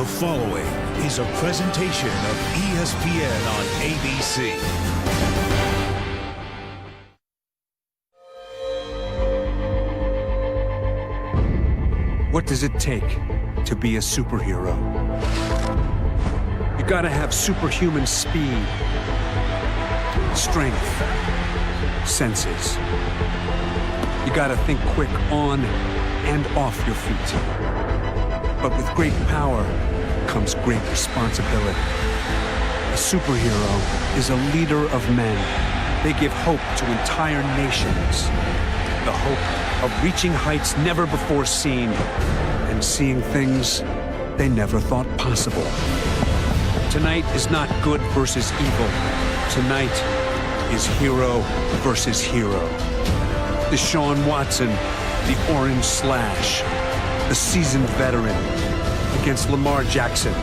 The following is a presentation of ESPN on ABC. What does it take to be a superhero? You gotta have superhuman speed, strength, senses. You gotta think quick on and off your feet. But with great power comes great responsibility. A superhero is a leader of men. They give hope to entire nations. The hope of reaching heights never before seen and seeing things they never thought possible. Tonight is not good versus evil. Tonight is hero versus hero. Deshaun Watson, the Orange Slash, the seasoned veteran, against Lamar Jackson,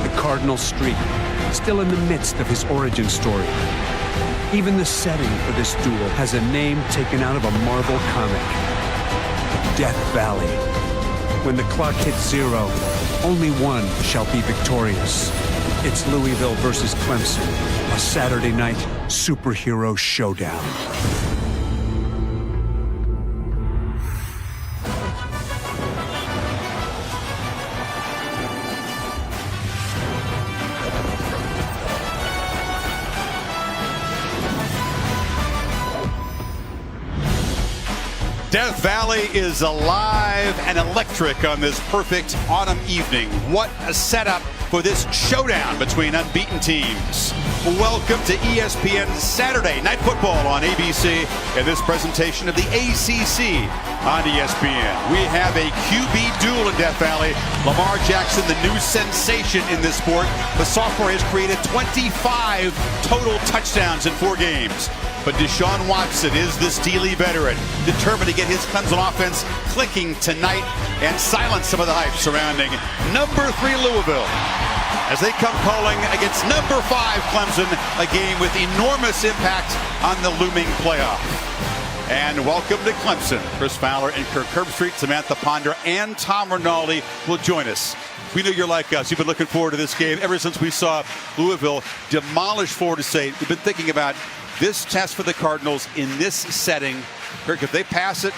the Cardinal Streak, still in the midst of his origin story. Even the setting for this duel has a name taken out of a Marvel comic. Death Valley. When the clock hits zero, only one shall be victorious. It's Louisville versus Clemson, a Saturday night superhero showdown. Death Valley is alive and electric on this perfect autumn evening. What a setup for this showdown between unbeaten teams. Welcome to ESPN's Saturday Night Football on ABC and this presentation of the ACC on ESPN. We have a QB duel in Death Valley. Lamar Jackson, the new sensation in this sport. The sophomore has created 25 total touchdowns in 4 games. But Deshaun Watson is the steely veteran, determined to get his Clemson offense clicking tonight and silence some of the hype surrounding number 3 Louisville as they come calling against number 5 Clemson, a game with enormous impact on the looming playoff. And welcome to Clemson. Chris Fowler and Kirk Herbstreit, Samantha Ponder, and Tom Rinaldi will join us. We know you're like us. You've been looking forward to this game ever since we saw Louisville demolish Florida State. We've been thinking about this test for the Cardinals in this setting. Kirk, if they pass it,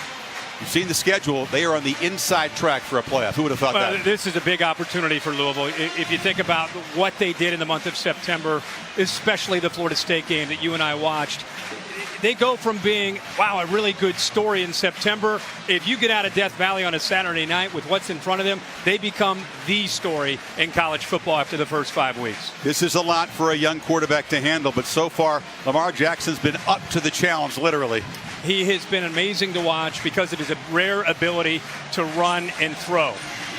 you've seen the schedule, they are on the inside track for a playoff. Who would have thought that? This is a big opportunity for Louisville. If you think about what they did in the month of September, especially the Florida State game that you and I watched, they go from being, wow, a really good story in September. If you get out of Death Valley on a Saturday night with what's in front of them, they become the story in college football after the first 5 weeks. This is a lot for a young quarterback to handle, but so far, Lamar Jackson's been up to the challenge, literally. He has been amazing to watch because of his rare ability to run and throw.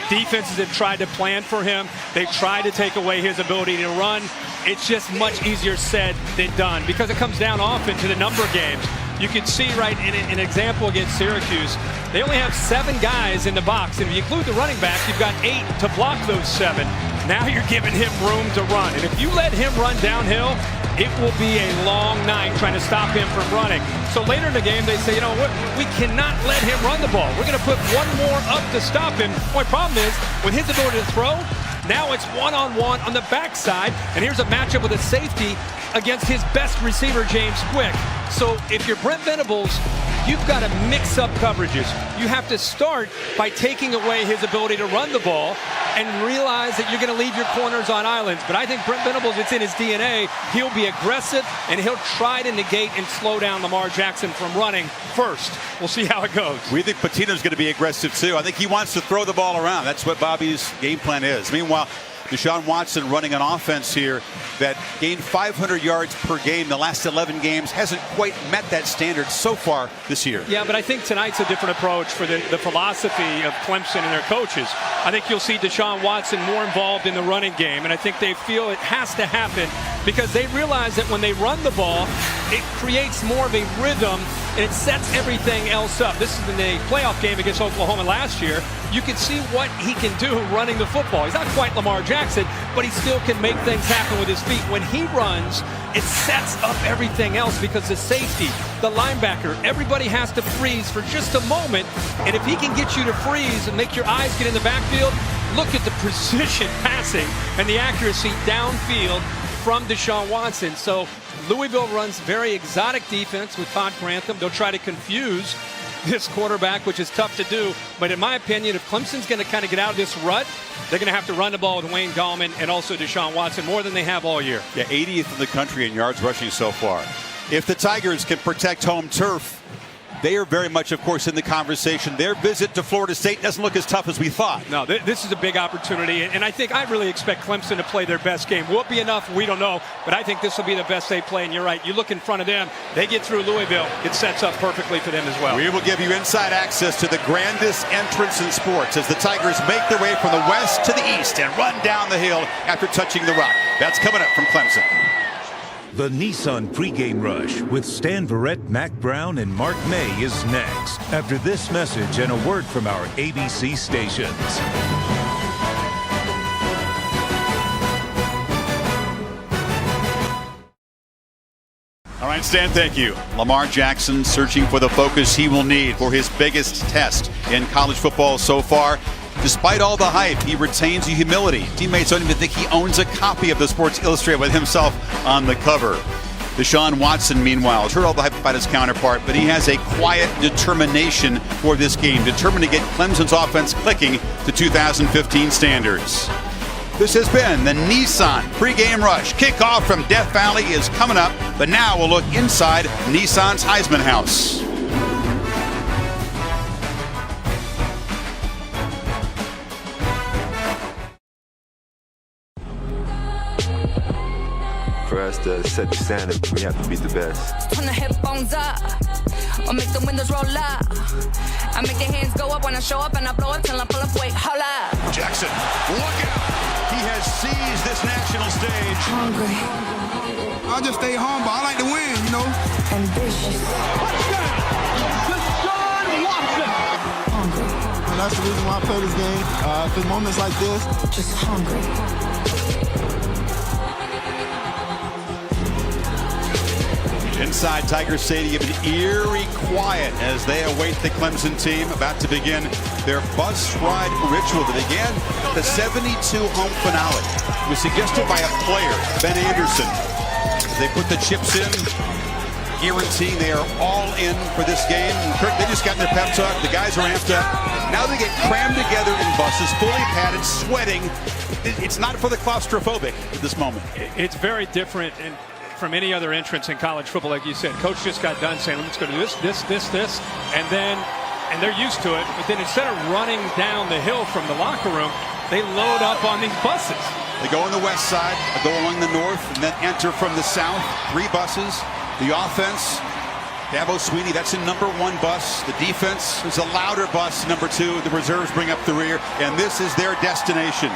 Defenses have tried to plan for him. They've tried to take away his ability to run. It's just much easier said than done because it comes down often to the number of games. You can see right in an example against Syracuse, they only have 7 guys in the box. And if you include the running back, you've got 8 to block those 7. Now you're giving him room to run. And if you let him run downhill, it will be a long night trying to stop him from running. So later in the game, they say, you know what, we cannot let him run the ball. We're going to put one more up to stop him. My problem is, with his ability to throw, now it's one-on-one on the backside. And here's a matchup with a safety against his best receiver, James Quick. So if you're Brent Venables, you've got to mix up coverages. You have to start by taking away his ability to run the ball and realize that you're going to leave your corners on islands. But I think Brent Venables, it's in his DNA. He'll be aggressive, and he'll try to negate and slow down Lamar Jackson from running first. We'll see how it goes. We think Patino's going to be aggressive, too. I think he wants to throw the ball around. That's what Bobby's game plan is. Meanwhile, Deshaun Watson running an offense here that gained 500 yards per game the last 11 games. Hasn't quite met that standard so far this year. Yeah, but I think tonight's a different approach for the philosophy of Clemson and their coaches. I think you'll see Deshaun Watson more involved in the running game, and I think they feel it has to happen because they realize that when they run the ball, it creates more of a rhythm and it sets everything else up. This is in the playoff game against Oklahoma last year. You can see what he can do running the football. He's not quite Lamar Jackson, but he still can make things happen with his feet. When he runs, it sets up everything else because the safety, the linebacker, everybody has to freeze for just a moment. And if he can get you to freeze and make your eyes get in the backfield, look at the precision passing and the accuracy downfield from Deshaun Watson. So Louisville runs very exotic defense with Todd Grantham. They'll try to confuse this quarterback, which is tough to do. But in my opinion, if Clemson's going to kind of get out of this rut, they're going to have to run the ball with Wayne Gallman and also Deshaun Watson more than they have all year. Yeah, 80th in the country in yards rushing so far. If the Tigers can protect home turf, they are very much, of course, in the conversation. Their visit to Florida State doesn't look as tough as we thought. No, this is a big opportunity, and I think I really expect Clemson to play their best game. Will it be enough? We don't know, but I think this will be the best they play, and you're right. You look in front of them, they get through Louisville, it sets up perfectly for them as well. We will give you inside access to the grandest entrance in sports as the Tigers make their way from the west to the east and run down the hill after touching the rock. That's coming up from Clemson. The Nissan pregame rush with Stan Verrett, Mac Brown, and Mark May is next after this message and a word from our ABC stations. All right, Stan, thank you. Lamar Jackson searching for the focus he will need for his biggest test in college football so far. Despite all the hype, he retains humility. Teammates don't even think he owns a copy of the Sports Illustrated with himself on the cover. Deshaun Watson, meanwhile, has heard all the hype about his counterpart, but he has a quiet determination for this game, determined to get Clemson's offense clicking to 2015 standards. This has been the Nissan pregame rush. Kickoff from Death Valley is coming up, but now we'll look inside Nissan's Heisman House. For us to set the standard, we have to be the best. Turn the headphones up, or make the windows roll up. I make the hands go up when I show up, and I blow up till I pull up. Wait, hold up. Jackson, look out! He has seized this national stage. Hungry, I just stay humble. I like to win, you know. ambitious. And that's the reason why I play this game. For moments like this, Just hungry. Inside Tiger Stadium, an eerie quiet as they await the Clemson team about to begin their bus ride ritual that began the 72 home finale. It was suggested by a player, Ben Anderson. They put the chips in, guaranteeing they are all in for this game. And Kirk, they just got their pep talk. The guys are amped up. Now they get crammed together in buses, fully padded, sweating. It's not for the claustrophobic at this moment. It's very different from any other entrance in college football. Like you said, coach just got done saying, let's go do this, and they're used to it. But then instead of running down the hill from the locker room, they load up on these buses. They go on the west side, go along the north, and then enter from the south. 3 buses. The offense, Dabo Sweeney, that's in number 1 bus. The defense is a louder bus, number 2. The reserves bring up the rear, and this is their destination.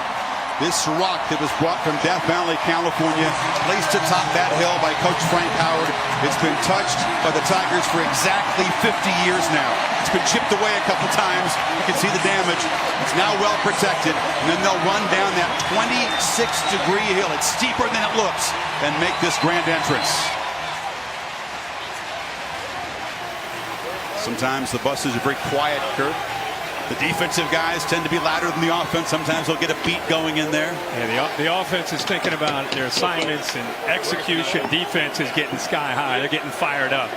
This rock that was brought from Death Valley, California, placed atop that hill by Coach Frank Howard. It's been touched by the Tigers for exactly 50 years now. It's been chipped away a couple times. You can see the damage. It's now well protected, and then they'll run down that 26-degree hill. It's steeper than it looks, and make this grand entrance. Sometimes the buses are very quiet, Kurt. The defensive guys tend to be louder than the offense. Sometimes they'll get a beat going in there. Yeah, the offense is thinking about their assignments and execution. Defense is getting sky high. They're getting fired up.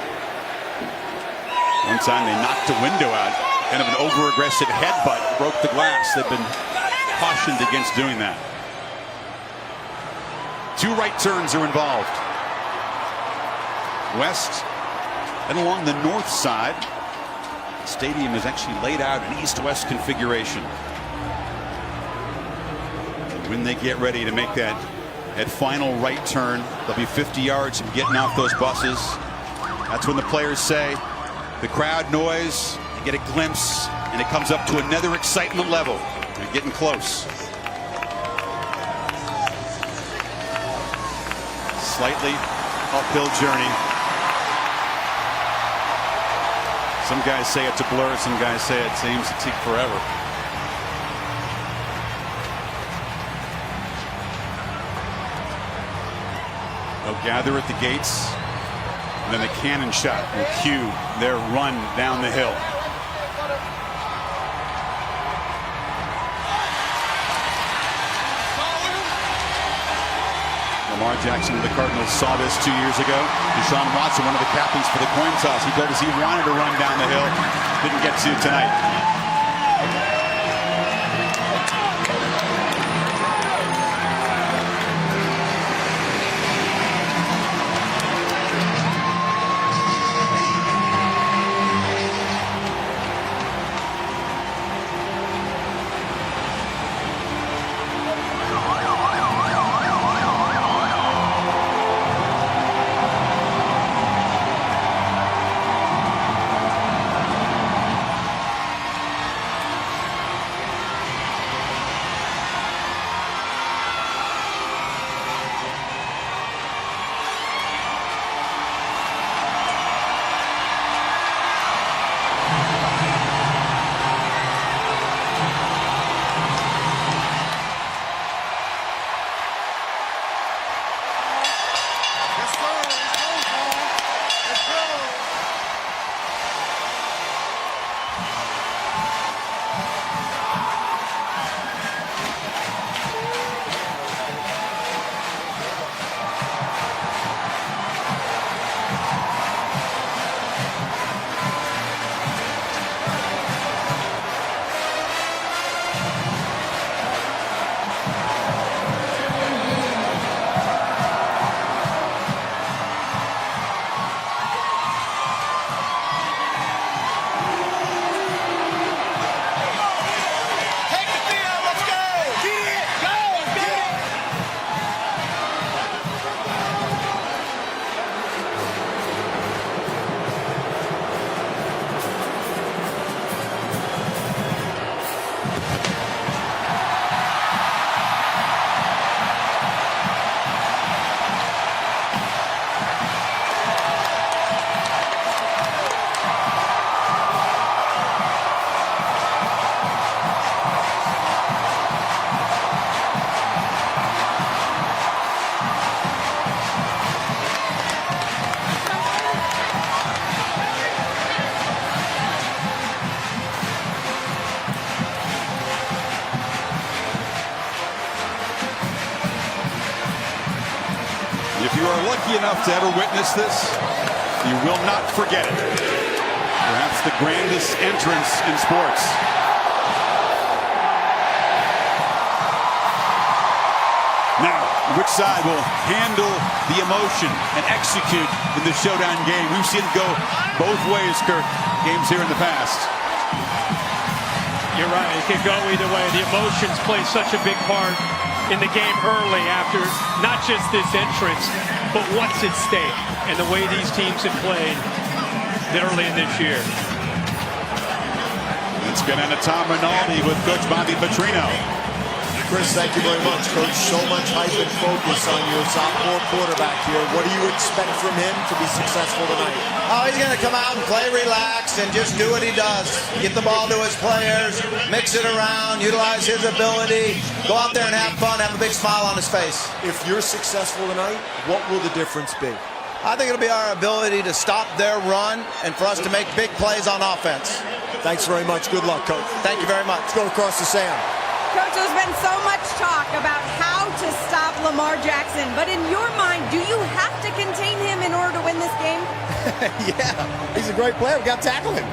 One time they knocked a window out. Kind of an over-aggressive headbutt broke the glass. They've been cautioned against doing that. 2 right turns are involved. West and along the north side. Stadium is actually laid out in east-west configuration. When they get ready to make that final right turn, they'll be 50 yards from getting off those buses. That's when the players say the crowd noise, you get a glimpse, and it comes up to another excitement level. They're getting close. Slightly uphill journey. Some guys say it's a blur, some guys say it seems to take forever. They'll gather at the gates, and then the cannon shot will cue their run down the hill. Lamar Jackson of the Cardinals saw this 2 years ago. Deshaun Watson, one of the captains for the coin toss. He told us he wanted to run down the hill. Didn't get to tonight. If you are lucky enough to ever witness this, you will not forget it. Perhaps the grandest entrance in sports. Now, which side will handle the emotion and execute in the showdown game? We've seen it go both ways, Kirk. Games here in the past. You're right. It could go either way. The emotions play such a big part in the game early after not just this entrance, but what's at stake and the way these teams have played early in this year. Let's get into Tom Rinaldi with Coach Bobby Petrino. Chris, thank you very much, Coach. So much hype and focus on your sophomore quarterback here. What do you expect from him to be successful tonight? Oh, he's going to come out and play relaxed and just do what he does. Get the ball to his players, mix it around, utilize his ability, go out there and have fun, have a big smile on his face. If you're successful tonight, what will the difference be? I think it'll be our ability to stop their run and for us to make big plays on offense. Thanks very much. Good luck, Coach. Thank you very much. Let's go across to Sam. Coach, there's been so much talk about how to stop Lamar Jackson, but in your mind, do you have to contain him in order to win this game? Yeah, he's a great player. We got to tackle him.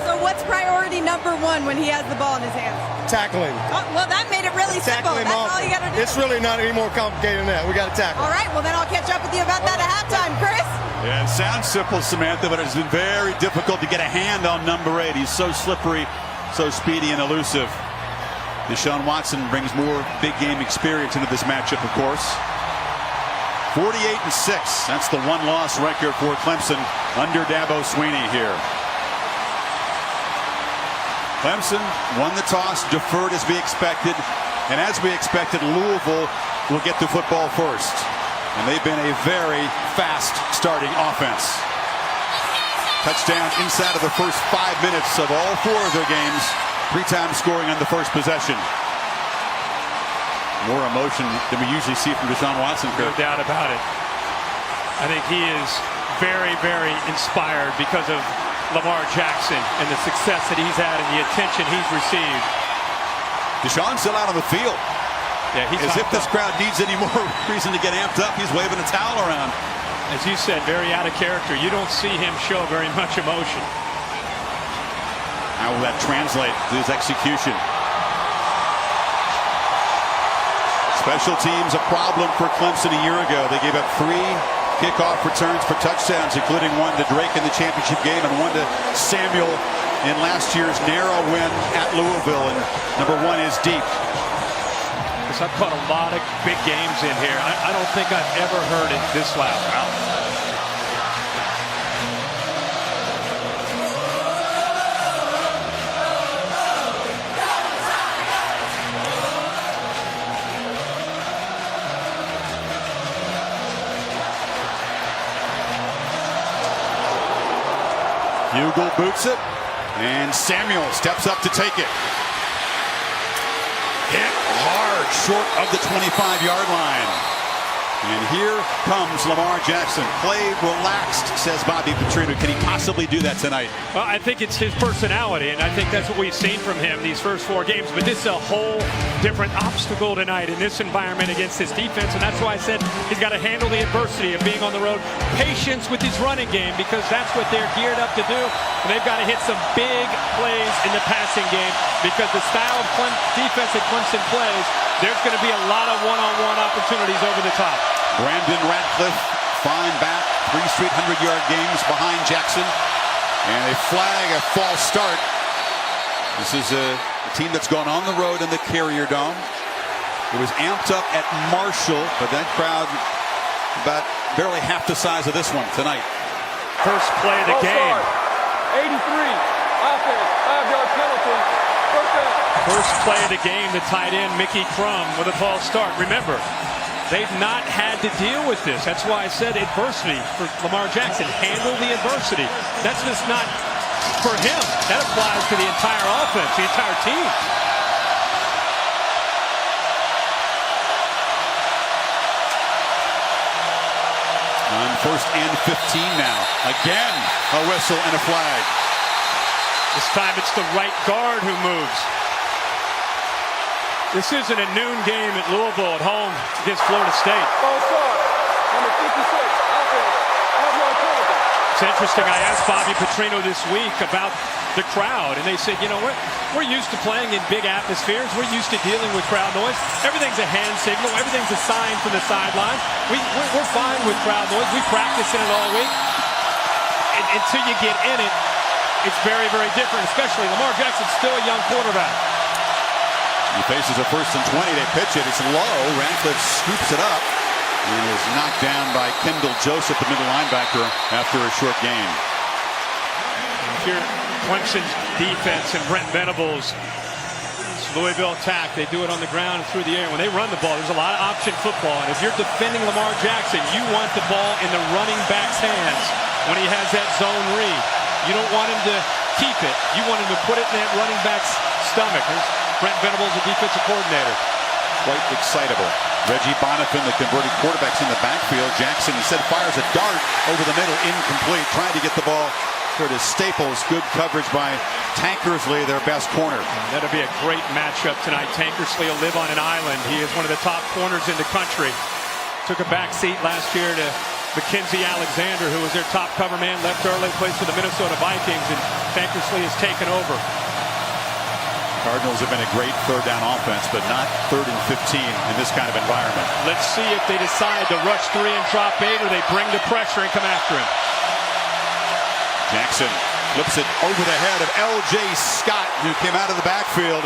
So what's priority number one when he has the ball in his hands? Tackle him. Oh, well, that made it really simple. That's all you got to do. It's really not any more complicated than that. We got to tackle. All right, well, then I'll catch up with you about that at halftime, Chris. Yeah, it sounds simple, Samantha, but it's been very difficult to get a hand on number 8. He's so slippery, so speedy and elusive. Deshaun Watson brings more big game experience into this matchup, of course. 48-6. That's the one-loss record for Clemson under Dabo Swinney here. Clemson won the toss, deferred as we expected, and as we expected, Louisville will get the football first. And they've been a very fast starting offense. Touchdown inside of the first 5 minutes of all 4 of their games. 3 times scoring on the first possession. More emotion than we usually see from Deshaun Watson. No doubt about it. I think he is very, very inspired because of Lamar Jackson and the success that he's had and the attention he's received. Deshaun's still out on the field. Yeah, he's as if this up. crowd needs any more reason to get amped up. He's waving a towel around. As you said, very out of character. You don't see him show very much emotion. How will that translate to his execution? Special teams a problem for Clemson a year ago. They gave up 3 kickoff returns for touchdowns, including one to Drake in the championship game and one to Samuel in last year's narrow win at Louisville. And number 1 is deep. I've caught a lot of big games in here. I don't think I've ever heard it this loud. Bugle boots it, and Samuel steps up to take it. Hit hard, short of the 25-yard line. And here comes Lamar Jackson. Play relaxed, says Bobby Petrino. Can he possibly do that tonight? Well, I think it's his personality, and I think that's what we've seen from him these first 4 games. But this is a whole different obstacle tonight in this environment against this defense, and that's why I said he's got to handle the adversity of being on the road. Patience with his running game, because that's what they're geared up to do. And they've got to hit some big plays in the passing game, because the style of defense that Clemson plays, there's going to be a lot of one-on-one opportunities over the top. Brandon Ratcliffe, fine back, 3 straight 100-yard games behind Jackson. And a flag, a false start. This is a team that's gone on the road in the Carrier Dome. It was amped up at Marshall, but that crowd about barely half the size of this one tonight. First play of the game. 83, offense, 5-yard penalty. First play of the game, the tight end, Mickey Crum, with a false start. Remember, they've not had to deal with this. That's why I said adversity for Lamar Jackson. Handle the adversity. That's just not for him. That applies to the entire offense, the entire team. On 1st and 15 now. Again, a whistle and a flag. This time it's the right guard who moves. This isn't a noon game at Louisville at home against Florida State. Number 56, offense, 5-yard penalty. It's interesting. I asked Bobby Petrino this week about the crowd, and they said, you know, we're used to playing in big atmospheres. We're used to dealing with crowd noise. Everything's a hand signal. Everything's a sign from the sideline. We're fine with crowd noise. We practice in it all week. Until you get in it, it's very, very different, especially Lamar Jackson's still a young quarterback. He faces a 1st and 20. They pitch it. It's low. Ratcliffe scoops it up and is knocked down by Kendall Joseph, the middle linebacker, after a short gain. If you're Clemson's defense and Brent Venables, Louisville attack, they do it on the ground and through the air. When they run the ball, there's a lot of option football. And if you're defending Lamar Jackson, you want the ball in the running back's hands when he has that zone read. You don't want him to keep it. You want him to put it in that running back's stomach. Brent Venables, the defensive coordinator. Quite excitable. Reggie Bonifin, the converted quarterback's in the backfield. Jackson instead fires a dart over the middle, incomplete. Trying to get the ball toward his Staples. Good coverage by Tankersley, their best corner. That'll be a great matchup tonight. Tankersley will live on an island. He is one of the top corners in the country. Took a back seat last year to Mackenzie Alexander, who was their top cover man. Left early, plays for the Minnesota Vikings, and Tankersley has taken over. Cardinals have been a great 3rd down offense, but not 3rd and 15 in this kind of environment. Let's see if they decide to rush 3 and drop 8, or they bring the pressure and come after him. Jackson flips it over the head of L.J. Scott, who came out of the backfield.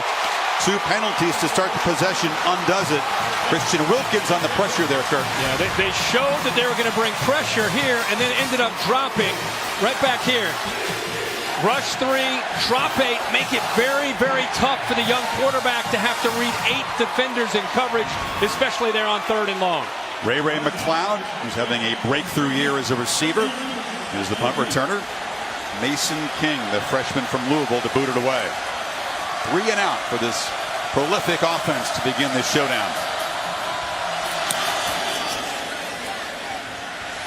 2 penalties to start the possession, undoes it. Christian Wilkins on the pressure there, Kirk. Yeah, they showed that they were going to bring pressure here, and then ended up dropping right back here. Rush 3, drop 8, make it very, very tough for the young quarterback to have to read 8 defenders in coverage, especially there on 3rd and long. Ray McLeod, who's having a breakthrough year as a receiver, is the punt returner. Mason King, the freshman from Louisville, to boot it away. 3 and out for this prolific offense to begin this showdown.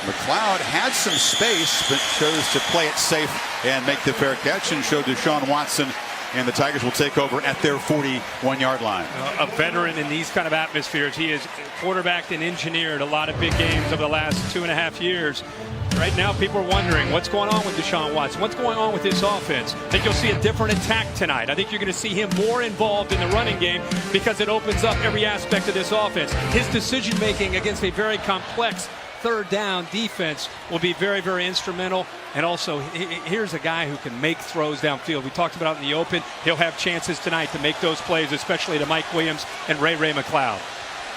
McLeod had some space, but chose to play it safe and make the fair catch, and showed Deshaun Watson and the Tigers will take over at their 41-yard line. A veteran in these kind of atmospheres. He has quarterbacked and engineered a lot of big games over the last 2.5 years. Right now, people are wondering what's going on with Deshaun Watson. What's going on with this offense? I think you'll see a different attack tonight. I think you're going to see him more involved in the running game because it opens up every aspect of this offense. His decision-making against a very complex third down defense will be very, very instrumental. And also, here's a guy who can make throws downfield. We talked about it in the open. He'll have chances tonight to make those plays, especially to Mike Williams and Ray McCloud.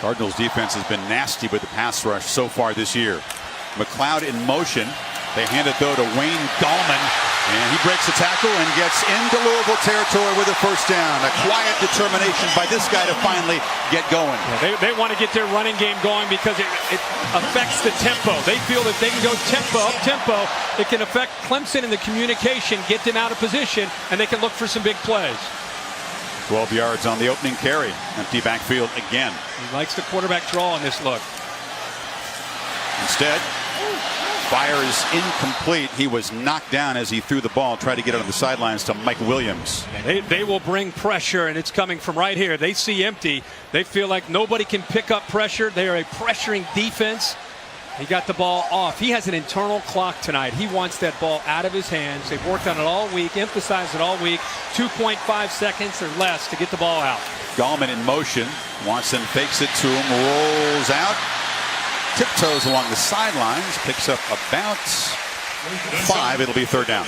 Cardinals defense has been nasty with the pass rush so far this year. McCloud in motion. They hand it, though, to Wayne Gallman. And he breaks the tackle and gets into Louisville territory with a first down. A quiet determination by this guy to finally get going. Yeah, they want to get their running game going because it affects the tempo. They feel that they can go up-tempo, it can affect Clemson in the communication, get them out of position, and they can look for some big plays. 12 yards on the opening carry. Empty backfield again. He likes the quarterback draw on this look. Instead, fires incomplete. He was knocked down as he threw the ball, tried to get it on the sidelines to Mike Williams. They will bring pressure, and it's coming from right here. They see empty. They feel like nobody can pick up pressure. They are a pressuring defense. He got the ball off. He has an internal clock tonight. He wants that ball out of his hands. They've worked on it all week, emphasized it all week. 2.5 seconds or less to get the ball out. Gallman in motion. Watson fakes it to him, rolls out. Tiptoes along the sidelines, picks up about 5. It'll be third down.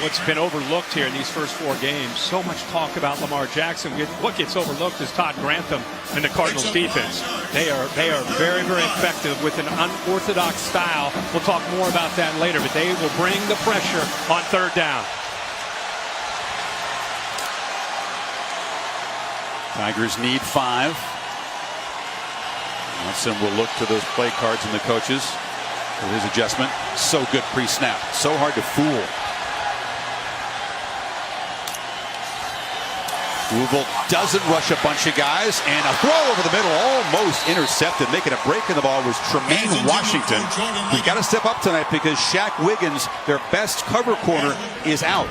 What's been overlooked here in these first 4 games, so much talk about Lamar Jackson. What gets overlooked is Todd Grantham and the Cardinals defense. They are very, very effective with an unorthodox style. We'll talk more about that later, but they will bring the pressure on third down. Tigers need 5. Watson will look to those play cards and the coaches for his adjustment. So good pre-snap. So hard to fool. Louisville doesn't rush a bunch of guys, and a throw over the middle, almost intercepted. Making a break in the ball was Tremaine Washington. We've got to step up tonight because Shaq Wiggins, their best cover corner, is out.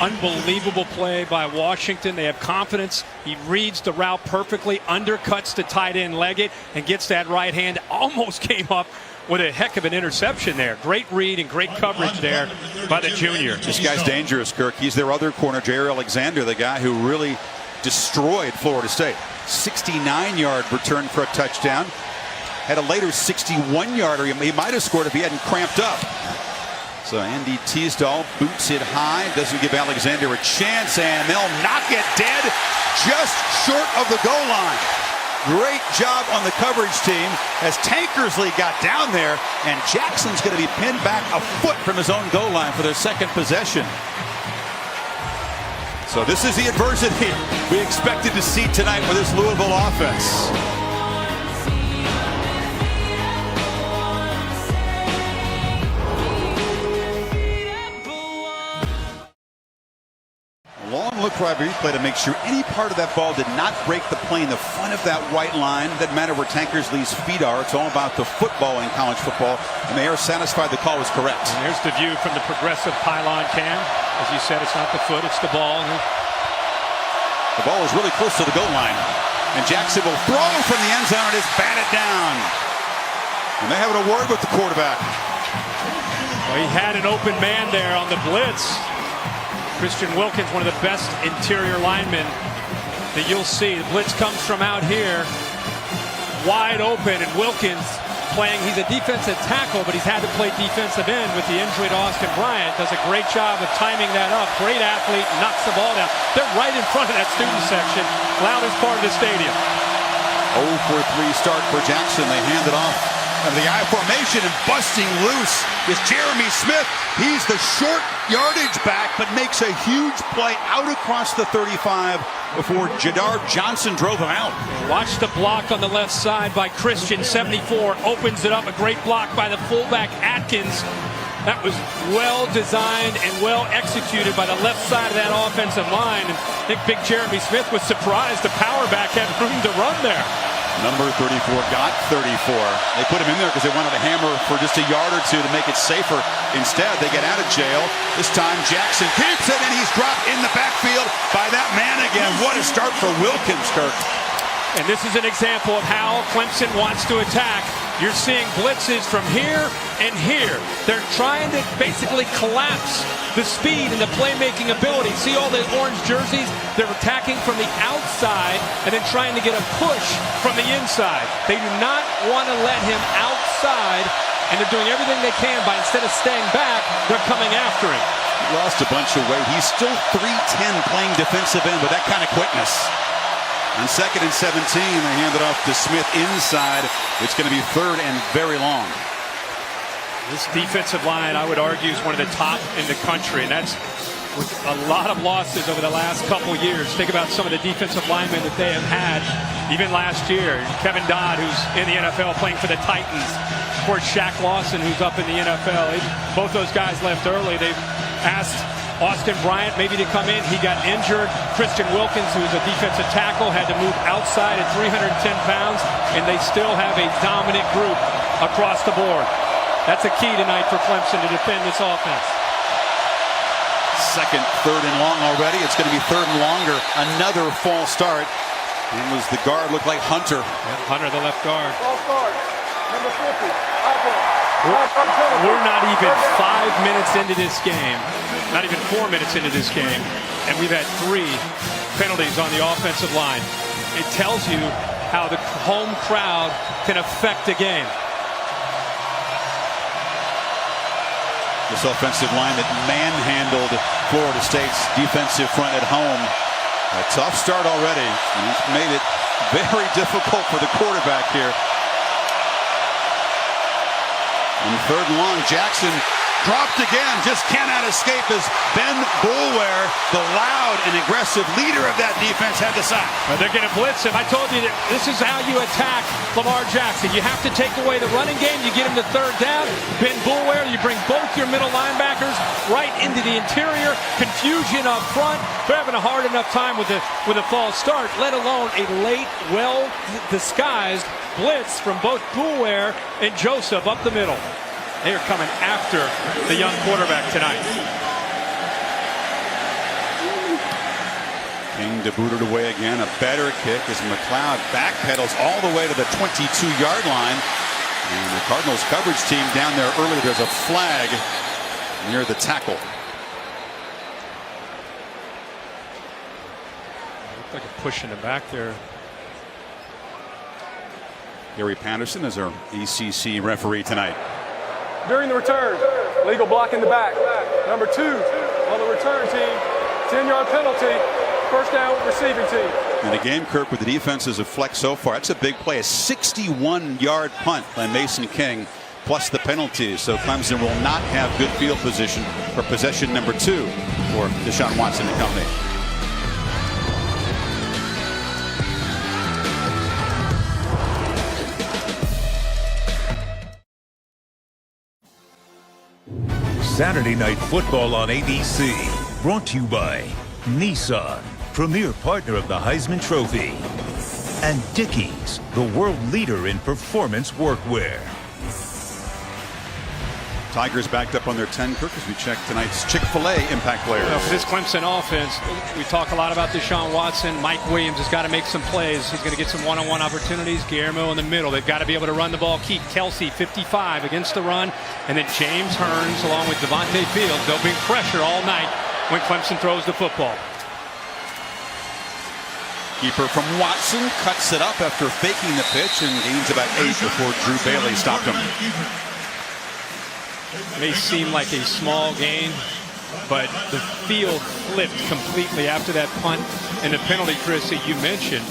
Unbelievable play by Washington. They have confidence. He reads the route perfectly, undercuts the tight end Leggett, and gets that right hand. Almost came up with a heck of an interception there. Great read and great coverage there by the junior. This guy's dangerous, Kirk. He's their other corner, Jair Alexander, the guy who really destroyed Florida State. 69-yard return for a touchdown. Had a later 61-yarder he might have scored if he hadn't cramped up. So Andy Teasdall boots it high, doesn't give Alexander a chance, and they'll knock it dead just short of the goal line. Great job on the coverage team as Tankersley got down there, and Jackson's going to be pinned back a foot from his own goal line for their second possession. So this is the adversity we expected to see tonight with this Louisville offense. Long look for every play to make sure any part of that ball did not break the plane, the front of that white line. Doesn't matter where Tankersley's feet are. It's all about the football in college football, and they are satisfied the call was correct. And here's the view from the progressive pylon cam. As you said, it's not the foot, it's the ball. The ball is really close to the goal line, and Jackson will throw from the end zone and is batted down. And they have a word with the quarterback. Well, he had an open man there on the blitz. Christian Wilkins, one of the best interior linemen that you'll see. The blitz comes from out here, wide open, and Wilkins playing, he's a defensive tackle, but he's had to play defensive end with the injury to Austin Bryant. Does a great job of timing that up. Great athlete, knocks the ball down. They're right in front of that student section, loudest part of the stadium. 0 for 3 start for Jackson. They hand it off. And the I formation, and busting loose is Jeremy Smith. He's the short yardage back, but makes a huge play out across the 35 before Jadar Johnson drove him out. Watch the block on the left side by Christian. 74 opens it up. A great block by the fullback Atkins. That was well designed and well executed by the left side of that offensive line. And I think big Jeremy Smith was surprised the power back had room to run there. Number 34 got 34. They put him in there because they wanted to hammer for just a yard or two to make it safer. Instead, they get out of jail. This time, Jackson keeps it, and he's dropped in the backfield by that man again. What a start for Wilkins, Kirk. And this is an example of how Clemson wants to attack. You're seeing blitzes from here and here. They're trying to basically collapse the speed and the playmaking ability. See all the orange jerseys? They're attacking from the outside and then trying to get a push from the inside. They do not want to let him outside, and they're doing everything they can by, instead of staying back, they're coming after him. He lost a bunch of weight. He's still 310 playing defensive end with that kind of quickness. On 2nd and 17, they hand it off to Smith inside. It's going to be 3rd and very long. This defensive line, I would argue, is one of the top in the country, and that's with a lot of losses over the last couple years. Think about some of the defensive linemen that they have had, even last year. Kevin Dodd, who's in the NFL playing for the Titans. Of course, Shaq Lawson, who's up in the NFL. Both those guys left early. They've asked Austin Bryant maybe to come in. He got injured. Christian Wilkins, who's a defensive tackle, had to move outside at 310 pounds, and they still have a dominant group across the board. That's a key tonight for Clemson to defend this offense. 2nd, 3rd and long already. It's going to be 3rd and longer. Another false start. And was the guard looked like Hunter. Yeah, Hunter, the left guard. False start. Number 50. We're not even 5 minutes into this game. Not even 4 minutes into this game. And we've had 3 penalties on the offensive line. It tells you how the home crowd can affect a game. This offensive line that manhandled Florida State's defensive front at home. A tough start already, and it's made it very difficult for the quarterback here. And 3rd and long, Jackson dropped again, just cannot escape as Ben Boulware, the loud and aggressive leader of that defense, had the sack. Well, they're going to blitz him. I told you that this is how you attack Lamar Jackson. You have to take away the running game. You get him to 3rd down. Ben Boulware, you bring both your middle linebackers right into the interior. Confusion up front. They're having a hard enough time with a false start, let alone a late, well-disguised blitz from both Boulware and Joseph up the middle. They are coming after the young quarterback tonight. King to boot it away again. A better kick as McLeod backpedals all the way to the 22-yard line. And the Cardinals coverage team down there early. There's a flag near the tackle. Looked like a push in the back there. Gary Patterson is our ACC referee tonight. During the return, legal block in the back. Number 2 on the return team, 10-yard penalty, 1st down receiving team. In the game, Kirk, with the defenses have flexed so far, that's a big play. A 61-yard punt by Mason King, plus the penalties. So Clemson will not have good field position for possession number 2 for Deshaun Watson and company. Saturday Night Football on ABC, brought to you by Nissan, premier partner of the Heisman Trophy, and Dickies, the world leader in performance workwear. Tigers backed up on their 10, Kirk, as we check tonight's Chick-fil-A impact players. Now for this Clemson offense, we talk a lot about Deshaun Watson. Mike Williams has got to make some plays. He's going to get some one-on-one opportunities. Guillermo in the middle. They've got to be able to run the ball. Keith Kelsey, 55 against the run. And then James Hearns along with Devontae Fields. They'll bring pressure all night when Clemson throws the football. Keeper from Watson cuts it up after faking the pitch and gains about 8 before Drew Bailey stopped him. May seem like a small gain, but the field flipped completely after that punt and the penalty, Chris, that you mentioned.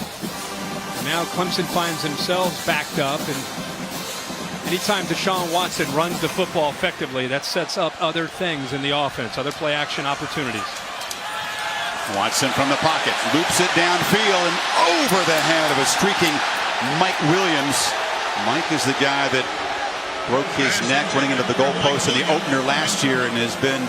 Now Clemson finds themselves backed up, and anytime Deshaun Watson runs the football effectively, that sets up other things in the offense, other play action opportunities. Watson from the pocket, loops it downfield and over the head of a streaking Mike Williams. Mike is the guy that broke his neck running into the goalpost in the opener last year and has been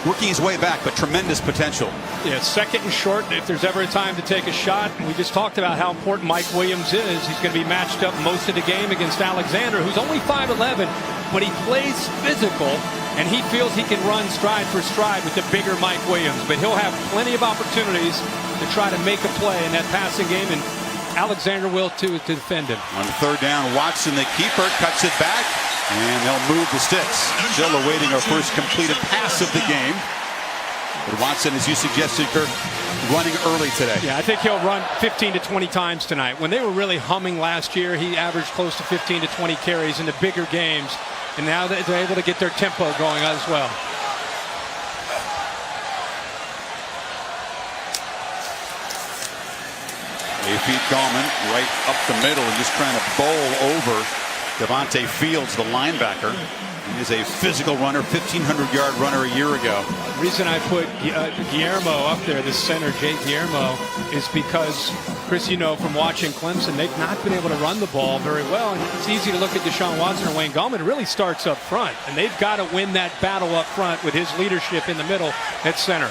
working his way back, but tremendous potential. Yeah, second and short, if there's ever a time to take a shot. We just talked about how important Mike Williams is. He's going to be matched up most of the game against Alexander, who's only 5'11", but he plays physical, and he feels he can run stride for stride with the bigger Mike Williams. But he'll have plenty of opportunities to try to make a play in that passing game, and Alexander will too, to defend him. On third down, Watson, the keeper, cuts it back, and they'll move the sticks. Still awaiting our first completed pass of the game. But Watson, as you suggested, Kirk, running early today. Yeah, I think he'll run 15 to 20 times tonight. When they were really humming last year, he averaged close to 15 to 20 carries in the bigger games. And now they're able to get their tempo going as well. They feed Gallman right up the middle and just trying to bowl over Devontae Fields, the linebacker. He is a physical runner, 1,500-yard runner a year ago. The reason I put Guillermo up there, the center, Jay Guillermo, is because, Chris, you know from watching Clemson, they've not been able to run the ball very well. And it's easy to look at Deshaun Watson or Wayne Gallman. It really starts up front, and they've got to win that battle up front with his leadership in the middle at center.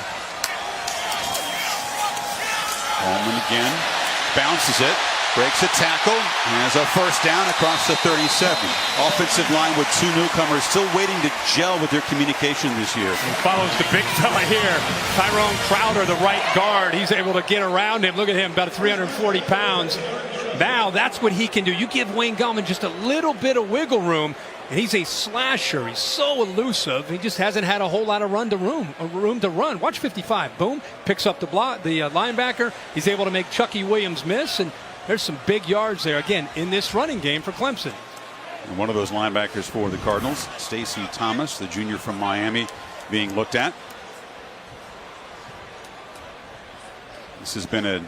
Gallman again, bounces it. Breaks a tackle, has a first down across the 37. Offensive line with two newcomers still waiting to gel with their communication this year. He follows the big fella here, Tyrone Crowder, the right guard. He's able to get around him. Look at him, about 340 pounds. Now that's what he can do. You give Wayne Gallman just a little bit of wiggle room, and he's a slasher. He's so elusive. He just hasn't had a whole lot of room to run. Watch 55. Boom, picks up the linebacker. He's able to make Chucky Williams miss, and there's some big yards there, again, in this running game for Clemson. And one of those linebackers for the Cardinals, Stacey Thomas, the junior from Miami, being looked at. This has been a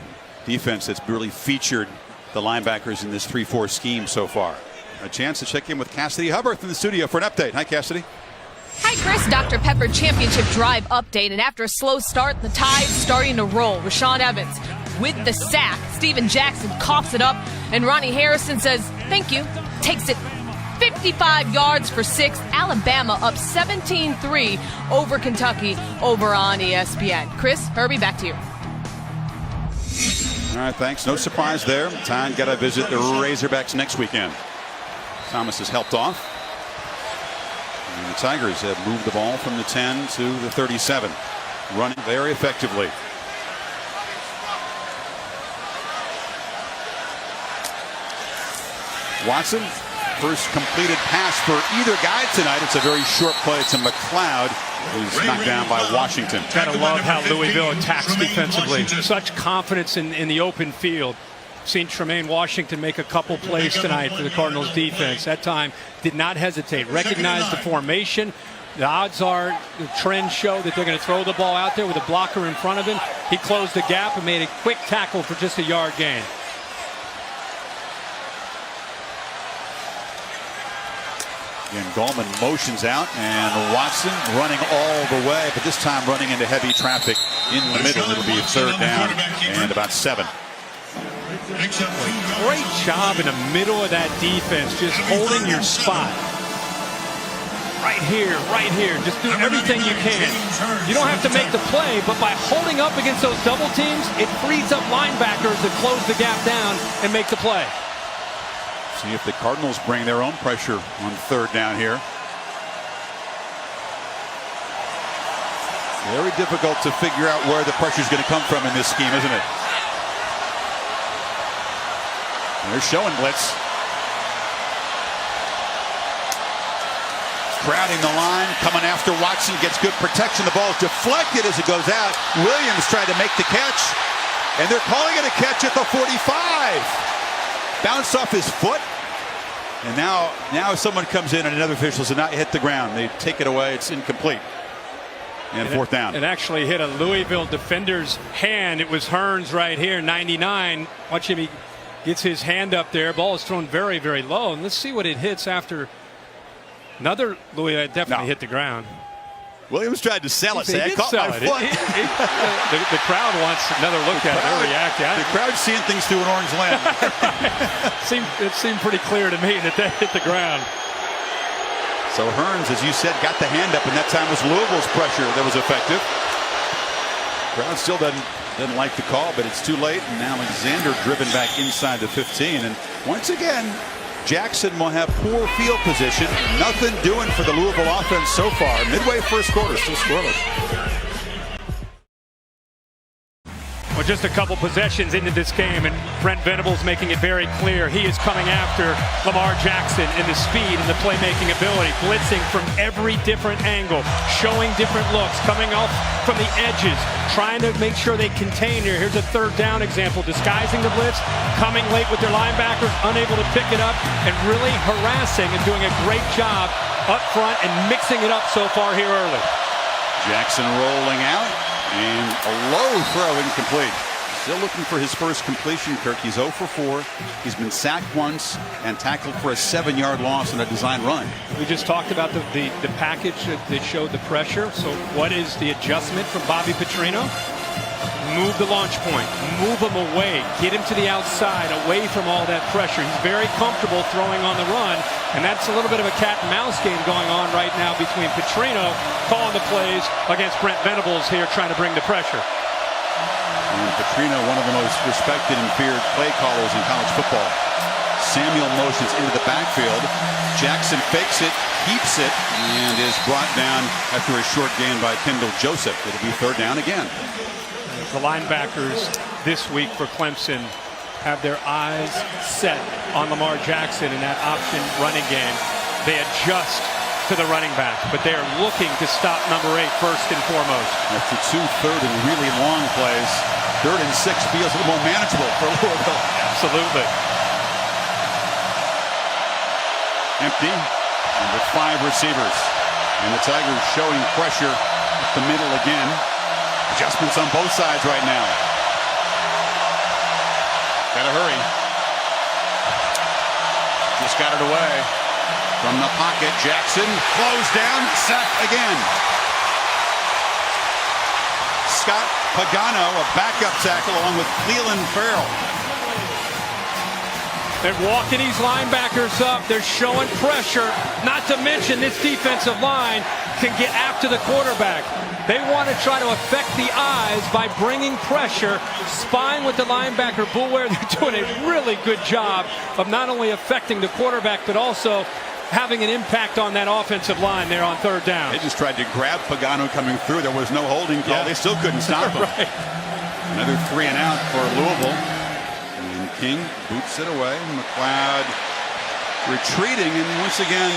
defense that's really featured the linebackers in this 3-4 scheme so far. A chance to check in with Cassidy Hubbard in the studio for an update. Hi, Cassidy. Hi, Chris. Dr. Pepper Championship Drive update. And after a slow start, the Tide's starting to roll. Rashawn Evans with the sack. Steven Jackson coughs it up, and Ronnie Harrison says, thank you. Takes it 55 yards for 6. Alabama up 17-3 over Kentucky over on ESPN. Chris, Herbie, back to you. All right, thanks. No surprise there. Tide got to visit the Razorbacks next weekend. Thomas has helped off. And the Tigers have moved the ball from the 10 to the 37. Running very effectively. Watson, first completed pass for either guy tonight. It's a very short play to McLeod, who's knocked down by Washington. Gotta love how Louisville attacks defensively. Such confidence in the open field. Seen Tremaine Washington make a couple plays tonight for the Cardinals defense. That time did not hesitate. Recognized the formation. The odds are, the trends show that they're going to throw the ball out there with a blocker in front of him. He closed the gap and made a quick tackle for just a yard gain. Again, Gallman motions out, and Watson running all the way, but this time running into heavy traffic in the middle. It'll be a third down and about 7. Great job in the middle of that defense, just holding your spot. Right here, just do everything you can. You don't have to make the play, but by holding up against those double teams, it frees up linebackers to close the gap down and make the play. See if the Cardinals bring their own pressure on third down here. Very difficult to figure out where the pressure is going to come from in this scheme, isn't it? And they're showing blitz. Crowding the line, coming after Watson, gets good protection. The ball is deflected as it goes out. Williams tried to make the catch, and they're calling it a catch at the 45. Bounced off his foot, and now someone comes in and another official says not hit the ground. They take it away. It's incomplete. And fourth down. It actually hit a Louisville defender's hand. It was Hearns right here, 99. Watch him. He gets his hand up there. Ball is thrown very, very low. And let's see what it hits after another Louisville definitely hit the ground. Williams tried to sell it. I caught my foot. The crowd wants another look at it. They'll react. The crowd's seeing things through an orange lens. It seemed pretty clear to me that they hit the ground. So Hearns, as you said, got the hand up, and that time was Louisville's pressure that was effective. Brown still doesn't like the call, but it's too late, and Alexander driven back inside the 15. And once again, Jackson will have poor field position. Nothing doing for the Louisville offense so far. Midway first quarter, still scoreless. Well, just a couple possessions into this game, and Brent Venables making it very clear he is coming after Lamar Jackson in the speed and the playmaking ability, blitzing from every different angle, showing different looks, coming off from the edges, trying to make sure they contain here. Here's a third down example, disguising the blitz, coming late with their linebackers, unable to pick it up, and really harassing and doing a great job up front and mixing it up so far here early. Jackson rolling out. And a low throw incomplete. Still looking for his first completion, Kirk. He's 0 for 4. He's been sacked once and tackled for a 7-yard loss on a design run. We just talked about the package that showed the pressure. So what is the adjustment from Bobby Petrino? Move the launch point, move him away, get him to the outside, away from all that pressure. He's very comfortable throwing on the run, and that's a little bit of a cat and mouse game going on right now between Petrino calling the plays against Brent Venables here trying to bring the pressure. And Petrino, one of the most respected and feared play callers in college football. Samuel motions into the backfield. Jackson fakes it, keeps it, and is brought down after a short gain by Kendall Joseph. It'll be third down again. The linebackers this week for Clemson have their eyes set on Lamar Jackson in that option running game. They adjust to the running back, but they are looking to stop number 8 first and foremost. After 2 third and really long plays, 3rd and 6 feels a little more manageable for Louisville. Absolutely. Empty with 5 receivers. And the Tigers showing pressure up the middle again. Adjustments on both sides right now. Gotta hurry. Just got it away. From the pocket, Jackson closed down, sacked again. Scott Pagano, a backup tackle along with Cleveland Farrell. They're walking these linebackers up. They're showing pressure. Not to mention this defensive line can get after the quarterback. They want to try to affect the eyes by bringing pressure, spying with the linebacker Boulware. They're doing a really good job of not only affecting the quarterback, but also having an impact on that offensive line there on third down. They just tried to grab Pagano coming through. There was no holding call. Yeah. They still couldn't stop him. Right. Another 3 and out for Louisville. And King boots it away. McLeod retreating, and once again,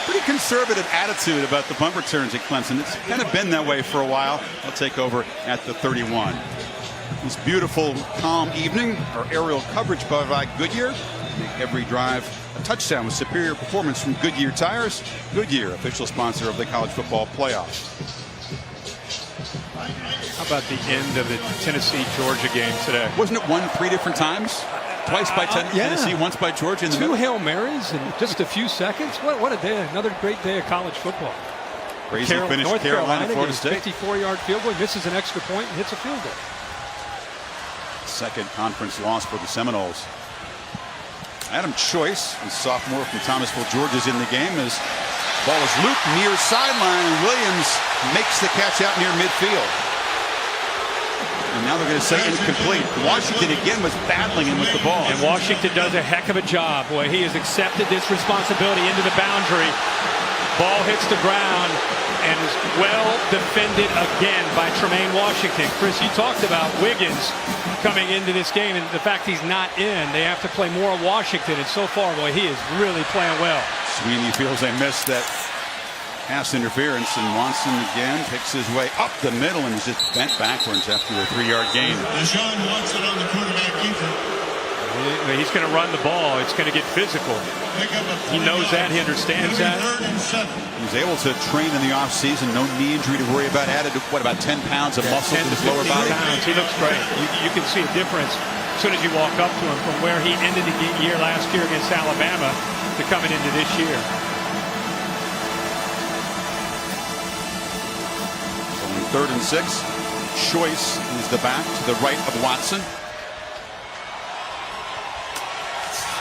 pretty conservative attitude about the punt returns at Clemson. It's kind of been that way for a while. They'll take over at the 31. This beautiful, calm evening, our aerial coverage by Goodyear. Make every drive a touchdown with superior performance from Goodyear Tires. Goodyear, official sponsor of the college football playoffs. How about the end of the Tennessee-Georgia game today? Wasn't it won 3 different times? Twice by Tennessee, once by Georgia. In the 2 Hail Marys in just a few seconds. What a day. Another great day of college football. Crazy finish. North Carolina Florida State. 54-yard field goal, misses an extra point and hits a field goal. Second conference loss for the Seminoles. Adam Choice, a sophomore from Thomasville, Georgia, is in the game as ball is looped near sideline. Williams makes the catch out near midfield. And now they're going to say incomplete. Washington again was battling him with the ball. And Washington does a heck of a job. Boy, he has accepted this responsibility into the boundary. Ball hits the ground and is well defended again by Tremaine Washington. Chris, you talked about Wiggins coming into this game and the fact he's not in. They have to play more of Washington, and so far, boy, he is really playing well. Sweeney feels they missed that pass interference, and Watson again picks his way up the middle and is just bent backwards after a 3-yard gain. Deshaun Watson on the quarterback keeper. He's going to run the ball. It's going to get physical. He knows that. He understands that. He was able to train in the offseason. No knee injury to worry about. Added, what, about 10 pounds of muscle to his lower body? He looks great. You can see a difference as soon as you walk up to him from where he ended the year last year against Alabama to coming into this year. So on 3rd and 6, Choice is the back to the right of Watson.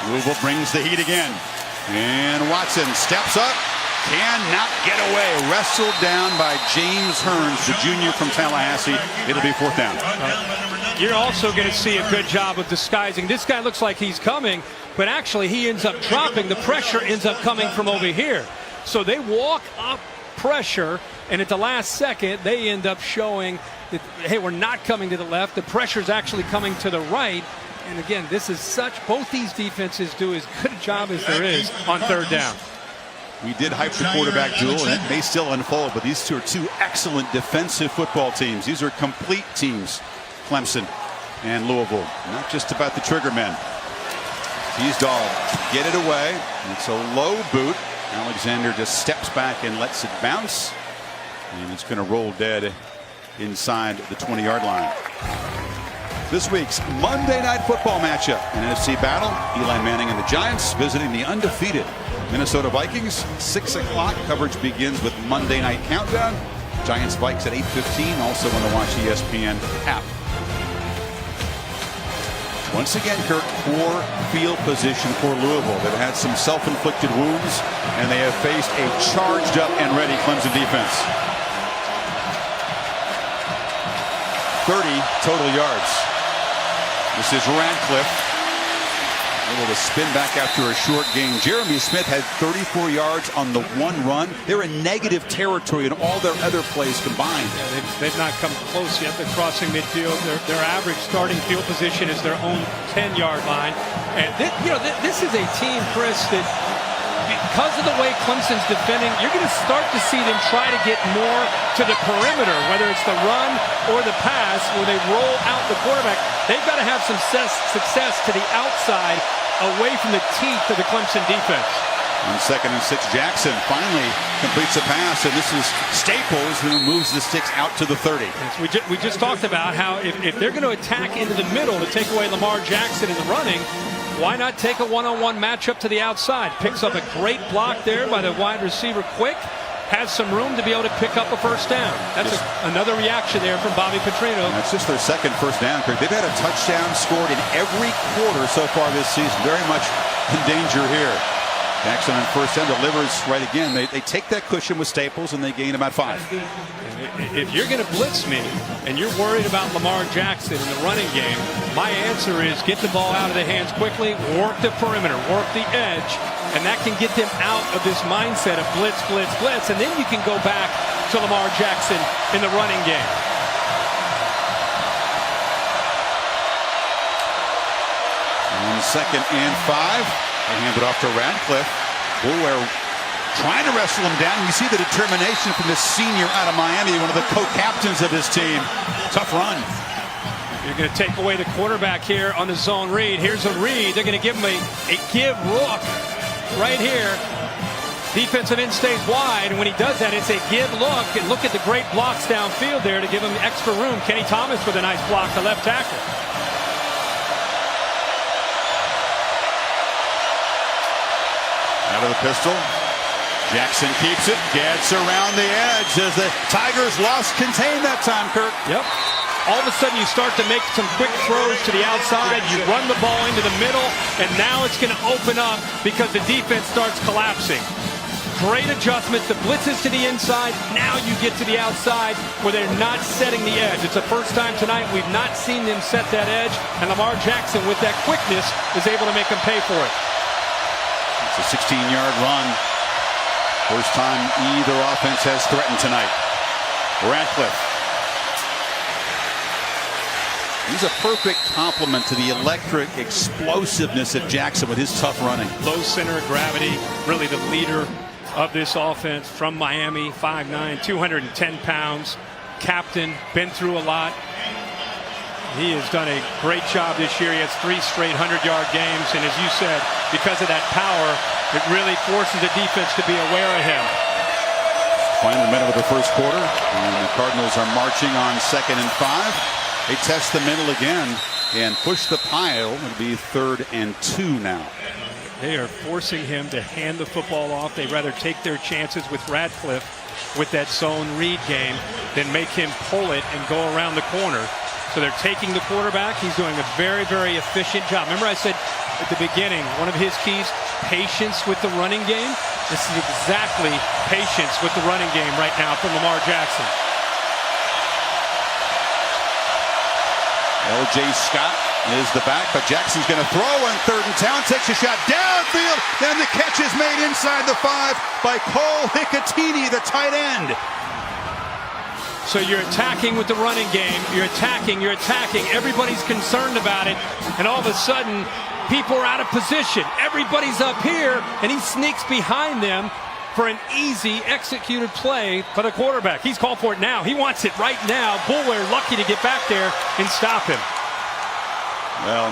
Louisville brings the heat again. And Watson steps up, cannot get away. Wrestled down by James Hearns, the junior from Tallahassee. It'll be 4th down. You're also going to see a good job of disguising. This guy looks like he's coming, but actually he ends up dropping. The pressure ends up coming from over here. So they walk up pressure, and at the last second, they end up showing that, hey, we're not coming to the left. The pressure is actually coming to the right. And again, this is both these defenses do as good a job as there is on 3rd down. We did hype the quarterback duel, and it may still unfold, but these two are two excellent defensive football teams. These are complete teams, Clemson and Louisville. Not just about the trigger men. Tease dog, get it away. It's a low boot. Alexander just steps back and lets it bounce. And it's going to roll dead inside the 20-yard line. This week's Monday Night Football matchup, an NFC battle. Eli Manning and the Giants visiting the undefeated Minnesota Vikings. 6 o'clock coverage begins with Monday Night Countdown. Giants Vikes at 8:15. Also on the Watch ESPN app. Once again, Kirk, poor field position for Louisville. They've had some self-inflicted wounds, and they have faced a charged up and ready Clemson defense. 30 total yards. This is Radcliffe. Able to spin back after a short game. Jeremy Smith had 34 yards on the one run. They're in negative territory in all their other plays combined. Yeah, they've not come close yet. They're crossing midfield. Their average starting field position is their own 10-yard line. And this is a team, Chris, that because of the way Clemson's defending, you're going to start to see them try to get more to the perimeter, whether it's the run or the pass, where they roll out the quarterback. They've got to have some success to the outside, away from the teeth of the Clemson defense. On 2nd and 6, Jackson finally completes a pass, and this is Staples who moves the sticks out to the 30. Yes, we just talked about how if they're going to attack into the middle to take away Lamar Jackson in the running, why not take a one-on-one matchup to the outside? Picks up a great block there by the wide receiver Quick. Has some room to be able to pick up a 1st down. That's another reaction there from Bobby Petrino. That's just their 2nd 1st down. They've had a touchdown scored in every quarter so far this season. Very much in danger here. Jackson on 1st down delivers right again. They take that cushion with Staples, and they gain about 5. If you're going to blitz me and you're worried about Lamar Jackson in the running game, my answer is get the ball out of the hands quickly, work the perimeter, work the edge, and that can get them out of this mindset of blitz, blitz, blitz, and then you can go back to Lamar Jackson in the running game. On 2nd and 5. They hand it off to Radcliffe. Boulware trying to wrestle him down. You see the determination from this senior out of Miami, one of the co-captains of his team. Tough run. You're going to take away the quarterback here on the zone read. Here's a read. They're going to give him a give look right here. Defensive end stays wide, and when he does that, it's a give look. And look at the great blocks downfield there to give him extra room. Kenny Thomas with a nice block, the left tackle. Out of the pistol. Jackson keeps it, gets around the edge as the Tigers lost contain that time, Kirk. Yep. All of a sudden you start to make some quick throws to the outside. You run the ball into the middle, and now it's going to open up because the defense starts collapsing. Great adjustment. The blitz is to the inside. Now you get to the outside where they're not setting the edge. It's the first time tonight we've not seen them set that edge, and Lamar Jackson with that quickness is able to make them pay for it. It's a 16-yard run. First time either offense has threatened tonight. Radcliffe. He's a perfect complement to the electric explosiveness of Jackson with his tough running. Low center of gravity, really the leader of this offense from Miami, 5'9", 210 pounds. Captain, been through a lot. He has done a great job this year. He has 3 straight 100-yard games, and as you said, because of that power, it really forces the defense to be aware of him. Final minute of the first quarter, and the Cardinals are marching on 2nd and 5. They test the middle again and push the pile. It'll be 3rd and 2 now. They are forcing him to hand the football off. They'd rather take their chances with Radcliffe with that zone read game than make him pull it and go around the corner. So they're taking the quarterback. He's doing a very, very efficient job. Remember I said at the beginning, one of his keys, patience with the running game. This is exactly patience with the running game right now from Lamar Jackson. L.J. Scott is the back, but Jackson's going to throw on 3rd and down. Takes a shot downfield. Then the catch is made inside the 5 by Cole Hicatini, the tight end. So you're attacking with the running game. You're attacking. Everybody's concerned about it. And all of a sudden, people are out of position. Everybody's up here, and he sneaks behind them for an easy executed play for the quarterback. He's called for it now. He wants it right now. Boulware lucky to get back there and stop him. Well,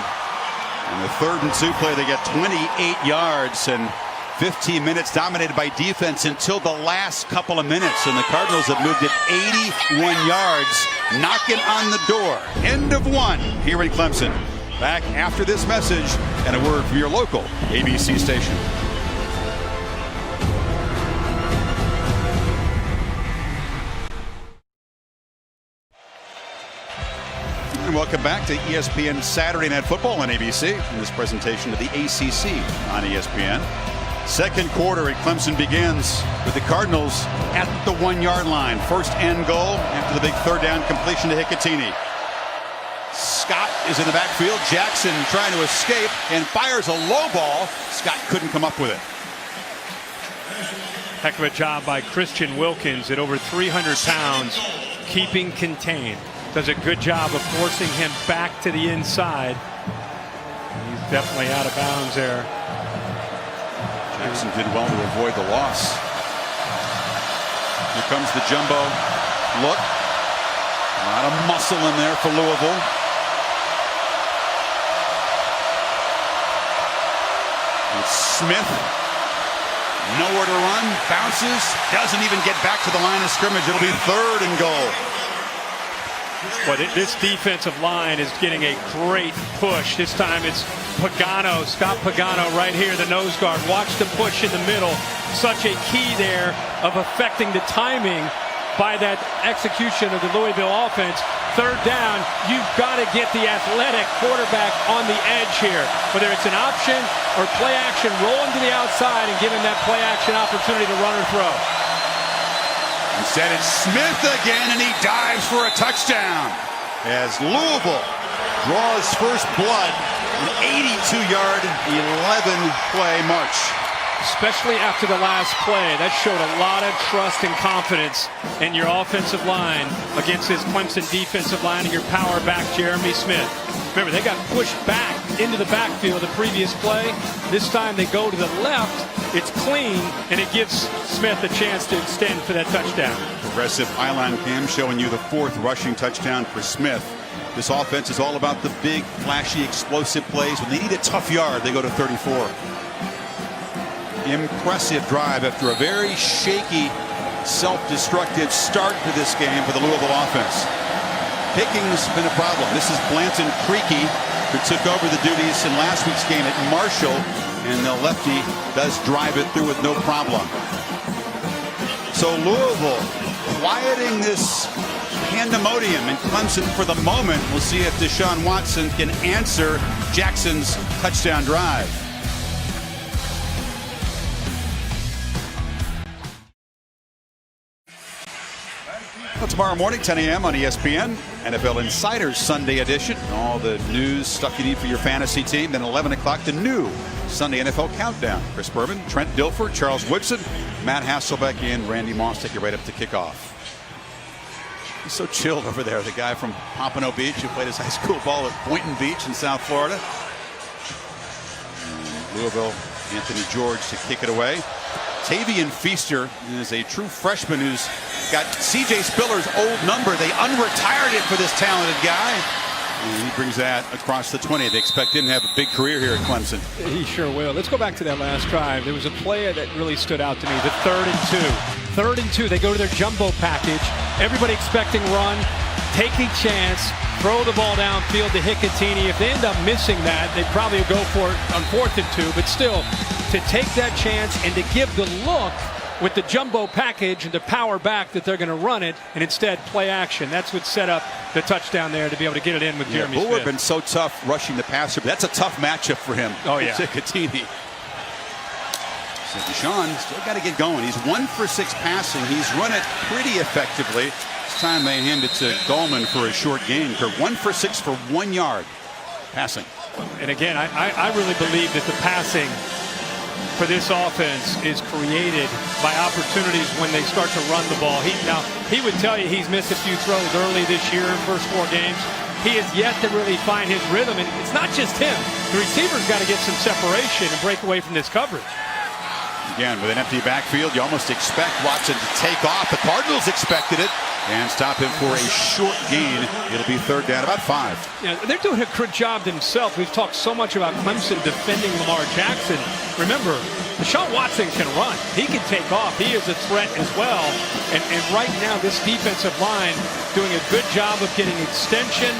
in the 3rd and 2 play, they get 28 yards and 15 minutes dominated by defense until the last couple of minutes. And the Cardinals have moved it 81 yards, knocking on the door. End of 1 here in Clemson. Back after this message and a word from your local ABC station. And welcome back to ESPN Saturday Night Football on ABC. In this presentation of the ACC on ESPN. Second quarter at Clemson begins with the Cardinals at the 1-yard line. First and goal after the big 3rd down completion to Hicatini. Scott is in the backfield. Jackson trying to escape and fires a low ball. Scott couldn't come up with it. Heck of a job by Christian Wilkins at over 300 pounds, keeping contained. Does a good job of forcing him back to the inside. He's definitely out of bounds there. Jackson did well to avoid the loss. Here comes the jumbo look. A lot of muscle in there for Louisville. It's Smith. Nowhere to run. Bounces. Doesn't even get back to the line of scrimmage. It'll be 3rd and goal. But this defensive line is getting a great push. This time it's Pagano, Scott Pagano right here, the nose guard. Watch the push in the middle. Such a key there of affecting the timing by that execution of the Louisville offense. 3rd down, you've got to get the athletic quarterback on the edge here. Whether it's an option or play action, roll him to the outside and give him that play action opportunity to run or throw. Instead, it's Smith again, and he dives for a touchdown as Louisville draws first blood, an 82-yard, 11-play march. Especially after the last play, that showed a lot of trust and confidence in your offensive line against this Clemson defensive line and your power back, Jeremy Smith. Remember, they got pushed back into the backfield the previous play. This time they go to the left. It's clean, and it gives Smith a chance to extend for that touchdown. Progressive Pylon Cam showing you the 4th rushing touchdown for Smith. This offense is all about the big, flashy, explosive plays. When they need a tough yard, they go to 34. Impressive drive after a very shaky, self-destructive start to this game for the Louisville offense. Picking's been a problem. This is Blanton Creaky, who took over the duties in last week's game at Marshall, and the lefty does drive it through with no problem. So Louisville quieting this pandemonium in Clemson for the moment. We'll see if Deshaun Watson can answer Jackson's touchdown drive. Well, tomorrow morning, 10 a.m. on ESPN, NFL Insiders Sunday edition. All the news, stuff you need for your fantasy team. Then 11 o'clock, the new Sunday NFL Countdown. Chris Berman, Trent Dilfer, Charles Woodson, Matt Hasselbeck, and Randy Moss take you right up to kickoff. He's so chilled over there, the guy from Pompano Beach who played his high school ball at Boynton Beach in South Florida. And Louisville, Anthony George to kick it away. Tavian Feaster is a true freshman who's got C.J. Spiller's old number. They unretired it for this talented guy. And he brings that across the 20. They expect him to have a big career here at Clemson. He sure will. Let's go back to that last drive. There was a play that really stood out to me, the 3rd and 2. 3rd and 2, they go to their jumbo package. Everybody expecting run, taking chance, throw the ball downfield to Hicatini. If they end up missing that, they probably go for it on 4th and 2. But still, to take that chance and to give the look with the jumbo package and the power back that they're going to run it, and instead play action. That's what set up the touchdown there to be able to get it in with Jeremy Smith. Bullard been so tough rushing the passer, but that's a tough matchup for him. Oh, yeah. Ciccatini. So Deshaun still got to get going. He's 1 for 6 passing. He's run it pretty effectively. This time they hand it to Gallman for a short gain. 1 for 6 for 1 yard passing. And again, I really believe that the passing for this offense is created by opportunities when they start to run the ball. He would tell you he's missed a few throws early this year in first 4 games. He has yet to really find his rhythm, and it's not just him. The receiver's got to get some separation and break away from this coverage. Again, with an empty backfield, you almost expect Watson to take off. The Cardinals expected it and stop him for a short gain. It'll be 3rd down, about 5. Yeah, they're doing a good job themselves. We've talked so much about Clemson defending Lamar Jackson. Remember, Deshaun Watson can run. He can take off. He is a threat as well. And right now, this defensive line doing a good job of getting extension,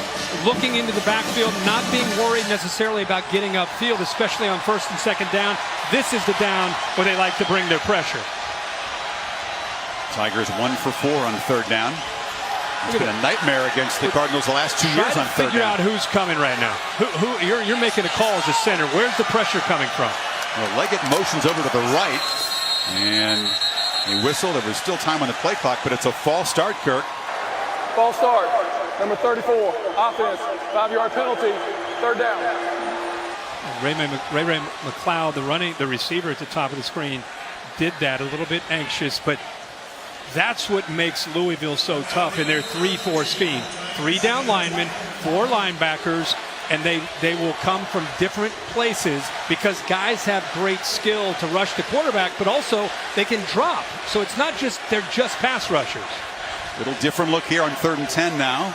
looking into the backfield, not being worried necessarily about getting upfield, especially on 1st and 2nd down. This is the down where they like to bring their pressure. Tigers 1 for 4 on 3rd down. It's been a nightmare against the Cardinals the last 2 years on 3rd down. Figure out who's coming right now. You're making a call as a center. Where's the pressure coming from? Well, Leggett motions over to the right, and he whistled. There was still time on the play clock, but it's a false start, Kirk. False start. Number 34, offense, 5-yard penalty, 3rd down. Ray McLeod, the receiver at the top of the screen, did that a little bit anxious, but that's what makes Louisville so tough in their 3-4 scheme. 3 down linemen, 4 linebackers, and they will come from different places because guys have great skill to rush the quarterback, but also they can drop. So it's not just they're just pass rushers. Little different look here on 3rd and 10 now.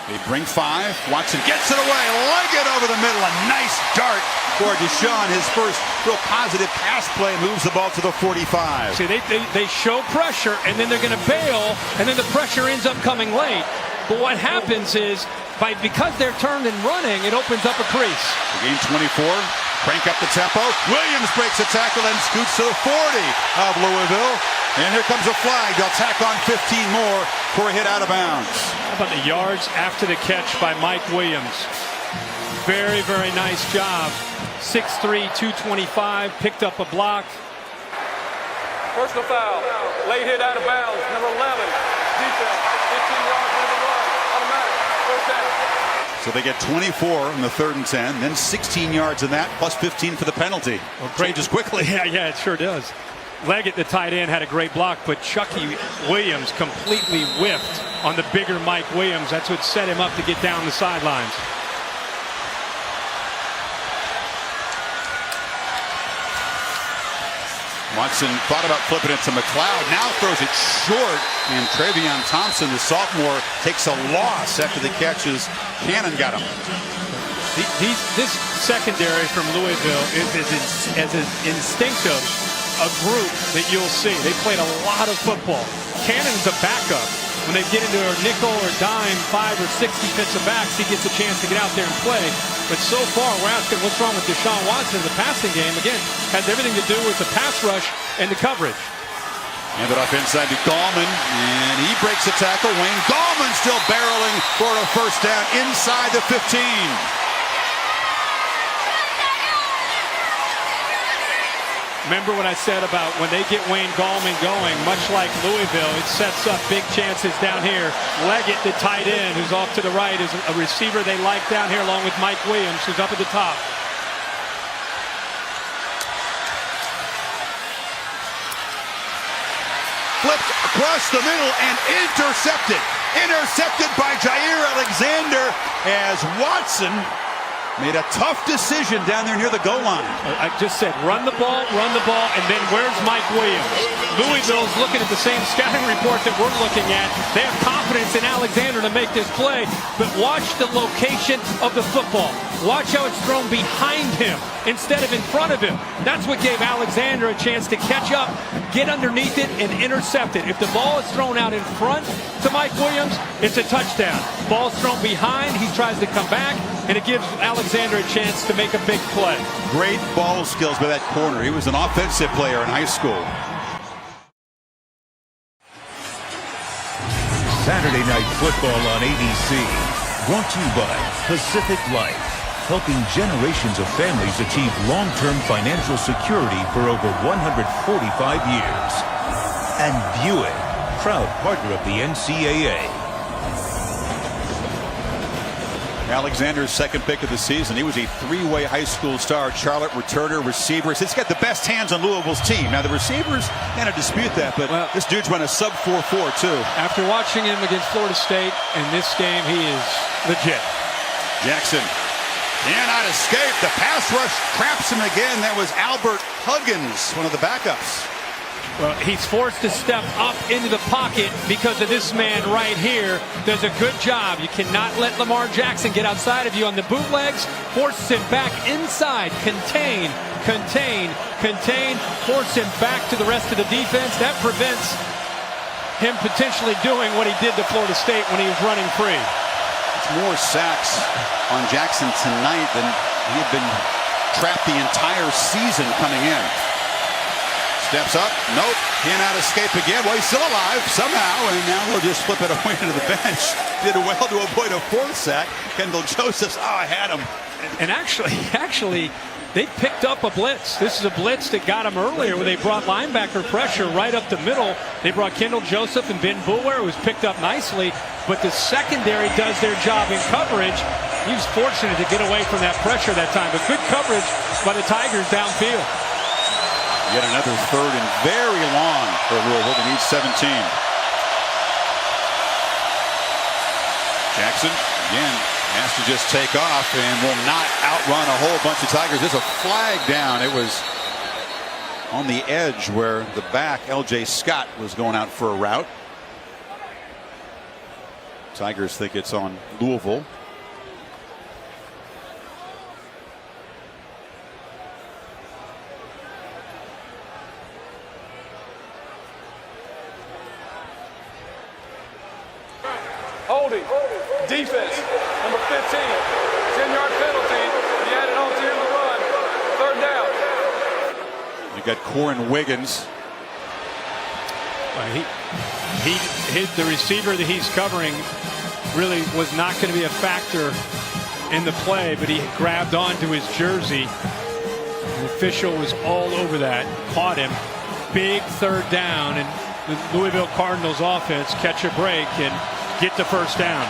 They bring 5. Watson gets it away. Leggett over the middle. A nice dart for Deshaun. His first real positive pass play, moves the ball to the 45. See, they show pressure, and then they're going to bail, and then the pressure ends up coming late. But what happens is, because they're turned and running, it opens up a crease. Gain 24. Crank up the tempo. Williams breaks a tackle and scoots to the 40 of Louisville. And here comes a flag. They'll tack on 15 more for a hit out of bounds. How about the yards after the catch by Mike Williams? Very, very nice job. 6'3", 225, picked up a block. Personal foul. Late hit out of bounds. Number 11. Defense. 15 yards on the run. Automatic. 1st down. So they get 24 on the 3rd and 10, then 16 yards in that, plus 15 for the penalty. Well, great. Changes quickly. Yeah, it sure does. Leggett, the tight end, had a great block, but Chucky Williams completely whiffed on the bigger Mike Williams. That's what set him up to get down the sidelines. Watson thought about flipping it to McLeod, now throws it short, and Travion Thompson, the sophomore, takes a loss after the catches. Cannon got him. This secondary from Louisville is as instinctive a group that you'll see. They played a lot of football. Cannon's a backup. When they get into a nickel or dime, 5 or 6 defensive backs, he gets a chance to get out there and play. But so far, we're asking what's wrong with Deshaun Watson in the passing game. Again, has everything to do with the pass rush and the coverage. Hand it off inside to Gallman, and he breaks a tackle. Wayne Gallman still barreling for a 1st down inside the 15. Remember what I said about when they get Wayne Gallman going, much like Louisville, it sets up big chances down here. Leggett, the tight end, who's off to the right, is a receiver they like down here, along with Mike Williams, who's up at the top. Flipped across the middle and intercepted. Intercepted by Jair Alexander as Watson made a tough decision down there near the goal line. I just said run the ball, and then where's Mike Williams? Louisville's looking at the same scouting report that we're looking at. They have confidence in Alexander to make this play, but watch the location of the football. Watch how it's thrown behind him instead of in front of him. That's what gave Alexander a chance to catch up, get underneath it, and intercept it. If the ball is thrown out in front to Mike Williams, it's a touchdown. Ball's thrown behind, he tries to come back, and it gives Alexander Alexander a chance to make a big play. Great ball skills by that corner. He was an offensive player in high school. Saturday Night Football on ABC. Brought to you by Pacific Life, helping generations of families achieve long-term financial security for over 145 years. And Buick, proud partner of the NCAA. Alexander's second pick of the season. He was a three-way high school star. Charlotte returner, receiver. He's got the best hands on Louisville's team. Now the receivers kind of dispute that, but this dude's run a sub 4.4 too. After watching him against Florida State in this game, he is legit. Jackson cannot escape. The pass rush traps him again. That was Albert Huggins, one of the backups. Well, he's forced to step up into the pocket because of this man right here. Does a good job. You cannot let Lamar Jackson get outside of you on the bootlegs. Forces him back inside. Contain, contain, contain. Force him back to the rest of the defense. That prevents him potentially doing what he did to Florida State when he was running free. It's more sacks on Jackson tonight than he had been trapped the entire season coming in. Steps up. Nope. Cannot escape again. Well, he's still alive somehow, and now we'll just flip it away to the bench. Did well to avoid a fourth sack. Kendall Josephs. Oh, I had him. And actually, they picked up a blitz. This is a blitz that got him earlier where they brought linebacker pressure right up the middle. They brought Kendall Joseph and Ben Boulware, who was picked up nicely, but the secondary does their job in coverage. He was fortunate to get away from that pressure that time, but good coverage by the Tigers downfield. Yet another third and very long for Louisville. They need 17. Jackson, again, has to just take off and will not outrun a whole bunch of Tigers. There's a flag down. It was on the edge where the back, L.J. Scott, was going out for a route. Tigers think it's on Louisville. Holding. Defense. Number 15. 10-yard penalty. He added on to the run. Third down. You got Corin Wiggins. The receiver that he's covering really was not going to be a factor in the play, but he grabbed onto his jersey. The official was all over that. Caught him. Big third down, and the Louisville Cardinals offense catch a break and get the first down.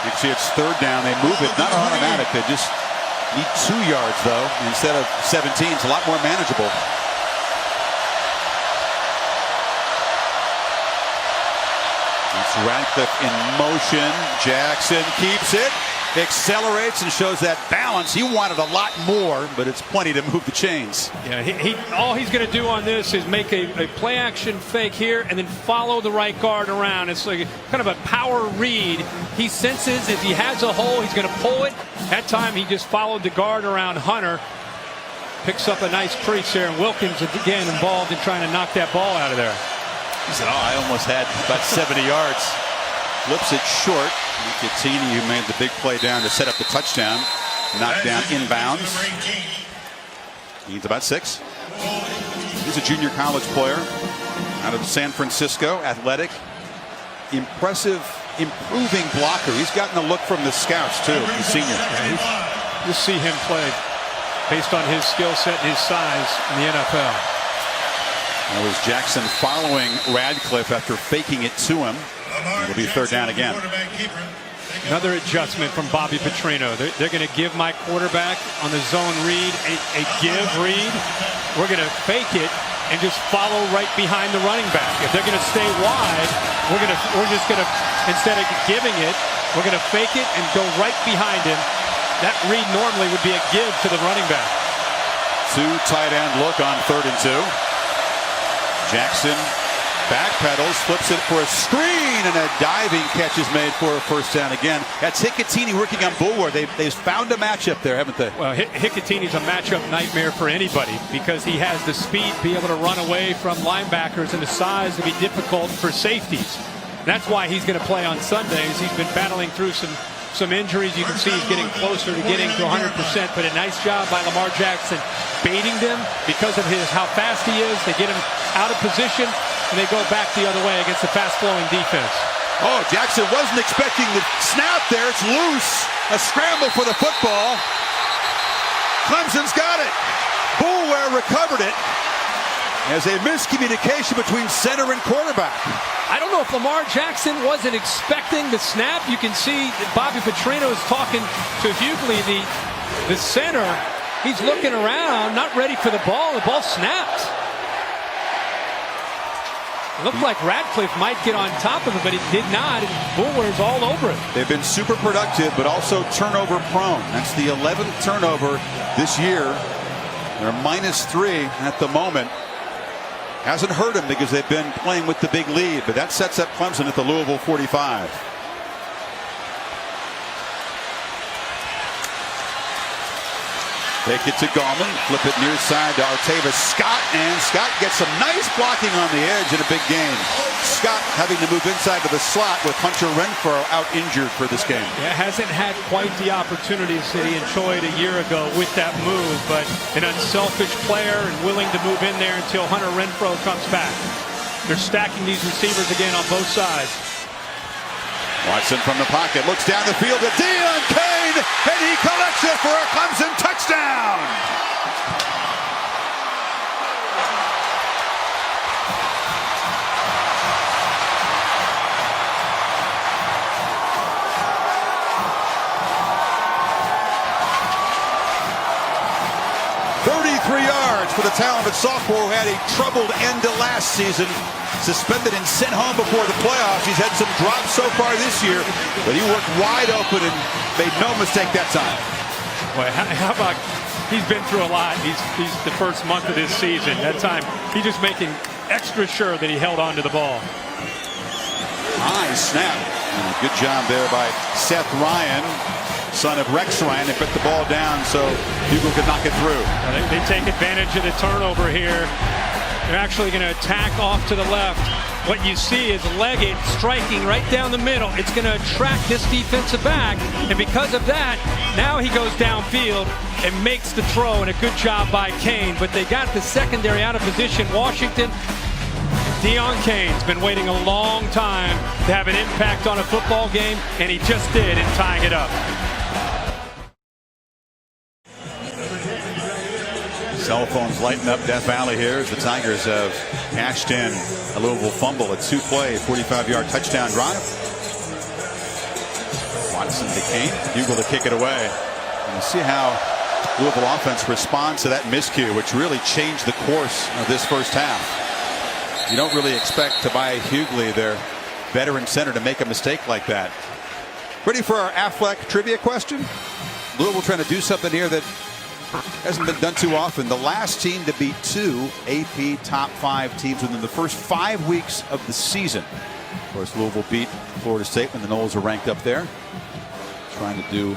You can see it's third down. They move it, not automatic. They just need 2 yards, though, instead of 17. It's a lot more manageable. It's Radcliffe in motion. Jackson keeps it, accelerates, and shows that balance. He wanted a lot more, but it's plenty to move the chains. Yeah, all he's going to do on this is make a play action fake here and then follow the right guard around. It's like kind of a power read. He senses if he has a hole, he's going to pull it. That time he just followed the guard around Hunter. Picks up a nice crease there, and Wilkins again involved in trying to knock that ball out of there. He said, I almost had about 70 yards. Flips it short. Nicotini, who made the big play down to set up the touchdown, knocked down inbounds. Needs about 6. He's a junior college player out of San Francisco. Athletic, impressive, improving blocker. He's gotten a look from the scouts too. The senior. Yeah, you'll see him play based on his skill set and his size in the NFL. That was Jackson following Radcliffe after faking it to him. It'll be third down again. Another adjustment from Bobby Petrino. They're going to give my quarterback on the zone read a give read. We're going to fake it and just follow right behind the running back. If they're going to stay wide, we're just going to, instead of giving it, we're going to fake it and go right behind him. That read normally would be a give to the running back. 2 tight end look on 3rd and 2. Jackson backpedals, flips it for a screen, and a diving catch is made for a first down again. That's Hicatini working on Boulware. They've found a matchup there, haven't they? Well, Hicatini's a matchup nightmare for anybody because he has the speed to be able to run away from linebackers and the size to be difficult for safeties. That's why he's going to play on Sundays. He's been battling through some some injuries. You can see he's getting closer to getting to 100%, but a nice job by Lamar Jackson baiting them because of how fast he is. They get him out of position, and they go back the other way against the fast-flowing defense. Oh, Jackson wasn't expecting the snap there. It's loose. A scramble for the football. Clemson's got it. Boulware recovered it. As a miscommunication between center and quarterback. I don't know if Lamar Jackson wasn't expecting the snap. You can see Bobby Petrino is talking to Hughley, the center. He's looking around, not ready for the ball. The ball snapped. It looked like Radcliffe might get on top of it, but he did not. Boulware's all over it. They've been super productive, but also turnover prone. That's the 11th turnover this year. They're -3 at the moment. Hasn't hurt them because they've been playing with the big lead, but that sets up Clemson at the Louisville 45. Take it to Gallman, flip it near side to Artavis Scott, and Scott gets some nice blocking on the edge in a big game. Scott having to move inside to the slot with Hunter Renfrow out injured for this game. Yeah, hasn't had quite the opportunities that he enjoyed a year ago with that move, but an unselfish player and willing to move in there until Hunter Renfrow comes back. They're stacking these receivers again on both sides. Watson from the pocket, looks down the field to Deon Cain, and he collects it for a Clemson touchdown. For the talented sophomore who had a troubled end to last season, suspended and sent home before the playoffs. He's had some drops so far this year, but he worked wide open and made no mistake that time. Boy, how about, he's been through a lot. He's the first month of this season. That time, he's just making extra sure that he held on to the ball. High snap. Good job there by Seth Ryan, son of Rex Ryan. They put the ball down so Hugo could knock it through. They take advantage of the turnover here. They're actually going to attack off to the left. What you see is Leggett striking right down the middle. It's going to attract this defensive back, and because of that, now he goes downfield and makes the throw, and a good job by Cain. But they got the secondary out of position. Washington, Deon Cain's been waiting a long time to have an impact on a football game, and he just did in tying it up. Cell phones lighting up Death Valley here as the Tigers have cashed in a Louisville fumble. A 2-play, 45-yard touchdown drive. Watson to Cain, Hugo to kick it away. And you see how Louisville offense responds to that miscue, which really changed the course of this first half. You don't really expect Tobias Hughley, their veteran center, to make a mistake like that. Ready for our Affleck trivia question? Louisville trying to do something here that hasn't been done too often. The last team to beat 2 AP top 5 teams within the first 5 weeks of the season. Of course, Louisville beat Florida State when the Noles are ranked up there. Trying to do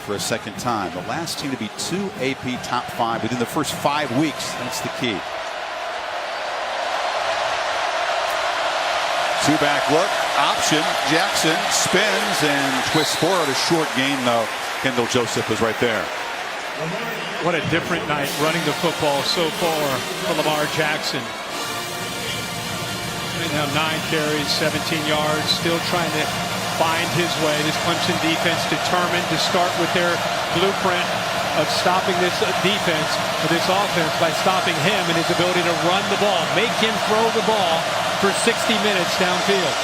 for a second time. The last team to beat 2 AP top 5 within the first 5 weeks. That's the key. 2-back look, option, Jackson spins and twists forward. A short gain though. Kendall Joseph was right there. What a different night running the football so far for Lamar Jackson. Now 9 carries, 17 yards, still trying to find his way. This Clemson defense determined to start with their blueprint of stopping this defense, or this offense, by stopping him and his ability to run the ball, make him throw the ball for 60 minutes downfield.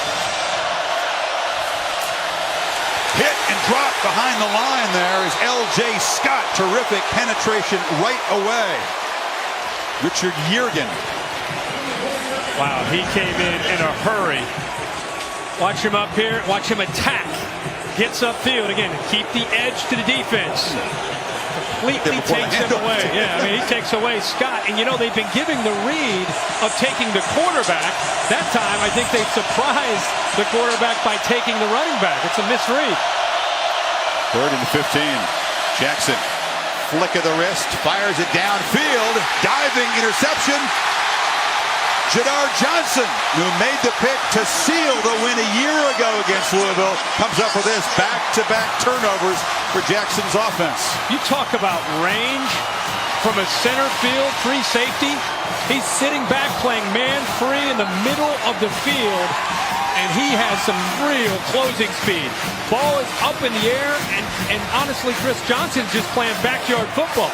Hit and drop behind the line there is L.J. Scott. Terrific penetration right away. Richard Yergin. Wow, he came in a hurry. Watch him up here. Watch him attack. Gets upfield again. Keep the edge to the defense. Completely takes him away. Yeah, I mean, he takes away Scott. And, you know, they've been giving the read of taking the quarterback. That time, I think they surprised the quarterback by taking the running back. It's a misread. 3rd and 15. Jackson, flick of the wrist, fires it downfield. Diving interception. Jadar Johnson, who made the pick to seal the win a year ago against Louisville, comes up with this back-to-back turnovers for Jackson's offense. You talk about range from a center field free safety. He's sitting back playing man free in the middle of the field, and he has some real closing speed. Ball is up in the air, and honestly, Chris Johnson's just playing backyard football.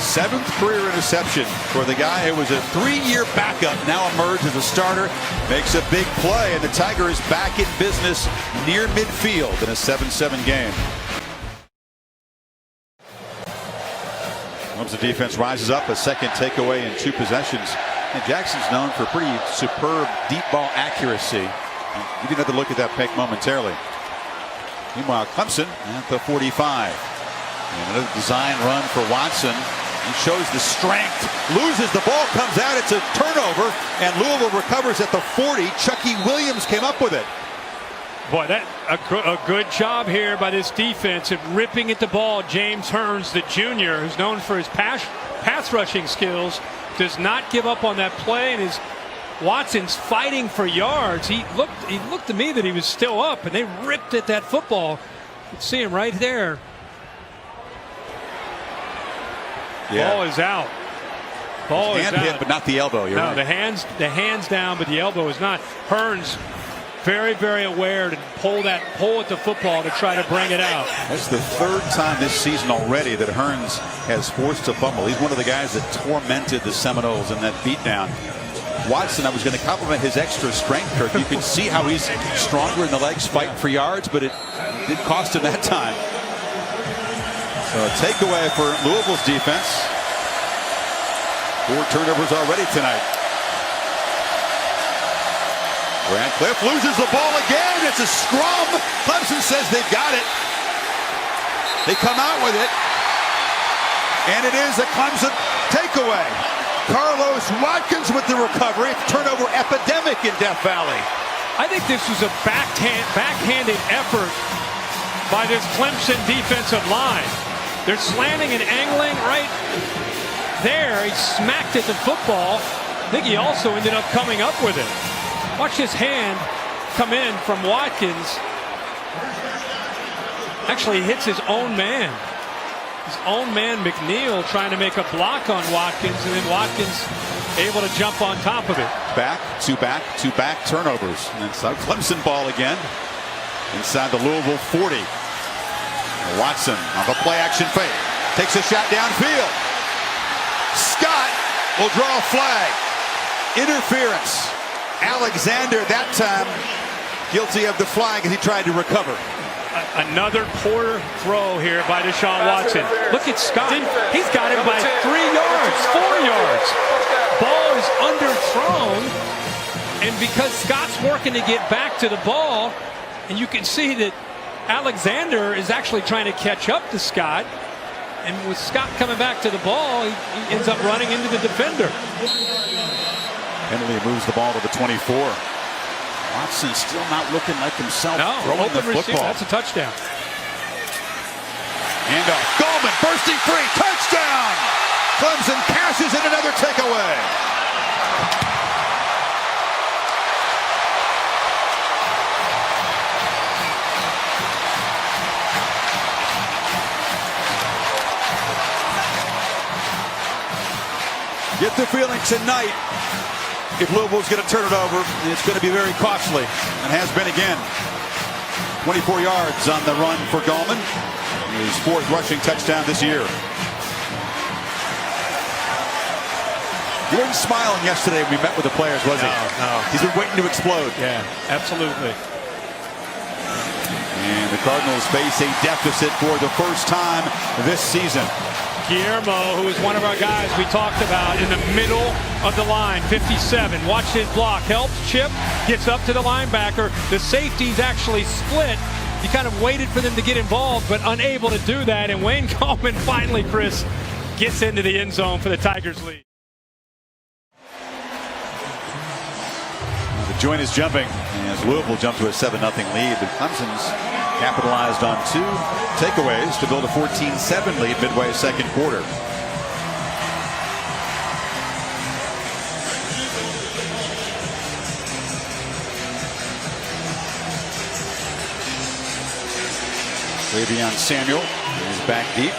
7th career interception for the guy who was a 3-year backup, now emerged as a starter, makes a big play, and the Tiger is back in business near midfield in a 7-7 game. Once the defense rises up, a second takeaway in 2 possessions. And Jackson's known for pretty superb deep ball accuracy. You can have to look at that pick momentarily. Meanwhile, Clemson at the 45. And another design run for Watson. He shows the strength, loses the ball, comes out, it's a turnover, and Louisville recovers at the 40. Chucky Williams came up with it. Boy, that a good job here by this defense at ripping at the ball. James Hearns, the junior, who's known for his pass rushing skills, does not give up on that play, and Watson's fighting for yards. He looked to me that he was still up, and they ripped at that football. You can see him right there. Yeah. Ball is out. Ball is out. Hand hit, but not the elbow. You're right. The hands down, but the elbow is not. Hearns very, very aware to pull at the football to try to bring it out. That's the 3rd time this season already that Hearns has forced a fumble. He's one of the guys that tormented the Seminoles in that beatdown. Watson, I was going to compliment his extra strength, Kirk. You can see how he's stronger in the legs, fighting for yards, but it did cost him that time. So a takeaway for Louisville's defense. 4 turnovers already tonight. Radcliffe loses the ball again. It's a scrum. Clemson says they've got it. They come out with it. And it is a Clemson takeaway. Carlos Watkins with the recovery. Turnover epidemic in Death Valley. I think this was a backhanded effort by this Clemson defensive line. They're slanting and angling right there. He smacked at the football. I think he also ended up coming up with it. Watch his hand come in from Watkins. Actually hits his own man. His own man, McNeil, trying to make a block on Watkins, and then Watkins able to jump on top of it. Back turnovers. And it's a Clemson ball again. Inside the Louisville 40. Watson on the play action fake. Takes a shot downfield. Scott will draw a flag. Interference. Alexander that time guilty of the flag as he tried to recover. Another poor throw here by Deshaun Watson. Look at Scott. He's got him by 3 yards, 4 yards. Ball is underthrown, and because Scott's working to get back to the ball, and you can see that Alexander is actually trying to catch up to Scott, and with Scott coming back to the ball, he ends up running into the defender. Henley moves the ball to the 24. Watson still not looking like himself. No, throwing the open receiver. football. That's a touchdown. And Goldman bursting free. Touchdown! Clemson cashes in another takeaway. Get the feeling tonight, if Louisville's going to turn it over, it's going to be very costly, and has been again. 24 yards on the run for Gallman. His 4th rushing touchdown this year. He wasn't smiling yesterday when we met with the players, was he? No. He's been waiting to explode. Yeah, absolutely. And the Cardinals face a deficit for the first time this season. Guillermo, who is one of our guys we talked about, in the middle of the line, 57. Watch his block. Helps chip, gets up to the linebacker. The safeties actually split. You kind of waited for them to get involved, but unable to do that. And Wayne Gallman finally, Chris, gets into the end zone for the Tigers lead. The joint is jumping as Louisville jumped to a 7-0 lead. The Clemson's capitalized on 2 takeaways to build a 14-7 lead midway 2nd quarter. Ravion Samuel is back deep.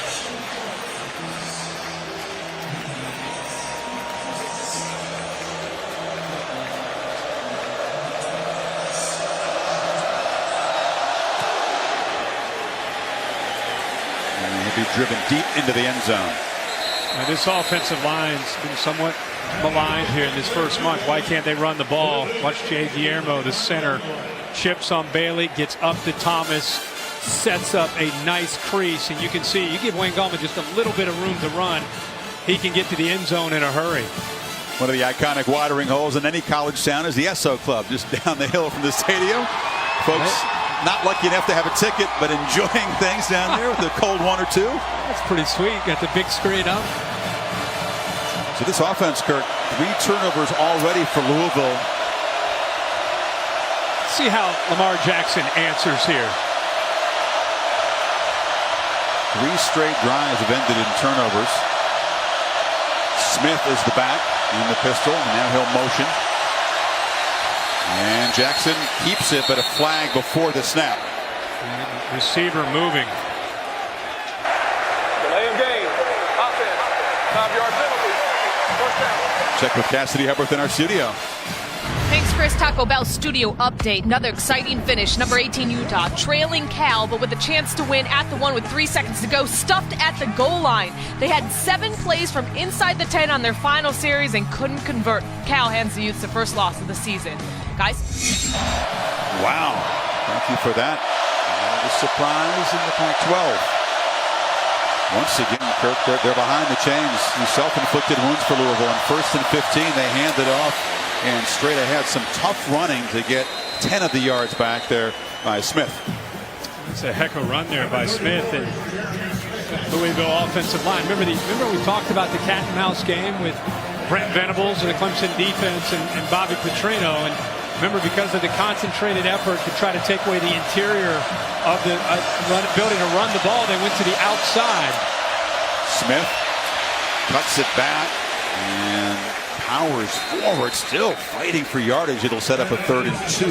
And he'll be driven deep into the end zone. Now, this offensive line's been somewhat maligned here in this first month. Why can't they run the ball? Watch Jay Guillermo, the center, chips on Bailey, gets up to Thomas, sets up a nice crease, and you can see, you give Wayne Gallman just a little bit of room to run, he can get to the end zone in a hurry. One of the iconic watering holes in any college town is the Esso Club, just down the hill from the stadium. Folks not lucky enough to have a ticket, but enjoying things down there with a cold one or two. That's pretty sweet. Got the big screen up. So this offense, Kirk, 3 turnovers already for Louisville. See how Lamar Jackson answers here. 3 straight drives have ended in turnovers. Smith is the back in the pistol, and now he'll motion. And Jackson keeps it, but a flag before the snap. Receiver moving. Delay of game. Offense. 5-yard penalty. First down. Check with Cassidy Hepworth in our studio. Thanks, Chris. Taco Bell studio update. Another exciting finish. Number 18 Utah trailing Cal, but with a chance to win at the 1 with 3 seconds to go, stuffed at the goal line. They had 7 plays from inside the 10 on their final series and couldn't convert. Cal hands the Utes the first loss of the season. Guys? Wow. Thank you for that. The surprise in the Pac-12. Once again, Kirk, they're behind the chains. These self-inflicted wounds for Louisville. On 1st and 15, they hand it off and straight ahead. Some tough running to get 10 of the yards back there by Smith. It's a heck of a run there by Smith and Louisville offensive line. Remember we talked about the cat and mouse game with Brent Venables and the Clemson defense and Bobby Petrino. And remember, because of the concentrated effort to try to take away the interior of the ability to run the ball, they went to the outside. Smith cuts it back and powers forward, still fighting for yardage. It'll set up a 3rd and 2.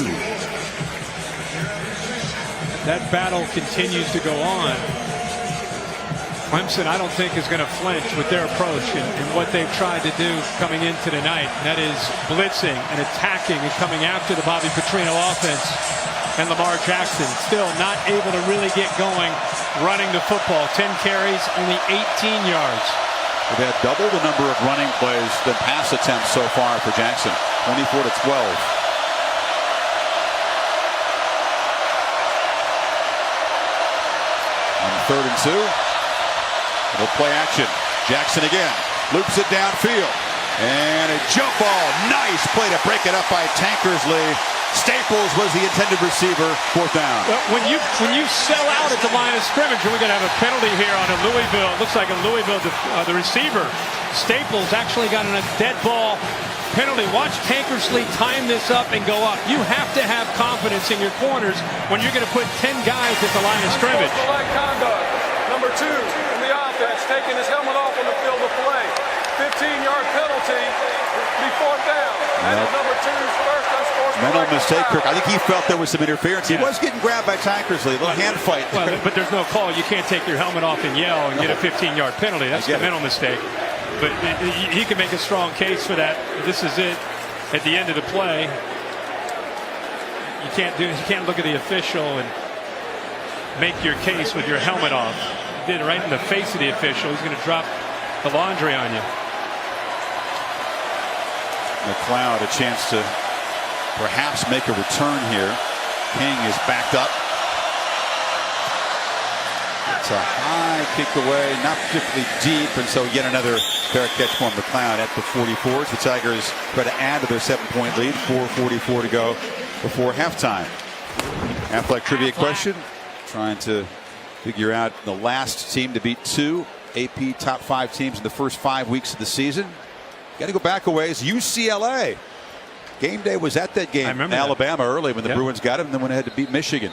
That battle continues to go on. Clemson, I don't think, is going to flinch with their approach and what they've tried to do coming into tonight. That is blitzing and attacking and coming after the Bobby Petrino offense. And Lamar Jackson still not able to really get going running the football. 10 carries, only 18 yards. They've had double the number of running plays than pass attempts so far for Jackson. 24 to 12. On 3rd and 2. Little play action. Jackson again. Loops it downfield. And a jump ball. Nice play to break it up by Tankersley. Staples was the intended receiver. 4th down. Well, when you sell out at the line of scrimmage, we're going to have a penalty here on a Louisville. It looks like a Louisville, the receiver. Staples actually got a dead ball penalty. Watch Tankersley time this up and go up. You have to have confidence in your corners when you're going to put 10 guys at the line of scrimmage. Unsportsmanlike conduct. Number 2 in the offense, taking his helmet off on the field of play. 15-yard penalty. Be 4th down. And number 2's first unsportsmanlike mental mistake, Kirk. I think he felt there was some interference. He was getting grabbed by Tankersley. A little hand fight. Well, but there's no call. You can't take your helmet off and yell and get a 15-yard penalty. That's the mental mistake. But he can make a strong case for that. This is it at the end of the play. You can't look at the official and make your case with your helmet off. You did it right in the face of the official. He's going to drop the laundry on you. McLeod a chance to perhaps make a return here. King is backed up. It's a high kick away, not particularly deep, and so yet another fair catch for McLeod at the 44. The Tigers try to add to their 7-point lead. 4:44 to go before halftime. Athletic trivia question. Trying to figure out the last team to beat 2 AP top 5 teams in the first 5 weeks of the season. Got to go back a ways. UCLA. Game day was at that game in Alabama early when the Bruins got him, and then went ahead to beat Michigan.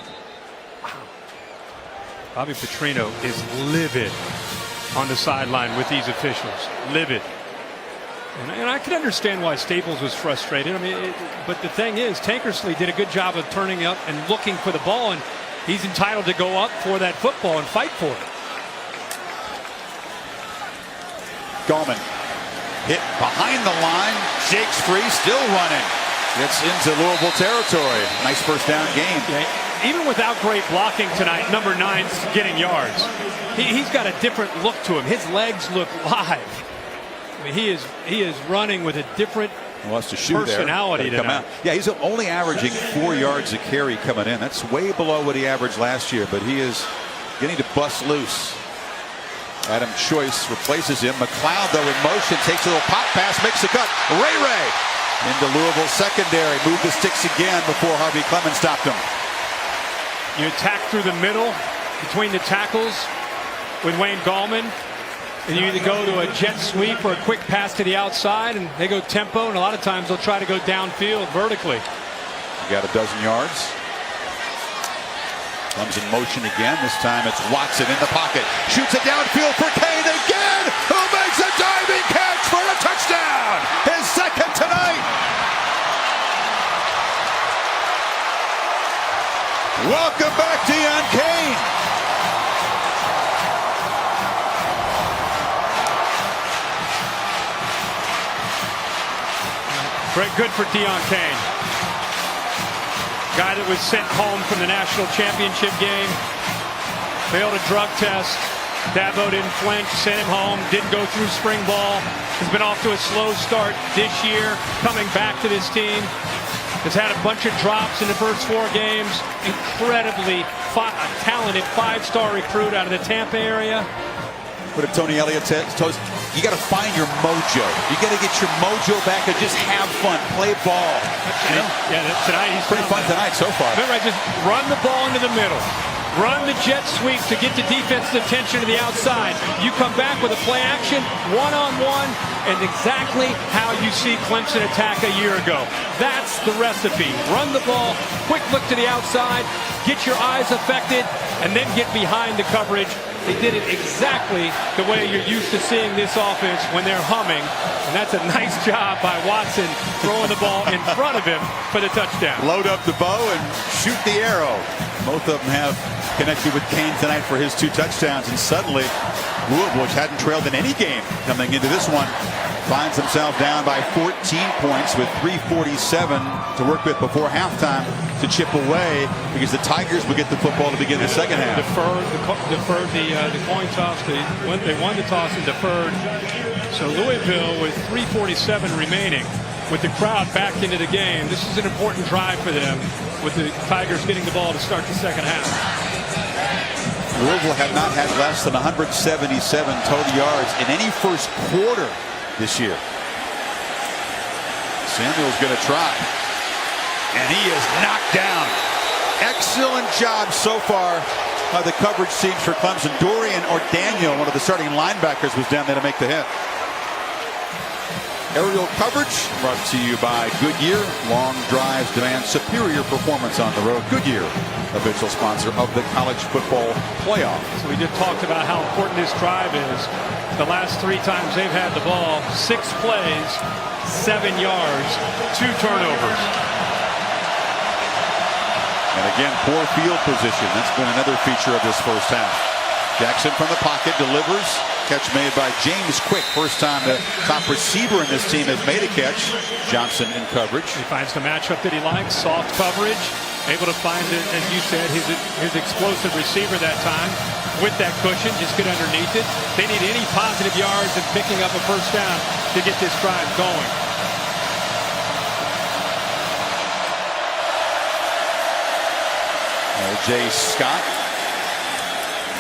Bobby Petrino is livid on the sideline with these officials. Livid. And I can understand why Staples was frustrated. I mean, but the thing is, Tankersley did a good job of turning up and looking for the ball. And he's entitled to go up for that football and fight for it. Gallman hit behind the line, shakes free, still running. Gets into Louisville territory. Nice first down game. Yeah, even without great blocking tonight, number 9's getting yards. He's got a different look to him. His legs look live. I mean, he is running with a different personality tonight. Yeah, he's only averaging 4 yards a carry coming in. That's way below what he averaged last year, but he is getting to bust loose. Adam Choice replaces him. McLeod, though, in motion, takes a little pop pass, makes the cut. Ray into Louisville secondary. Moved the sticks again before Harvey Clemens stopped him. You attack through the middle between the tackles with Wayne Gallman. And you either go to a jet sweep or a quick pass to the outside, and they go tempo, and a lot of times they'll try to go downfield vertically. You got a dozen yards. Comes in motion again. This time it's Watson in the pocket. Shoots it downfield for Kane again, who makes a diving catch for a touchdown. His second tonight. Welcome back, Deon Kane. Great, good for Deon Kane. Guy that was sent home from the national championship game. Failed a drug test. Dabo didn't flinch, sent him home, didn't go through spring ball. Has been off to a slow start this year, coming back to this team. Has had a bunch of drops in the first 4 games. Incredibly talented 5-star recruit out of the Tampa area. What did Tony Elliott say? You got to find your mojo. You got to get your mojo back and just have fun, play ball. Yeah, tonight he's pretty fun tonight so far. Remember, just run the ball into the middle. Run the jet sweep to get the defense's attention to the outside. You come back with a play action, one-on-one, and exactly how you see Clemson attack a year ago. That's the recipe. Run the ball, quick look to the outside, get your eyes affected, and then get behind the coverage. They did it exactly the way you're used to seeing this offense when they're humming. And that's a nice job by Watson throwing the ball in front of him for the touchdown. Load up the bow and shoot the arrow. Both of them have connected with Kane tonight for his 2 touchdowns. And suddenly, Louisville, which hadn't trailed in any game coming into this one, finds himself down by 14 points with 3:47 to work with before halftime to chip away, because the Tigers would get the football to begin the second half. Deferred the coin toss. They won the toss and deferred. So Louisville with 3:47 remaining, with the crowd back into the game. This is an important drive for them, with the Tigers getting the ball to start the second half. Louisville have not had less than 177 total yards in any first quarter this year. Samuel's going to try. And he is knocked down. Excellent job so far by the coverage teams for Clemson. Dorian or Daniel, one of the starting linebackers, was down there to make the hit. Aerial coverage brought to you by Goodyear. Long drives demand superior performance on the road. Goodyear, official sponsor of the college football playoff. So we just talked about how important this drive is. The last 3 times they've had the ball, 6 plays, 7 yards, 2 turnovers. And again, poor field position. That's been another feature of this first half. Jackson from the pocket delivers. Catch made by James Quick. First time the top receiver in this team has made a catch. Johnson in coverage. He finds the matchup that he likes. Soft coverage. Able to find, as you said, his explosive receiver that time. With that cushion, just get underneath it. They need any positive yards and picking up a first down to get this drive going. Jay Scott.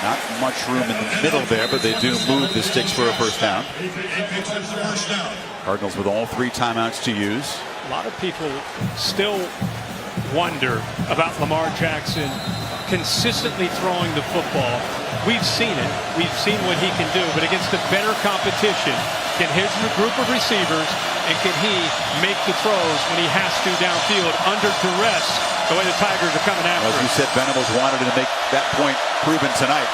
Not much room in the middle there, but they do move the sticks for a first down. Cardinals with all 3 timeouts to use. A lot of people still wonder about Lamar Jackson consistently throwing the football. We've seen it. We've seen what he can do, but against a better competition, can his group of receivers and can he make the throws when he has to downfield under duress, the way the Tigers are coming after him? As you said, Venables wanted to make that point proven tonight.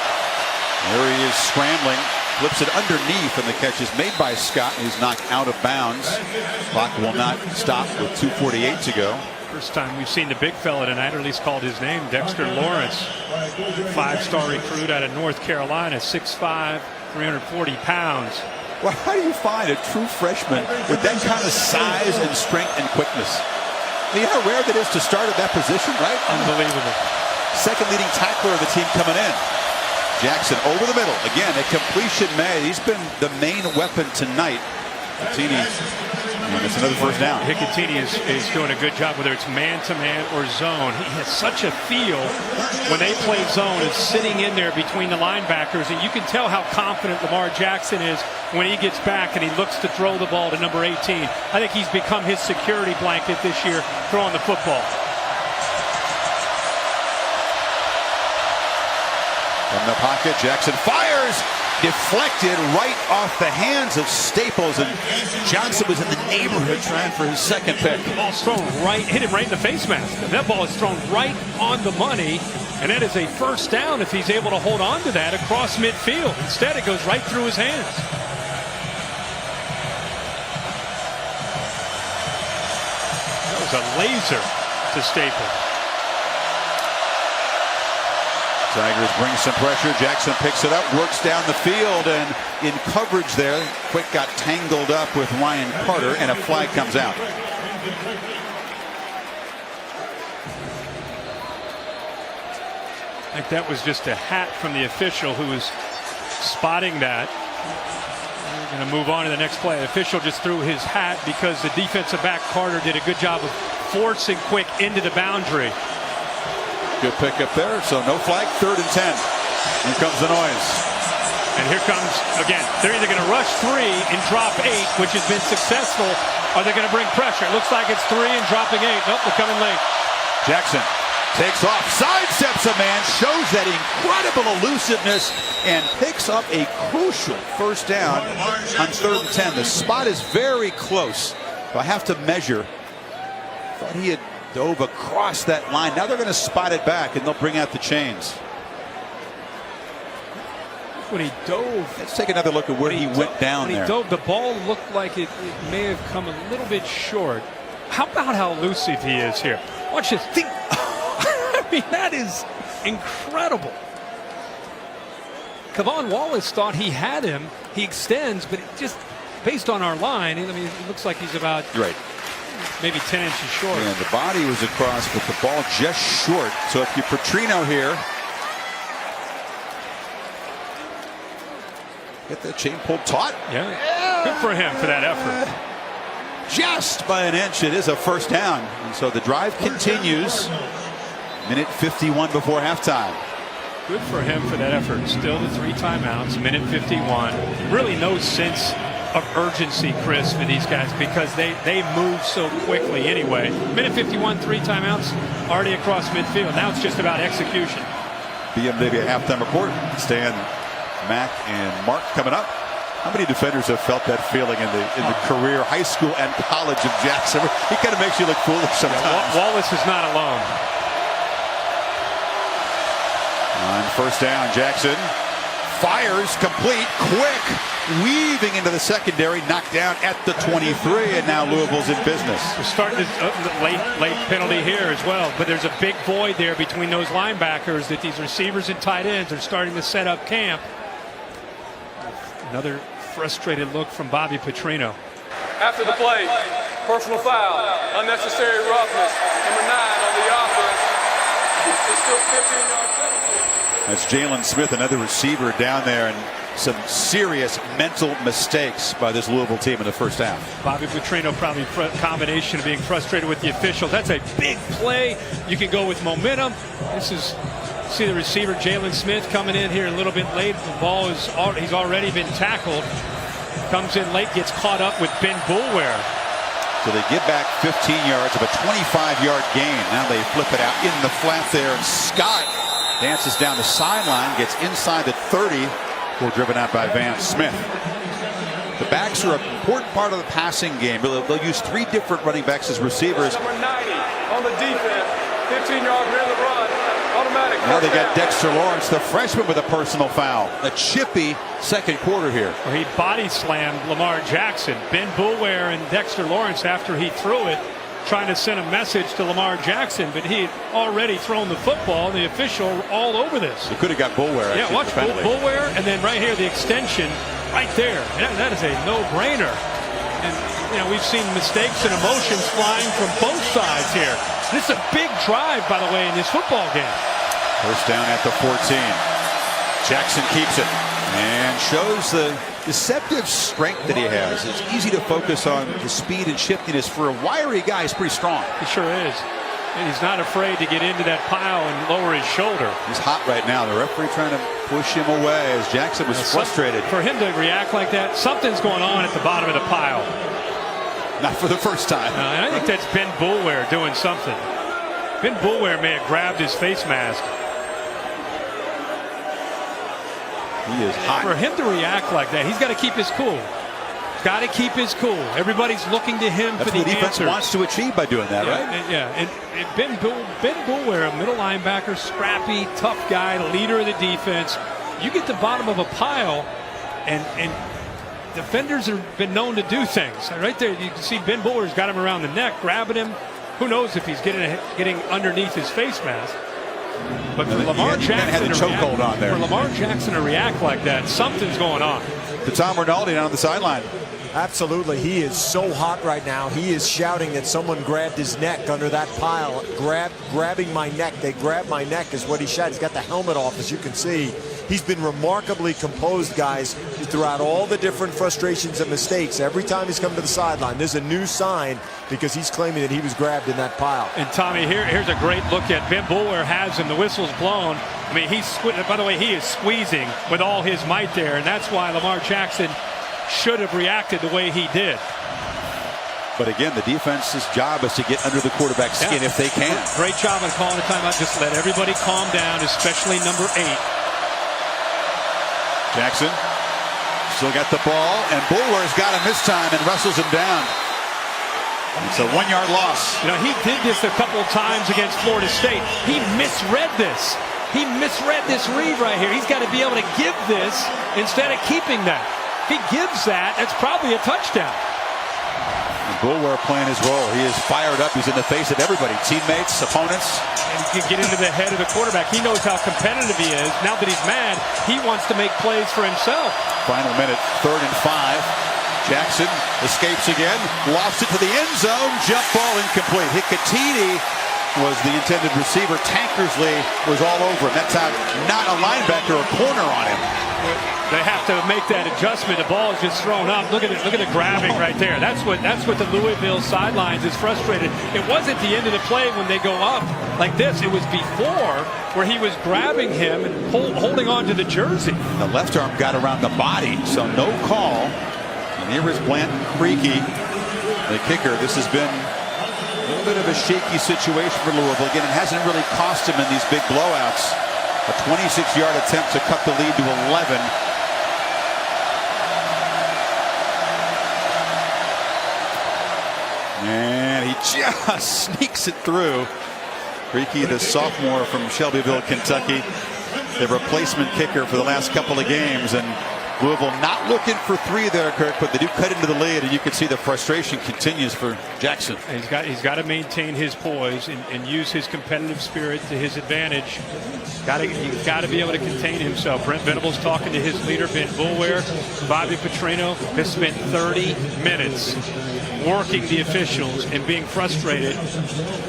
There he is scrambling, flips it underneath, and the catch is made by Scott. He's knocked out of bounds. Clock will not stop with 2:48 to go. First time we've seen the big fella tonight, or at least called his name, Dexter Lawrence. 5-star recruit out of North Carolina, 6'5", 340 pounds. Well, how do you find a true freshman with that kind of size and strength and quickness? I mean, how rare that is to start at that position, right? Unbelievable. Second leading tackler of the team coming in. Jackson over the middle. Again, a completion made. He's been the main weapon tonight. Hicatini, that's another first down. Hicatini is doing a good job, whether it's man-to-man or zone. He has such a feel when they play zone, is sitting in there between the linebackers, and you can tell how confident Lamar Jackson is when he gets back and he looks to throw the ball to number 18. I think he's become his security blanket this year, throwing the football. From the pocket, Jackson fires. Deflected right off the hands of Staples, and Johnson was in the neighborhood trying for his second pick. The ball's thrown right, hit him right in the face mask. That ball is thrown right on the money, and that is a first down if he's able to hold on to that across midfield. Instead, it goes right through his hands. That was a laser to Staples. Tigers bring some pressure. Jackson picks it up, works down the field, and in coverage there, Quick got tangled up with Ryan Carter, and a flag comes out. I think that was just a hat from the official who was spotting that. We're going to move on to the next play. The official just threw his hat because the defensive back Carter did a good job of forcing Quick into the boundary. Good pick up there, so no flag, 3rd and 10. Here comes the noise. And here comes, again, they're either going to rush 3 and drop 8, which has been successful, or they're going to bring pressure. It looks like it's 3 and dropping 8. Nope, they're coming late. Jackson takes off, sidesteps a man, shows that incredible elusiveness, and picks up a crucial first down on 3rd and 10. The spot is very close. I have to measure. Thought he had dove across that line. Now they're going to spot it back, and they'll bring out the chains. When he dove, let's take another look at where he went down there. When he dove, the ball looked like it may have come a little bit short. How about how elusive he is here? Watch this thing. I mean, that is incredible. Kavon Wallace thought he had him. He extends, but it just based on our line, I mean, it looks like he's about maybe 10 inches short. And the body was across, but the ball just short. So if you're Petrino here, get that chain pulled taut. Yeah. Good for him for that effort. Just by an inch, it is a first down. And so the drive continues. Minute 51 before halftime. Good for him for that effort. Still the 3 timeouts, minute 51. Really no sense of urgency, Chris, for these guys because they move so quickly anyway. Minute 51, 3 timeouts, already across midfield. Now it's just about execution. BMW halftime report. Stan, Mac, and Mark coming up. How many defenders have felt that feeling in the career, high school, and college of Jackson? He kind of makes you look foolish sometimes. Yeah, Wallace is not alone. On first down, Jackson fires complete, quick, weaving into the secondary, knocked down at the 23, and now Louisville's in business. We're starting this late penalty here as well, but there's a big void there between those linebackers that these receivers and tight ends are starting to set up camp. Another frustrated look from Bobby Petrino. After the play, personal foul, unnecessary roughness, number 9 on the offense. It's still 15 yards. That's Jalen Smith, another receiver down there, and some serious mental mistakes by this Louisville team in the first half. Bobby Petrino probably a combination of being frustrated with the officials. That's a big play. You can go with momentum. This is, see the receiver Jalen Smith coming in here a little bit late. The ball is, he's already been tackled. Comes in late, gets caught up with Ben Boulware. So they get back 15 yards of a 25-yard gain. Now they flip it out in the flat there, and Scott dances down the sideline, gets inside the 30, before driven out by Van Smith. The backs are an important part of the passing game. They'll use 3 different running backs as receivers. Number 90 on the defense, 15-yard near the run, automatic. Now they got Dexter Lawrence, the freshman, with a personal foul. A chippy second quarter here. Well, he body slammed Lamar Jackson. Ben Boulware and Dexter Lawrence, after he threw it, trying to send a message to Lamar Jackson, but he had already thrown the football. The official all over this. He could have got Bullware. Yeah, watch Bullware, and then right here the extension right there. That is a no-brainer. And you know, we've seen mistakes and emotions flying from both sides here. This is a big drive, by the way, in this football game. First down at the 14. Jackson keeps it and shows the deceptive strength that he has. It's easy to focus on the speed and shiftiness. For a wiry guy, he's pretty strong. He sure is. And he's not afraid to get into that pile and lower his shoulder. He's hot right now. The referee trying to push him away as Jackson was frustrated. For him to react like that, something's going on at the bottom of the pile. Not for the first time. I think that's Ben Bullware doing something. Ben Bullware may have grabbed his face mask. He is hot. For him to react like that, he's got to keep his cool. Got to keep his cool. Everybody's looking to him for the defense answers. Wants to achieve by doing that, right? Yeah. And Ben Bullware, a middle linebacker, scrappy, tough guy, leader of the defense. You get the bottom of a pile, and defenders have been known to do things. Right there, you can see Ben Bullware's got him around the neck, grabbing him. Who knows if he's getting underneath his face mask. But for Lamar Jackson to react like that, something's going on. To Tom Rinaldi down on the sideline. Absolutely. He is so hot right now. He is shouting that someone grabbed his neck under that pile. Grabbing my neck. They grabbed my neck is what he shouted. He's got the helmet off, as you can see. He's been remarkably composed, guys, throughout all the different frustrations and mistakes. Every time he's come to the sideline, there's a new sign because he's claiming that he was grabbed in that pile. And Tommy, here's a great look at Ben Bullware has him. The whistle's blown. I mean, by the way, he is squeezing with all his might there, and that's why Lamar Jackson should have reacted the way he did. But again, the defense's job is to get under the quarterback's skin if they can. Great job on calling the timeout. Just let everybody calm down, especially number 8. Jackson still got the ball, and Bullware's got him this time and wrestles him down. It's a 1-yard loss. You know, he did this a couple of times against Florida State. He misread this. He misread this read right here. He's got to be able to give this instead of keeping that. If he gives that, that's probably a touchdown. And Bullware playing his role. He is fired up. He's in the face of everybody. Teammates, opponents. And he can get into the head of the quarterback. He knows how competitive he is. Now that he's mad, he wants to make plays for himself. Final minute, 3rd and 5. Jackson escapes again. Lost it to the end zone. Jump ball incomplete. Hicatini was the intended receiver. Tankersley was all over him. That's not a linebacker or corner on him. They have to make that adjustment. The ball is just thrown up. Look at it. Look at the grabbing right there. That's what the Louisville sidelines is frustrated. It wasn't the end of the play when they go up like this. It was before where he was grabbing him and holding on to the jersey. The left arm got around the body, so no call. And here is Blanton Creaky, the kicker. This has been a little bit of a shaky situation for Louisville. Again, it hasn't really cost him in these big blowouts. A 26-yard attempt to cut the lead to 11. And he just sneaks it through. Creaky, the sophomore from Shelbyville, Kentucky, the replacement kicker for the last couple of games. And Louisville not looking for 3 there, Kirk, but they do cut into the lead, and you can see the frustration continues for Jackson. He's got to maintain his poise and use his competitive spirit to his advantage. He's got to be able to contain himself. Brent Venables talking to his leader, Ben Bullware. Bobby Petrino has spent 30 minutes working the officials and being frustrated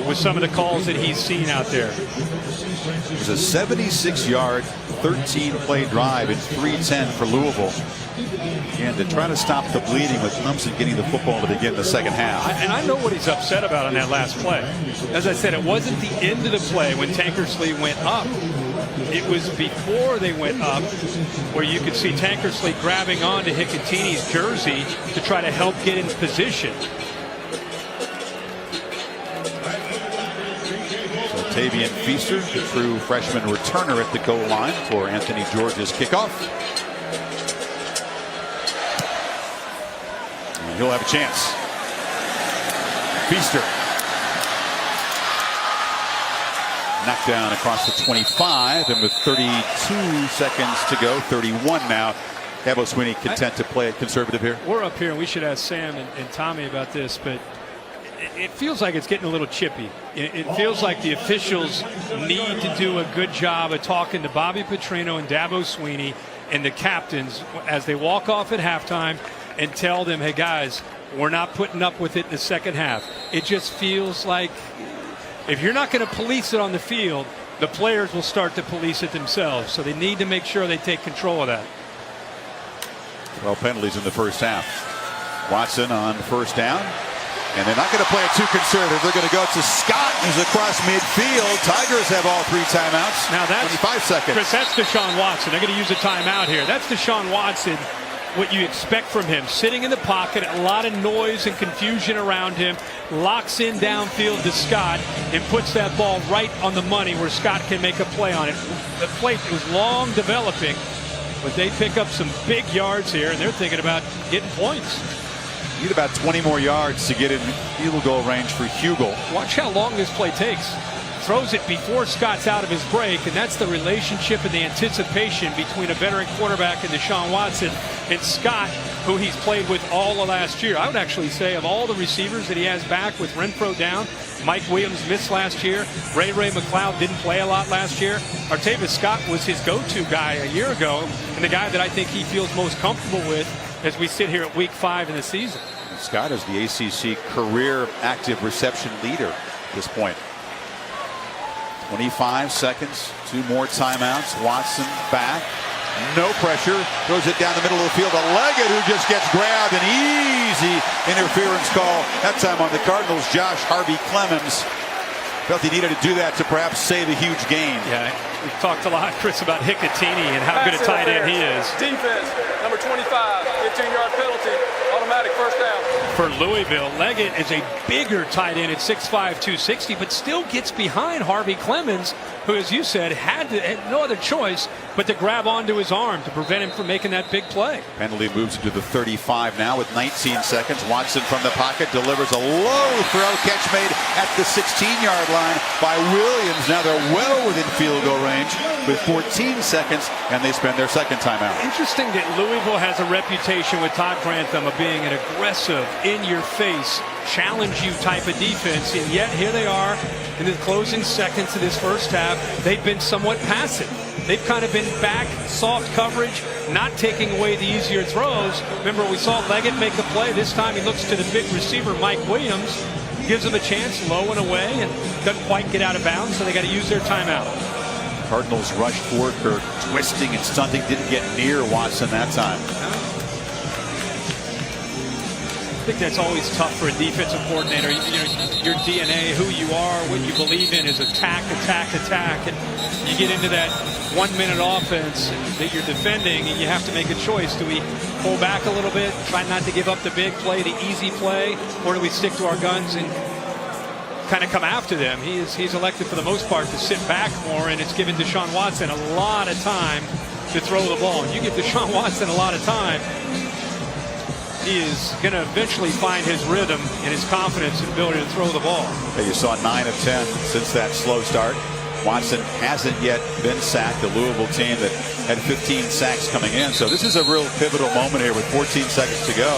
with some of the calls that he's seen out there. It was a 76-yard, 13-play drive in 3:10 for Louisville. And to try to stop the bleeding with Clemson getting the football to begin the second half. And I know what he's upset about on that last play. As I said, it wasn't the end of the play when Tankersley went up. It was before they went up where you could see Tankersley grabbing onto Hicatini's jersey to try to help get in position. So Tavian Feaster, the true freshman returner at the goal line for Anthony George's kickoff. And he'll have a chance. Feaster. Knocked down across the 25, and with 32 seconds to go, 31 now. Dabo Swinney content to play it conservative here. We're up here, and we should ask Sam and Tommy about this, but It feels like it's getting a little chippy. It feels like the officials need to do a good job of talking to Bobby Petrino and Dabo Swinney and the captains as they walk off at halftime and tell them, hey guys, we're not putting up with it in the second half. It just feels like if you're not going to police it on the field, the players will start to police it themselves. So they need to make sure they take control of that. 12 penalties in the first half. Watson on first down. And they're not going to play it too conservative. They're going to go to Scott, who's across midfield. Tigers have all 3 timeouts. Now that's 25 seconds. Chris, that's Deshaun Watson. They're going to use a timeout here. That's Deshaun Watson, what you expect from him. Sitting in the pocket, a lot of noise and confusion around him. Locks in downfield to Scott and puts that ball right on the money where Scott can make a play on it. The play was long developing, but they pick up some big yards here, and they're thinking about getting points. Need about 20 more yards to get in field goal range for Hugel. Watch how long this play takes. Throws it before Scott's out of his break, and that's the relationship and the anticipation between a veteran quarterback and Deshaun Watson and Scott, who he's played with all of last year. I would actually say of all the receivers that he has back, with Renfro down, Mike Williams missed last year, Ray McLeod didn't play a lot last year. Artavis Scott was his go-to guy a year ago, and the guy that I think he feels most comfortable with as we sit here at week 5 in the season. Scott is the ACC career active reception leader at this point. 25 seconds, 2 more timeouts. Watson back, no pressure, throws it down the middle of the field to Leggett, who just gets grabbed. An easy interference call that time on the Cardinals. Josh Harvey Clemens felt he needed to do that to perhaps save a huge gain. Yeah, we've talked a lot, Chris, about Hicatini and how good a tight end he is. Defense, number 25, 15-yard penalty, automatic first down. For Louisville, Leggett is a bigger tight end at 6'5", 260, but still gets behind Harvey Clemens, who, as you said, had no other choice but to grab onto his arm to prevent him from making that big play. Penalty moves into the 35 now with 19 seconds. Watson from the pocket delivers a low throw, catch made at the 16-yard line by Williams. Now they're well within field goal range with 14 seconds, and they spend their second timeout. Interesting that Louisville has a reputation with Todd Grantham of being an aggressive, in-your-face, challenge-you type of defense, and yet here they are in the closing seconds of this first half. They've been somewhat passive. They've kind of been back, soft coverage, not taking away the easier throws. Remember, we saw Leggett make the play. This time he looks to the big receiver, Mike Williams, gives him a chance, low and away, and doesn't quite get out of bounds, so they got to use their timeout. Cardinals rushed forward, Kirk, twisting and stunting, didn't get near Watson that time. I think that's always tough for a defensive coordinator. Your DNA, who you are, what you believe in is attack, attack, attack. And you get into that 1-minute offense that you're defending, and you have to make a choice. Do we pull back a little bit, try not to give up the big play, the easy play, or do we stick to our guns and kind of come after them? He's elected for the most part to sit back more, and it's given Deshaun Watson a lot of time to throw the ball. And you give Deshaun Watson a lot of time, he is going to eventually find his rhythm and his confidence and ability to throw the ball. You saw 9 of 10 since that slow start. Watson hasn't yet been sacked, the Louisville team that had 15 sacks coming in. So this is a real pivotal moment here with 14 seconds to go.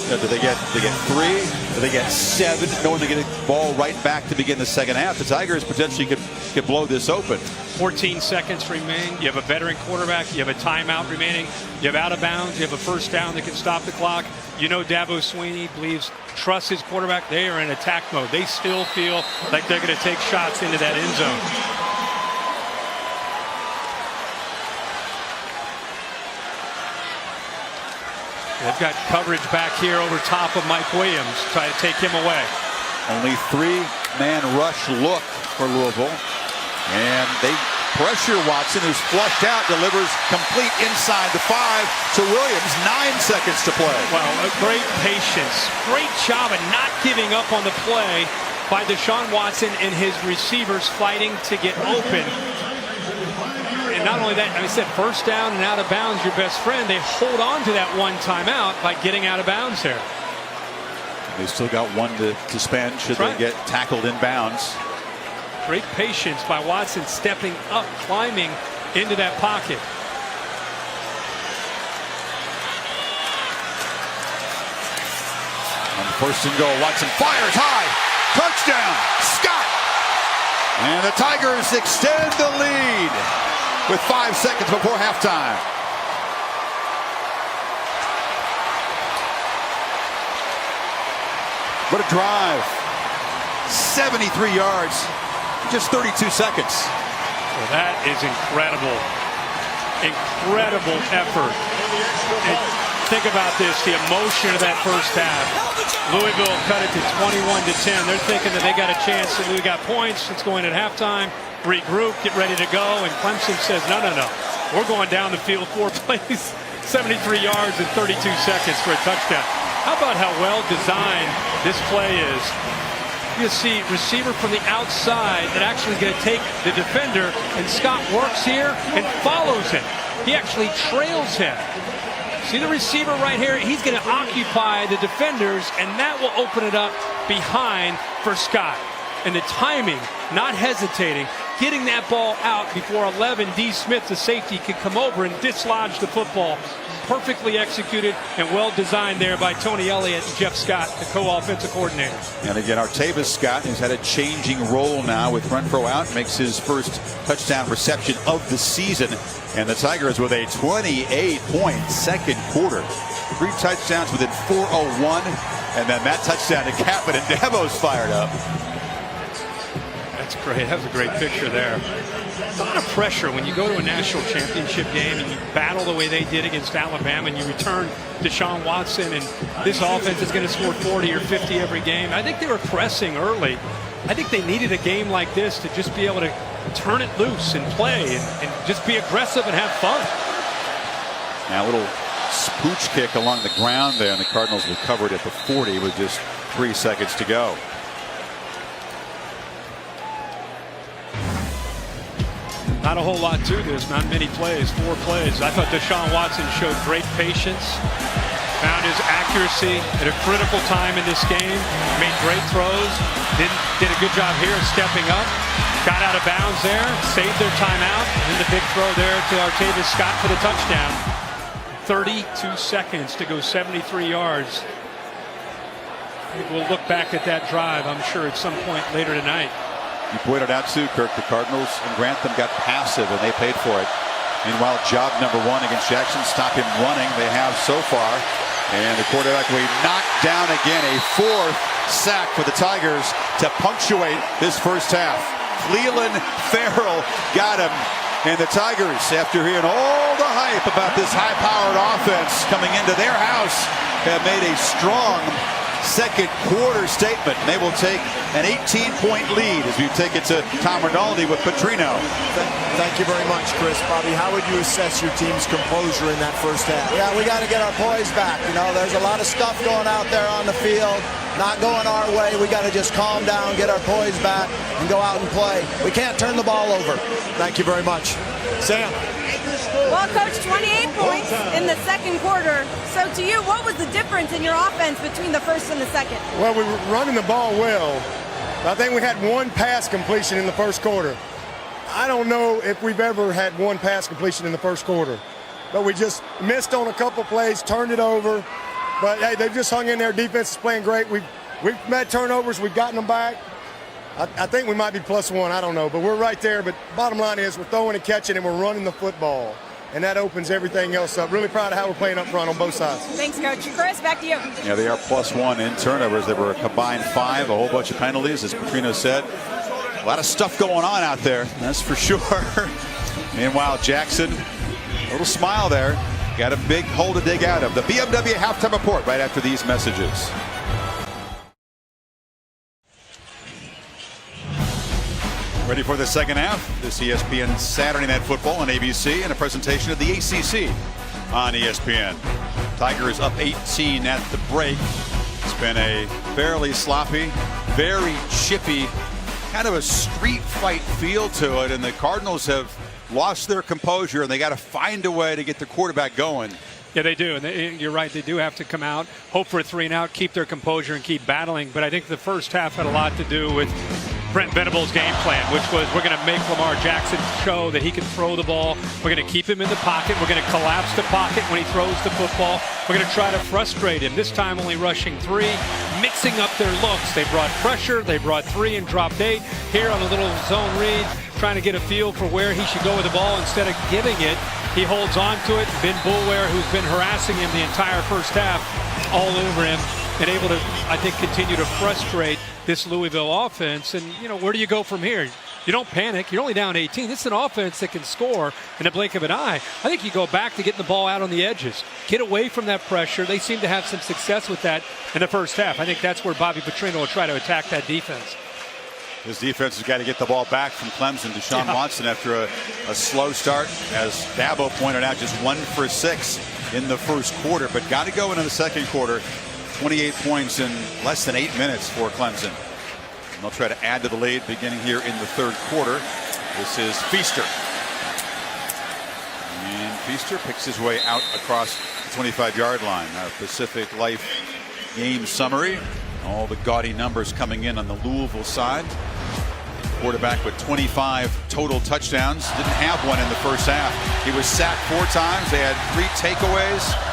Do they get 3? Do they get 7? Knowing they get the ball right back to begin the second half. The Tigers potentially could blow this open. 14 seconds remain. You have a veteran quarterback. You have a timeout remaining. You have out of bounds. You have a first down that can stop the clock. You know Dabo Swinney trusts his quarterback. They are in attack mode. They still feel like they're going to take shots into that end zone. They've got coverage back here over top of Mike Williams, try to take him away. Only 3-man rush look for Louisville. And they pressure Watson, who's flushed out, delivers complete inside the 5 to Williams. 9 seconds to play. Well, a great patience. Great job of not giving up on the play by Deshaun Watson and his receivers fighting to get open. And not only that, I said first down and out of bounds, your best friend. They hold on to that one timeout by getting out of bounds here. They still got 1 to spend should they get tackled in bounds. Great patience by Watson, stepping up, climbing into that pocket. On First and goal. Watson fires high. Touchdown. Scott. And the Tigers extend the lead with 5 seconds before halftime. What a drive. 73 yards. Just 32 seconds. Well, that is incredible. Incredible effort. And think about this, the emotion of that first half. Louisville cut it to 21-10. They're thinking that they got a chance. We got points. It's going at halftime. Regroup, get ready to go. And Clemson says, no. We're going down the field 4 plays, 73 yards in 32 seconds for a touchdown. How about how well designed this play is? You see receiver from the outside that actually is going to take the defender, and Scott works here and follows him. He actually trails him. See the receiver right here? He's going to occupy the defenders, and that will open it up behind for Scott. And the timing, not hesitating, getting that ball out before 11, D. Smith, the safety, could come over and dislodge the football. Perfectly executed and well designed there by Tony Elliott and Jeff Scott, the co-offensive coordinator. And again, Artavis Scott, who's had a changing role now with Renfro out, makes his first touchdown reception of the season. And the Tigers with a 28-point second quarter. 3 touchdowns within 4:01. And then that touchdown to cap it, and Devo's fired up. That's great. That was a great picture there. A lot of pressure when you go to a national championship game and you battle the way they did against Alabama, and you return Deshaun Watson, and this offense is going to score 40 or 50 every game. I think they were pressing early. I think they needed a game like this to just be able to turn it loose and play and just be aggressive and have fun. Now a little spooch kick along the ground there, and the Cardinals recovered at the 40 with just 3 seconds to go. Not a whole lot to this, not many plays, 4 plays. I thought Deshaun Watson showed great patience, found his accuracy at a critical time in this game, made great throws, did a good job here of stepping up, got out of bounds there, saved their timeout, and then the big throw there to Artavis Scott for the touchdown. 32 seconds to go 73 yards. We'll look back at that drive, I'm sure, at some point later tonight. You pointed out too, Kirk, the Cardinals and Grantham got passive, and they paid for it. Meanwhile, job number 1 against Jackson, stop him running. They have so far. And the quarterback will knock down again, a 4th sack for the Tigers to punctuate this first half. Cleveland Farrell got him. And the Tigers, after hearing all the hype about this high-powered offense coming into their house, have made a strong second quarter statement. They will take an 18-point lead as we take it to Tom Rinaldi with Petrino. Thank you very much, Chris. Bobby, how would you assess your team's composure in that first half? Yeah, we got to get our poise back. You know, there's a lot of stuff going out there on the field, not going our way. We got to just calm down, get our poise back, and go out and play. We can't turn the ball over. Thank you very much. Sam. Well, Coach, 28 points in the second quarter. So to you, what was the difference in your offense between the first and the second? Well, we were running the ball well. I think we had 1 pass completion in the first quarter. I don't know if we've ever had 1 pass completion in the first quarter. But we just missed on a couple plays, turned it over. But, hey, they've just hung in there. Defense is playing great. We've met turnovers. We've gotten them back. I think we might be +1. I don't know. But we're right there. But bottom line is we're throwing and catching, and we're running the football. And that opens everything else up. Really proud of how we're playing up front on both sides. Thanks, Coach. Chris, back to you. Yeah, they are +1 in turnovers. They were a combined 5, a whole bunch of penalties, as Petrino said. A lot of stuff going on out there, that's for sure. Meanwhile, Jackson, a little smile there. Got a big hole to dig out of. The BMW halftime report right after these messages. Ready for the second half. This ESPN Saturday Night Football on ABC and a presentation of the ACC on ESPN. Tigers up 18 at the break. It's been a fairly sloppy, very chippy, kind of a street fight feel to it, and the Cardinals have lost their composure, and they got to find a way to get the quarterback going. Yeah, they do. And you're right. They do have to come out, hope for a 3-and-out, keep their composure, and keep battling. But I think the first half had a lot to do with Brent Venables' game plan, which was we're going to make Lamar Jackson show that he can throw the ball. We're going to keep him in the pocket. We're going to collapse the pocket when he throws the football. We're going to try to frustrate him. This time only rushing 3. mixing up their looks. They brought pressure, they brought 3 and dropped 8. Here on a little zone read, trying to get a feel for where he should go with the ball. Instead of giving it, he holds on to it. Ben Boulware, who's been harassing him the entire first half, all over him, and able to, I think, continue to frustrate this Louisville offense. And, you know, where do you go from here? You don't panic. You're only down 18. This is an offense that can score in a blink of an eye. I think you go back to getting the ball out on the edges. Get away from that pressure. They seem to have some success with that in the first half. I think that's where Bobby Petrino will try to attack that defense. His defense has got to get the ball back from Clemson. Deshaun Watson, after a slow start, as Dabo pointed out, just 1 for 6 in the first quarter, but got to go into the second quarter. 28 points in less than 8 minutes for Clemson. And they'll try to add to the lead beginning here in the third quarter. This is Feaster. And Feaster picks his way out across the 25-yard line. Our Pacific Life game summary. All the gaudy numbers coming in on the Louisville side. Quarterback with 25 total touchdowns. Didn't have one in the first half. He was sacked 4 times. They had 3 takeaways.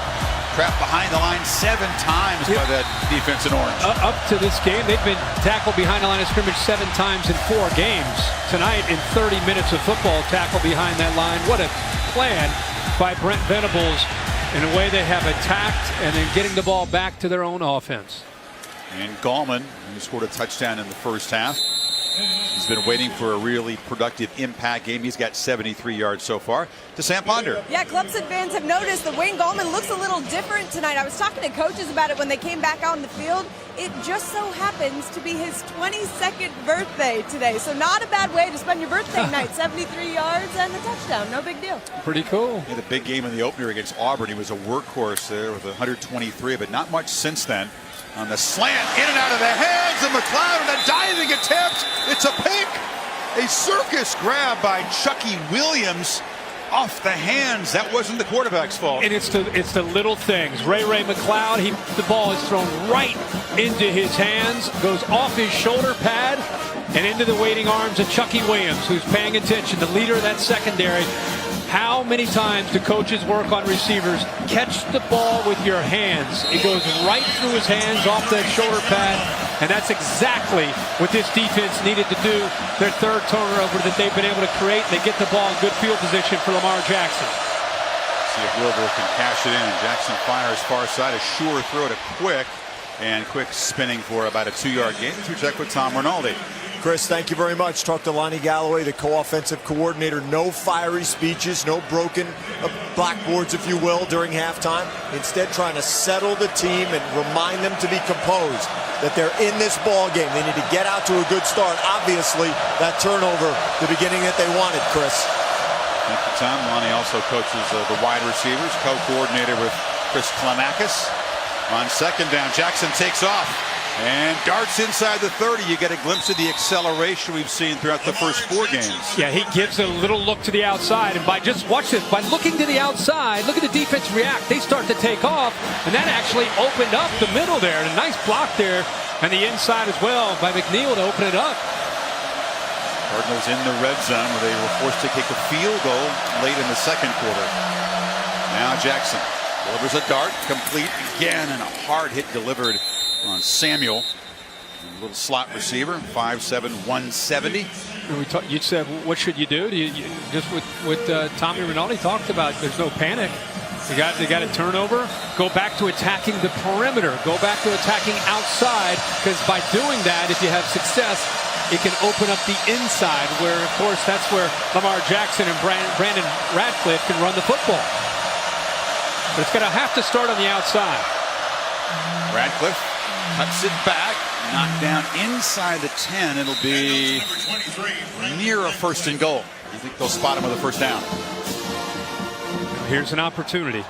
Trapped behind the line 7 times by that defense in orange. Up to this game, they've been tackled behind the line of scrimmage 7 times in 4 games. Tonight, in 30 minutes of football, tackle behind that line. What a plan by Brent Venables in a way they have attacked and then getting the ball back to their own offense. And Gallman, who scored a touchdown in the first half. He's been waiting for a really productive impact game. He's got 73 yards so far. To Sam Ponder. Yeah, Clemson fans have noticed that Wayne Gallman looks a little different tonight. I was talking to coaches about it when they came back out on the field. It just so happens to be his 22nd birthday today. So not a bad way to spend your birthday night. 73 yards and a touchdown. No big deal. Pretty cool. He had a big game in the opener against Auburn. He was a workhorse there with 123, but not much since then. On the slant, in and out of the hands of McLeod, and a diving attempt. It's a pick. A circus grab by Chucky Williams off the hands. That wasn't the quarterback's fault. And it's the little things. Ray McLeod, the ball is thrown right into his hands, goes off his shoulder pad, and into the waiting arms of Chucky Williams, who's paying attention, the leader of that secondary. How many times do coaches work on receivers? Catch the ball with your hands. It goes right through his hands, off that shoulder pad, and that's exactly what this defense needed to do. Their third turnover that they've been able to create. They get the ball in good field position for Lamar Jackson. See if Louisville can cash it in. Jackson fires far side, a sure throw to Quick, and Quick spinning for about a 2-yard gain. Let's check with Tom Rinaldi. Chris, thank you very much. Talked to Lonnie Galloway, the co-offensive coordinator. No fiery speeches, no broken blackboards, if you will, during halftime. Instead, trying to settle the team and remind them to be composed, that they're in this ball game. They need to get out to a good start. Obviously, that turnover, the beginning that they wanted, Chris. Thank you, Tom. Lonnie also coaches the wide receivers, co-coordinator with Chris Klemakis. On second down, Jackson takes off and darts inside the 30. You get a glimpse of the acceleration we've seen throughout the first 4 games. Yeah, he gives a little look to the outside, and by just watch this, by looking to the outside, look at the defense react. They start to take off, and that actually opened up the middle there. And a nice block there, and the inside as well by McNeil to open it up. Cardinals in the red zone where they were forced to kick a field goal late in the second quarter. Now Jackson delivers a dart, complete again, and a hard hit delivered on Samuel. A little slot receiver, 5'7", 170. You said, what should you do? Just what Tommy Rinaldi talked about, there's no panic. They got a turnover. Go back to attacking the perimeter. Go back to attacking outside, because by doing that, if you have success, it can open up the inside, where, of course, that's where Lamar Jackson and Brandon Radcliffe can run the football. But it's going to have to start on the outside. Radcliffe cuts it back, knocked down inside the 10. It'll be near a 1st and goal. I think they'll spot him with a 1st down. Here's an opportunity.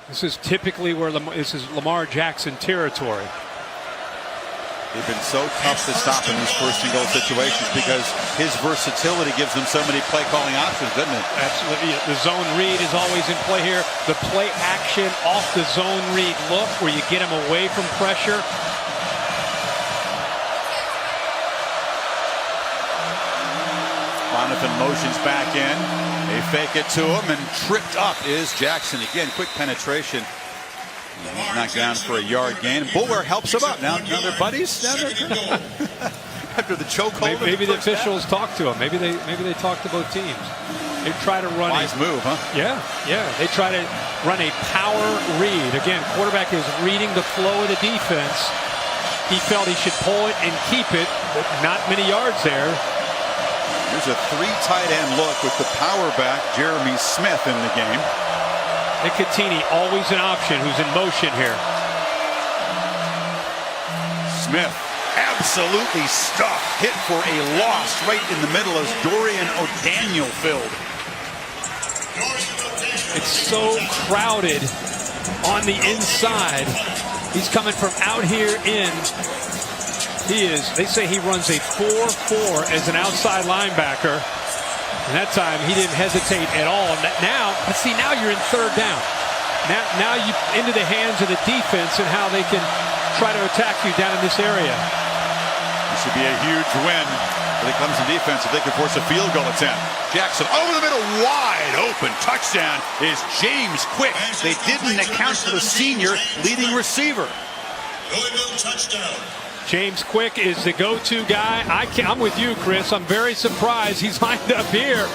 This is typically where this is Lamar Jackson territory. They've been so tough to stop in these 1st and goal situations because his versatility gives them so many play calling options, doesn't it? Absolutely. The zone read is always in play here. The play action off the zone read look where you get him away from pressure. Jonathan motions back in. They fake it to him, and tripped up is Jackson. Again, quick penetration. He's knocked down for a yard gain. Bulwer helps him up. Now they're buddies. After the chokehold. Maybe the officials talked to him. Maybe they talked to both teams. They try to run Wise move, huh? Yeah. They try to run a power read. Again, quarterback is reading the flow of the defense. He felt he should pull it and keep it, but not many yards there. There's a 3 tight end look with the power back, Jeremy Smith, in the game. Nicotini, always an option, who's in motion here. Smith, absolutely stuffed. Hit for a loss right in the middle as Dorian O'Daniel filled. It's so crowded on the inside. He's coming from out here in. They say he runs a 4-4 as an outside linebacker. And that time he didn't hesitate at all. Now you're in third down. Now you into the hands of the defense and how they can try to attack you down in this area. This should be a huge win for the Clemson defense if they can force a field goal attempt. Jackson over the middle, wide open. Touchdown is James Quick. They didn't account for the senior leading receiver. Louisville touchdown. James Quick is the go-to guy. I'm with you, Chris. I'm very surprised he's lined up here,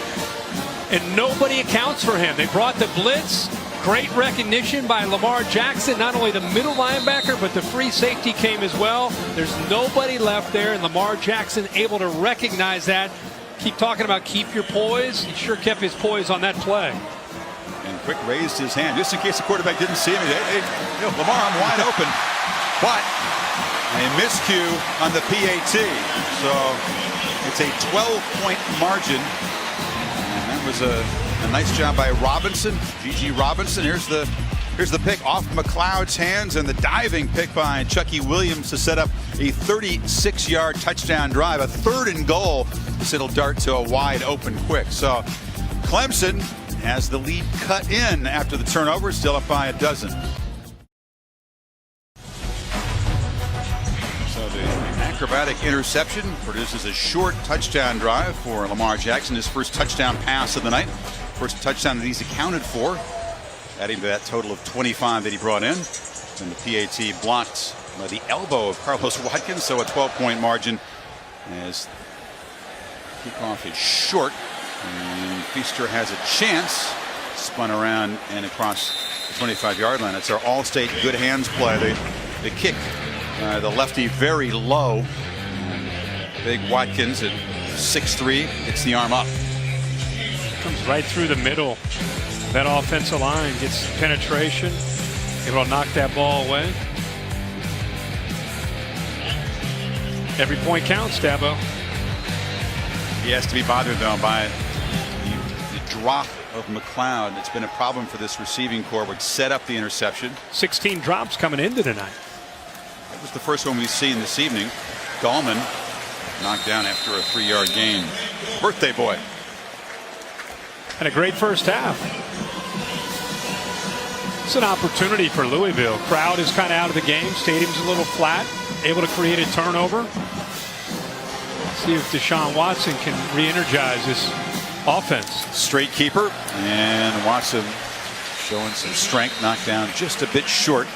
and nobody accounts for him. They brought the blitz. Great recognition by Lamar Jackson. Not only the middle linebacker, but the free safety came as well. There's nobody left there, and Lamar Jackson able to recognize that. Keep talking about keep your poise. He sure kept his poise on that play. And Quick raised his hand just in case the quarterback didn't see him. Hey, Lamar, I'm wide open. But a miscue on the PAT. So it's a 12-point margin. And that was a nice job by Robinson, G.G. Robinson. Here's the pick off McLeod's hands, and the diving pick by Chucky Williams to set up a 36-yard touchdown drive, a 3rd and goal. This it'll dart to a wide open Quick. So Clemson has the lead cut in after the turnover, still up by a dozen. So the acrobatic interception produces a short touchdown drive for Lamar Jackson, his first touchdown pass of the night. First touchdown that he's accounted for, adding to that total of 25 that he brought in. And the PAT blocked by the elbow of Carlos Watkins, so a 12-point margin as kickoff is short. And Feaster has a chance, spun around and across the 25-yard line. It's our all-state good hands play. They kick the lefty very low. Big Watkins at 6'3", gets the arm up. Comes right through the middle. That offensive line gets penetration, able to knock that ball away. Every point counts, Dabo. He has to be bothered, though, by the drop of McLeod. It's been a problem for this receiving corps, which set up the interception. 16 drops coming into tonight. That was the first one we've seen this evening. Gallman knocked down after a 3-yard gain. Birthday boy. And a great first half. It's an opportunity for Louisville. Crowd is kind of out of the game. Stadium's a little flat. Able to create a turnover. See if Deshaun Watson can re-energize this offense. Straight keeper, and Watson showing some strength. Knocked down just a bit short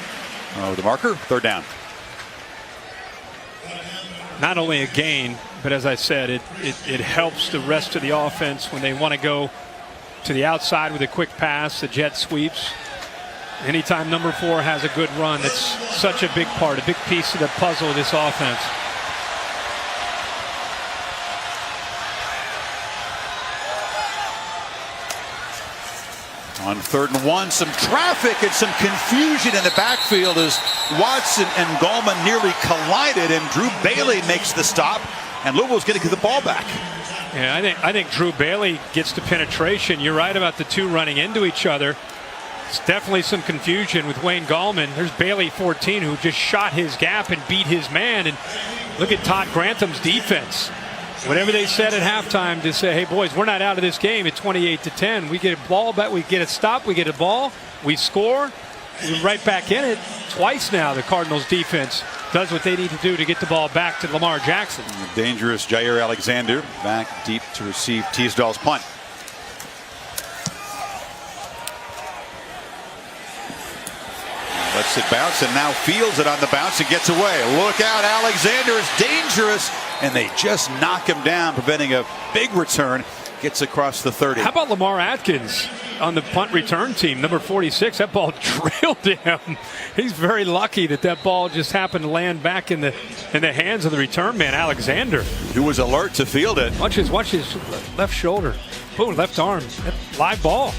of the marker. 3rd down. Not only a gain, but as I said, it helps the rest of the offense when they want to go to the outside with a quick pass, the jet sweeps. Anytime number 4 has a good run, that's such a big part, a big piece of the puzzle of this offense. On 3rd and 1, some traffic and some confusion in the backfield as Watson and Gallman nearly collided, and Drew Bailey makes the stop, and Louisville's going to get the ball back. Yeah, I think Drew Bailey gets the penetration. You're right about the two running into each other. It's definitely some confusion with Wayne Gallman. There's Bailey, 14, who just shot his gap and beat his man. And look at Todd Grantham's defense. Whatever they said at halftime to say, hey, boys, we're not out of this game at 28-10. We get a ball back, we get a stop, we get a ball, we score, we're right back in it. Twice now the Cardinals defense does what they need to do to get the ball back to Lamar Jackson. Dangerous Jair Alexander back deep to receive Teasdale's punt. Let's it bounce and now fields it on the bounce and gets away. Look out, Alexander is dangerous, and they just knock him down, preventing a big return. Gets across the 30. How about Lamar Atkins on the punt return team, number 46? That ball drilled him. He's very lucky that ball just happened to land back in the hands of the return man, Alexander, who was alert to field it. Watch his left shoulder. Boom, left arm. Live ball.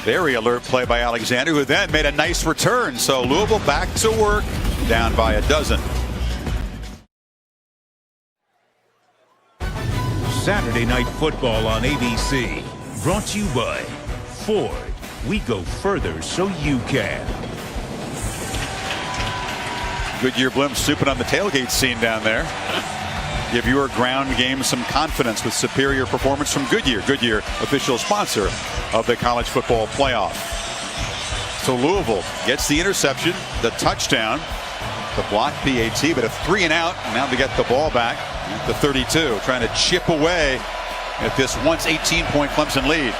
Very alert play by Alexander, who then made a nice return. So Louisville back to work, down by a dozen. Saturday Night Football on ABC. Brought to you by Ford. We go further so you can. Goodyear blimp souping on the tailgate scene down there. Give your ground game some confidence with superior performance from Goodyear. Goodyear, official sponsor of the college football playoff. So Louisville gets the interception, the touchdown, the block PAT, but a 3 and out. Now they get the ball back at the 32, trying to chip away at this once 18-point Clemson lead.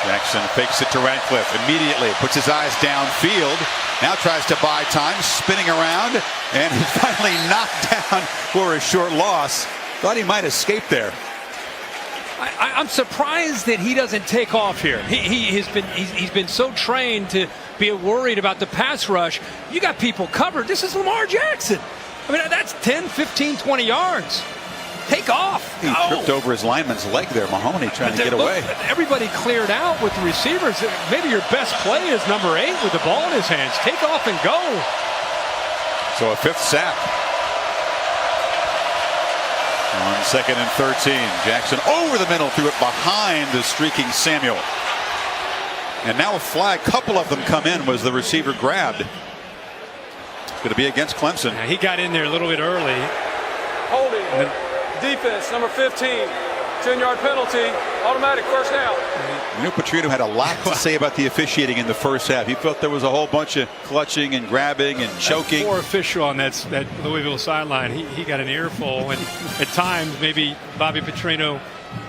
Jackson fakes it to Radcliffe immediately, puts his eyes downfield, now tries to buy time, spinning around, and he's finally knocked down for a short loss. Thought he might escape there. I'm surprised that he doesn't take off here. He's been so trained to be worried about the pass rush. You got people covered. This is Lamar Jackson. I mean, that's 10, 15, 20 yards. Take off. He tripped over his lineman's leg there. Mahoney trying to get away. Everybody cleared out with the receivers. Maybe your best play is number 8 with the ball in his hands. Take off and go. So a 5th sack. On 2nd and 13. Jackson over the middle, threw it behind the streaking Samuel. And now a flag. Couple of them come in. Was the receiver grabbed? It's going to be against Clemson. Yeah, he got in there a little bit early. Holding. Defense, number 15, 10-yard penalty, automatic first down. Neil Petrino had a lot to say about the officiating in the first half. He felt there was a whole bunch of clutching and grabbing and choking. Poor official on that Louisville sideline. He got an earful, and at times maybe Bobby Petrino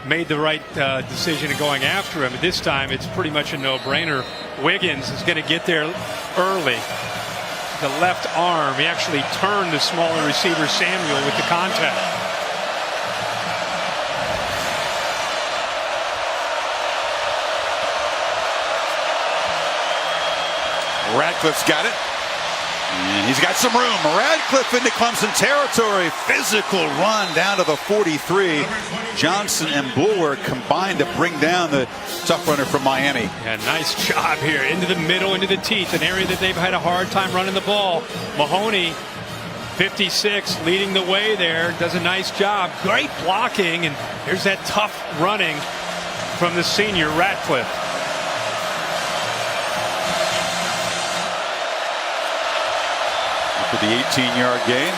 made the right decision in going after him. But this time it's pretty much a no-brainer. Wiggins is going to get there early. The left arm, he actually turned the smaller receiver Samuel with the contact. Radcliffe's got it. And he's got some room. Radcliffe into Clemson territory. Physical run down to the 43. Johnson and Bulwer combined to bring down the tough runner from Miami. Yeah, nice job here. Into the middle, into the teeth, an area that they've had a hard time running the ball. Mahoney, 56, leading the way there. Does a nice job. Great blocking. And here's that tough running from the senior Radcliffe. For the 18-yard gain.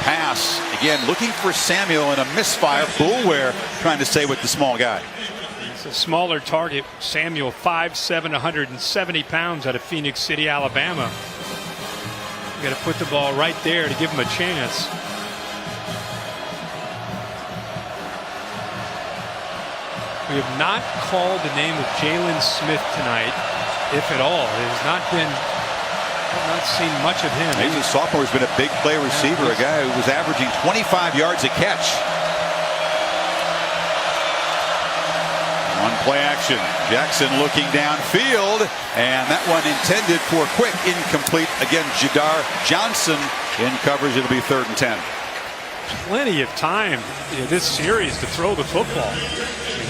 Pass. Again, looking for Samuel and a misfire. Bulwer trying to stay with the small guy. It's a smaller target. Samuel, 5'7", 170 pounds out of Phoenix City, Alabama. You got to put the ball right there to give him a chance. We have not called the name of Jalen Smith tonight, if at all. It has not been... I've not seen much of him. He's a sophomore. He's been a big play receiver, a guy who was averaging 25 yards a catch. One play action. Jackson looking downfield, and that one intended for quick, incomplete. Again, Jadar Johnson in coverage. It'll be 3rd and 10. Plenty of time this series to throw the football.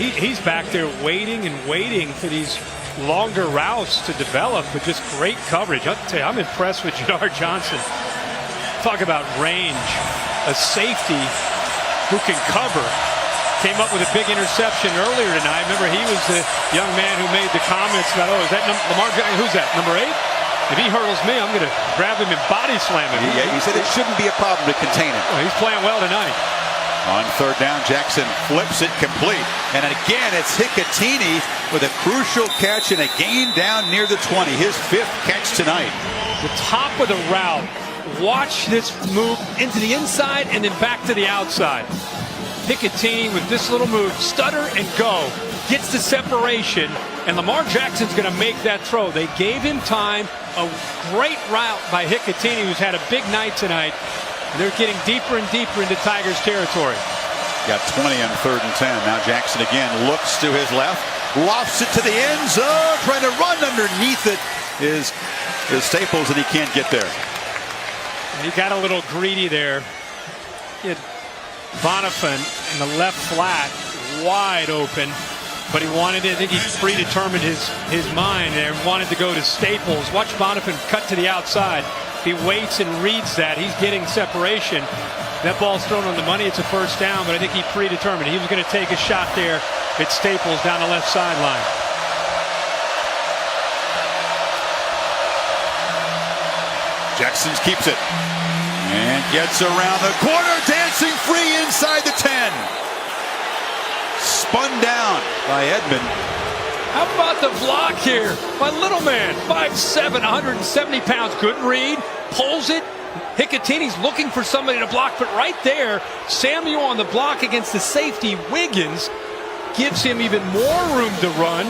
He's back there waiting and waiting for these longer routes to develop, but just great coverage. I'll tell you, I'm impressed with Jadar Johnson. Talk about range. A safety who can cover. Came up with a big interception earlier tonight. Remember, he was the young man who made the comments about, oh, is that Lamar Jackson? Who's that, number 8? If he hurdles me, I'm going to grab him and body slam him. Yeah, he said it shouldn't be a problem to contain him. Well, he's playing well tonight. On 3rd down, Jackson flips it complete. And again, it's Hicatini with a crucial catch and a gain down near the 20. His 5th catch tonight. The top of the route. Watch this move into the inside and then back to the outside. Hicatini with this little move. Stutter and go. gets the separation, and Lamar Jackson's going to make that throw. They gave him time. A great route by Hicatini, who's had a big night tonight. And they're getting deeper and deeper into Tigers territory. Got 20 on 3rd and 10. Now Jackson again looks to his left, lofts it to the end zone, trying to run underneath it is Staples, and he can't get there. He got a little greedy there. He had Bonifant in the left flat, wide open, but he wanted it. I think he predetermined his mind there and wanted to go to Staples. Watch Bonifant cut to the outside. He waits and reads that. He's getting separation. That ball's thrown on the money. It's a first down, but I think he predetermined. He was going to take a shot there at Staples down the left sideline. Jackson keeps it and gets around the corner, dancing free inside the 10. Spun down by Edmond. How about the block here? My little man, 5'7", 170 pounds. Good read, pulls it. Hicatini's looking for somebody to block, but right there, Samuel on the block against the safety, Wiggins, gives him even more room to run.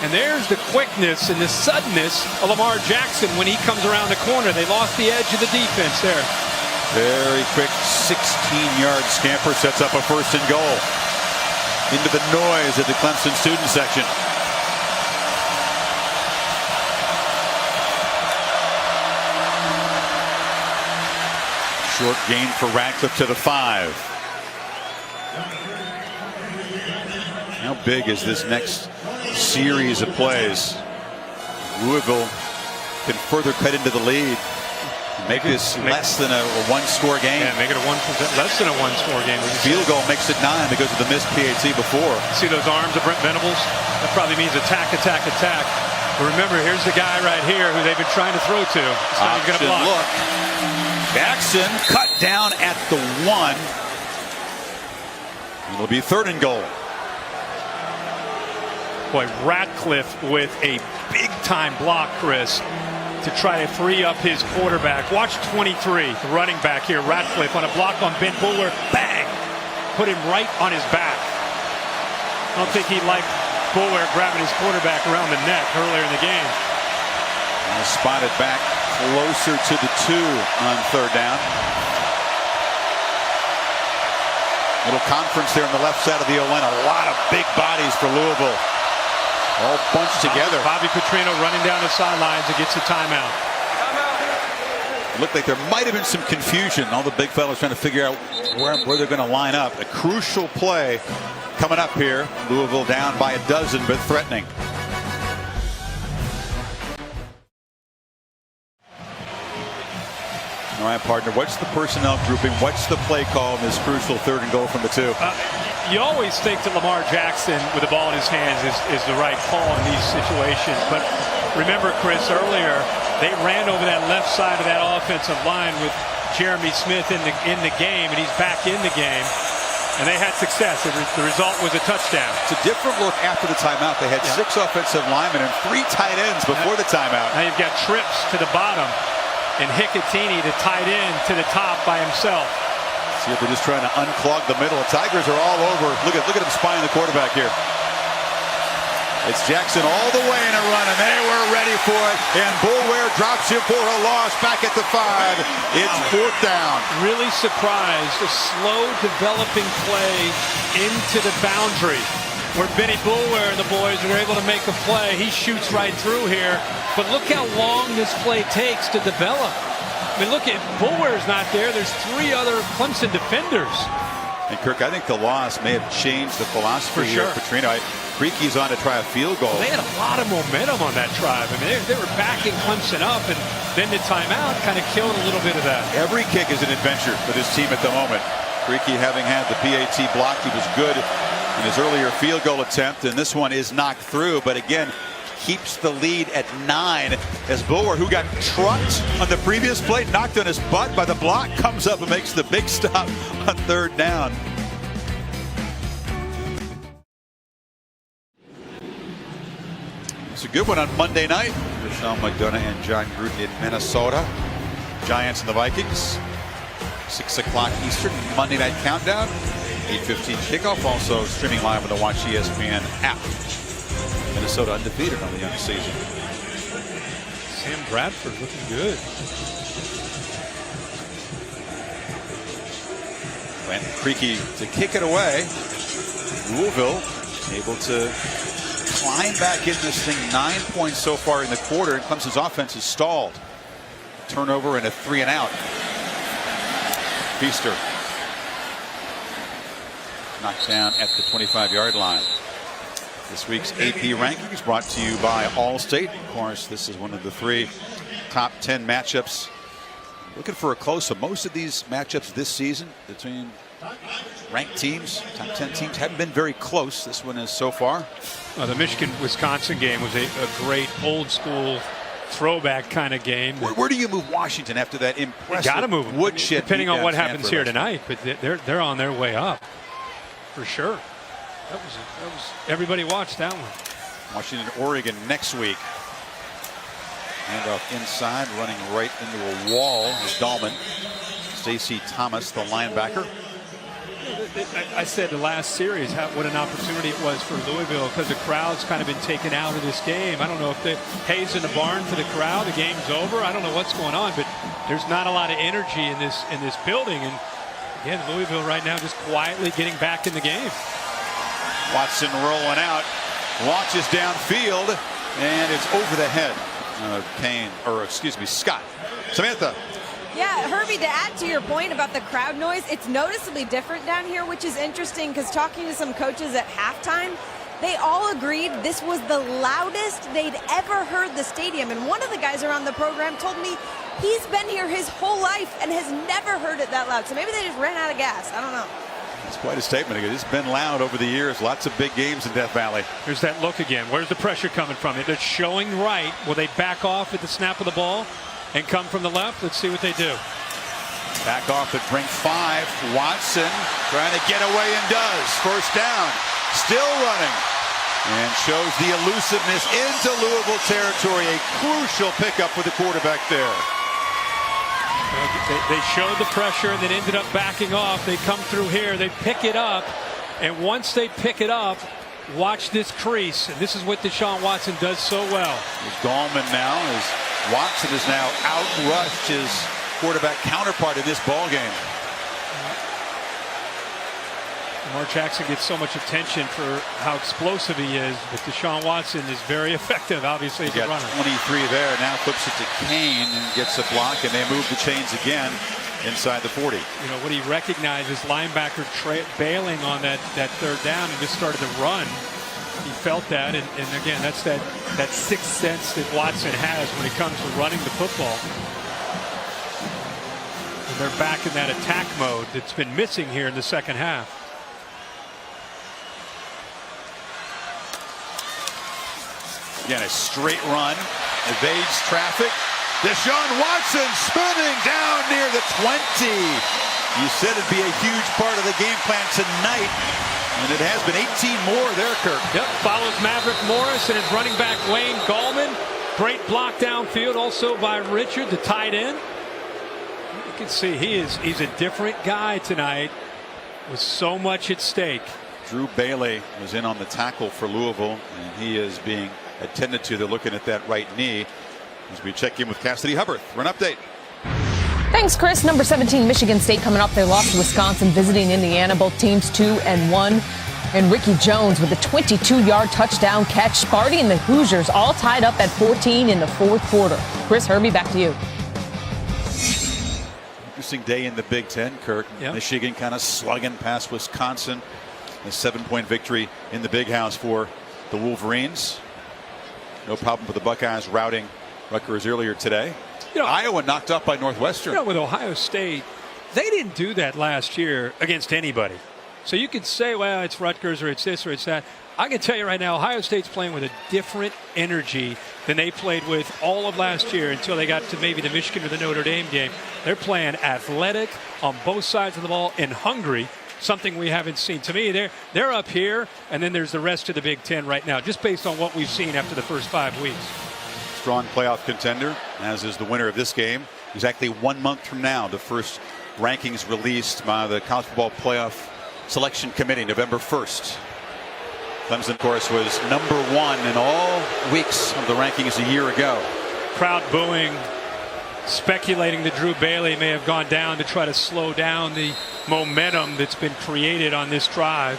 And there's the quickness and the suddenness of Lamar Jackson when he comes around the corner. They lost the edge of the defense there. Very quick 16-yard scamper sets up a 1st and goal. Into the noise at the Clemson student section. Short gain for Radcliffe to the 5. How big is this next series of plays? Louisville can further cut into the lead. Make this less than a one-score game. Yeah, make it less than a one-score game. Field goal makes it 9 because of the missed PAT before. See those arms of Brent Venables? That probably means attack, attack, attack. But remember, here's the guy right here who they've been trying to throw to. He's going to block. Look. Jackson cut down at the 1. It'll be 3rd and goal. Boy, Radcliffe with a big-time block, Chris, to try to free up his quarterback. Watch 23, the running back here, Radcliffe, on a block on Ben Buller. Bang! Put him right on his back. I don't think he liked Buller grabbing his quarterback around the neck earlier in the game. And spotted back closer to the 2 on 3rd down. Little conference there on the left side of the O-line. A lot of big bodies for Louisville. All bunched together. Bobby Petrino running down the sidelines and gets a timeout. Looked like there might have been some confusion. All the big fellas trying to figure out where they're going to line up. A crucial play coming up here. Louisville down by a dozen, but threatening. All right, partner, what's the personnel grouping? What's the play call in this crucial 3rd and goal from the 2? You always think that Lamar Jackson with the ball in his hands is the right call in these situations. But remember, Chris, earlier they ran over that left side of that offensive line with Jeremy Smith in the game, and he's back in the game. And they had success. The result was a touchdown. It's a different look after the timeout. They had 6 offensive linemen and 3 tight ends before the timeout. Now you've got Trips to the bottom and Hicatini, the tight end, to the top by himself. See if they're just trying to unclog the middle. The Tigers are all over. Look at him spying the quarterback here. It's Jackson all the way in a run, and they were ready for it. And Boulware drops him for a loss back at the 5. It's 4th down. Really surprised. A slow developing play into the boundary where Benny Boulware and the boys are able to make a play. He shoots right through here. But look how long this play takes to develop. I mean, look at Boulware's not there. There's 3 other Clemson defenders. And Kirk, I think the loss may have changed the philosophy here of Petrino. Freaky's on to try a field goal. They had a lot of momentum on that drive. I mean, they were backing Clemson up, and then the timeout kind of killed a little bit of that. Every kick is an adventure for this team at the moment. Freaky having had the PAT blocked, he was good in his earlier field goal attempt, and this one is knocked through, but again, keeps the lead at 9 as Boulware, who got trucked on the previous play, knocked on his butt by the block, comes up and makes the big stop on 3rd down. It's a good one on Monday night. Sean McDonough and John Gruden in Minnesota. Giants and the Vikings. 6 o'clock Eastern, Monday night countdown. 8:15 kickoff, also streaming live on the Watch ESPN app. Minnesota undefeated on the young season. Sam Bradford looking good. Went Creaky to kick it away. Louisville able to climb back in this thing. 9 points so far in the quarter, and Clemson's offense is stalled. Turnover and a 3-and-out. Feaster knocked down at the 25-yard line. This week's AP rankings brought to you by Allstate. Of course, this is one of the 3 top 10 matchups. Looking for a close-up. Most of these matchups this season between ranked teams, top 10 teams, haven't been very close. This one is so far. Well, the Michigan-Wisconsin game was a great old-school throwback kind of game. Where do you move Washington after that impressive? Got to move them. Woodshed, depending on what happens here tonight. But they're on their way up for sure. That was everybody watched that one. Washington, Oregon next week. Handoff inside, running right into a wall is Dahlman. Stacey Thomas, the linebacker. I said the last series what an opportunity it was for Louisville, because the crowd's kind of been taken out of this game. I don't know if the hay's in the barn for the crowd. The game's over. I don't know what's going on, but there's not a lot of energy in this building. And again, Louisville right now just quietly getting back in the game. Watson rolling out, launches downfield, and it's over the head of Scott. Samantha. Yeah, Herbie, to add to your point about the crowd noise, it's noticeably different down here, which is interesting because talking to some coaches at halftime, they all agreed this was the loudest they'd ever heard the stadium. And one of the guys around the program told me he's been here his whole life and has never heard it that loud. So maybe they just ran out of gas. I don't know. It's quite a statement. It's been loud over the years. Lots of big games in Death Valley. There's that look again. Where's the pressure coming from? If it's showing right, will they back off at the snap of the ball and come from the left? Let's see what they do. Back off at brink 5. Watson trying to get away and does. First down. Still running. And shows the elusiveness into Louisville territory. A crucial pickup for the quarterback there. They showed the pressure and then ended up backing off. They come through here. They pick it up. And once they pick it up, watch this crease. And this is what Deshaun Watson does so well. There's Gallman now as Watson has now outrushed his quarterback counterpart in this ball game. Lamar Jackson gets so much attention for how explosive he is, but Deshaun Watson is very effective, obviously, as a runner. 23 there, now flips it to Kane and gets a block, and they move the chains again inside the 40. You know, what he recognized is linebacker bailing on that third down and just started to run. He felt that, and again, that's that sixth sense that Watson has when it comes to running the football. And they're back in that attack mode that's been missing here in the second half. Again, a straight run, evades traffic. Deshaun Watson spinning down near the 20. You said it'd be a huge part of the game plan tonight, and it has been 18 more there, Kirk. Yep, follows Maverick Morris and his running back Wayne Gallman. Great block downfield also by Richard, the tight end. You can see he's a different guy tonight with so much at stake. Drew Bailey was in on the tackle for Louisville, and he is being attended to. They're looking at that right knee as we check in with Cassidy Hubbard for an update. Thanks, Chris. Number 17 Michigan State coming up. They lost to Wisconsin, visiting Indiana. Both teams 2-1. And Ricky Jones with a 22-yard touchdown catch. Sparty and the Hoosiers all tied up at 14 in the fourth quarter. Chris, Herbie, back to you. Interesting day in the Big Ten, Kirk. Yep. Michigan kind of slugging past Wisconsin. A 7-point victory in the Big House for the Wolverines. No problem for the Buckeyes routing Rutgers earlier today. You know, Iowa knocked up by Northwestern. You know, with Ohio State, they didn't do that last year against anybody. So you could say, well, it's Rutgers or it's this or it's that. I can tell you right now, Ohio State's playing with a different energy than they played with all of last year until they got to maybe the Michigan or the Notre Dame game. They're playing athletic on both sides of the ball and hungry. Something we haven't seen. To me, they're up here, and then there's the rest of the Big Ten right now, just based on what we've seen after the first 5 weeks. Strong playoff contender, as is the winner of this game. Exactly 1 month from now, the first rankings released by the college football playoff selection committee November 1st. Clemson, of course, was #1 in all weeks of the rankings a year ago. Crowd booing, speculating that Drew Bailey may have gone down to try to slow down the momentum that's been created on this drive.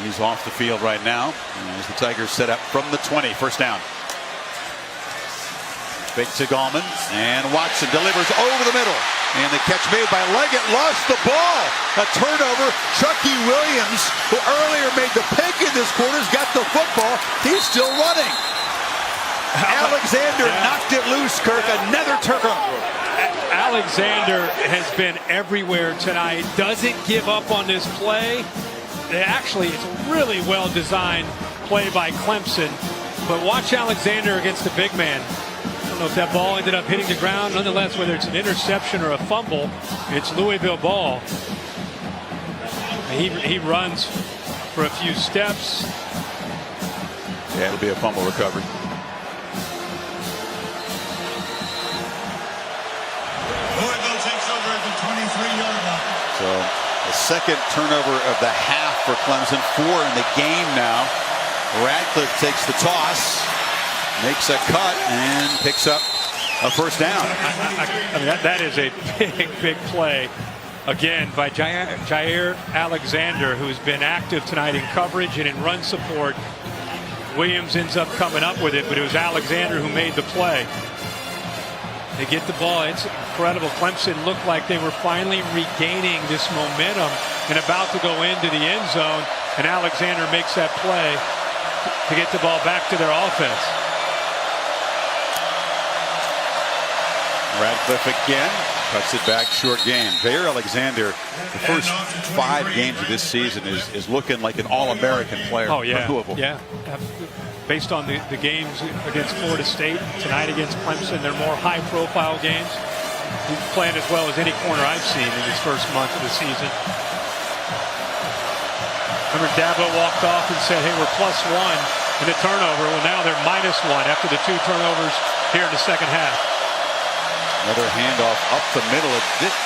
He's off the field right now as the Tigers set up from the 20. First down. Fake to Gallman, and Watson delivers over the middle. And the catch made by Leggett, lost the ball. A turnover. Chucky Williams, who earlier made the pick in this quarter, has got the football. He's still running. Alexander knocked it loose, Kirk. Another turnover. Alexander has been everywhere tonight. Doesn't give up on this play. Actually, it's a really well-designed play by Clemson. But watch Alexander against the big man. I don't know if that ball ended up hitting the ground. Nonetheless, whether it's an interception or a fumble, it's Louisville ball. He runs for a few steps. Yeah, it'll be a fumble recovery. Louisville takes over at the 23-yard line. So the second turnover of the half for Clemson. 4 in the game now. Radcliffe takes the toss, makes a cut, and picks up a first down. I mean, that is a big play. Again, by Jair Alexander, who's been active tonight in coverage and in run support. Williams ends up coming up with it, but it was Alexander who made the play. They get the ball. It's incredible. Clemson looked like they were finally regaining this momentum and about to go into the end zone, and Alexander makes that play to get the ball back to their offense. Radcliffe again cuts it back, short game. Jair Alexander, the first 5 games of this season is looking like an All-American player. Oh yeah, for Louisville. yeah. Based on the games against Florida State, tonight against Clemson, they're more high-profile games. He's playing as well as any corner I've seen in his first month of the season. Remember, Dabo walked off and said, "Hey, we're +1 in the turnover." Well, now they're -1 after the 2 turnovers here in the second half. Another handoff up the middle. A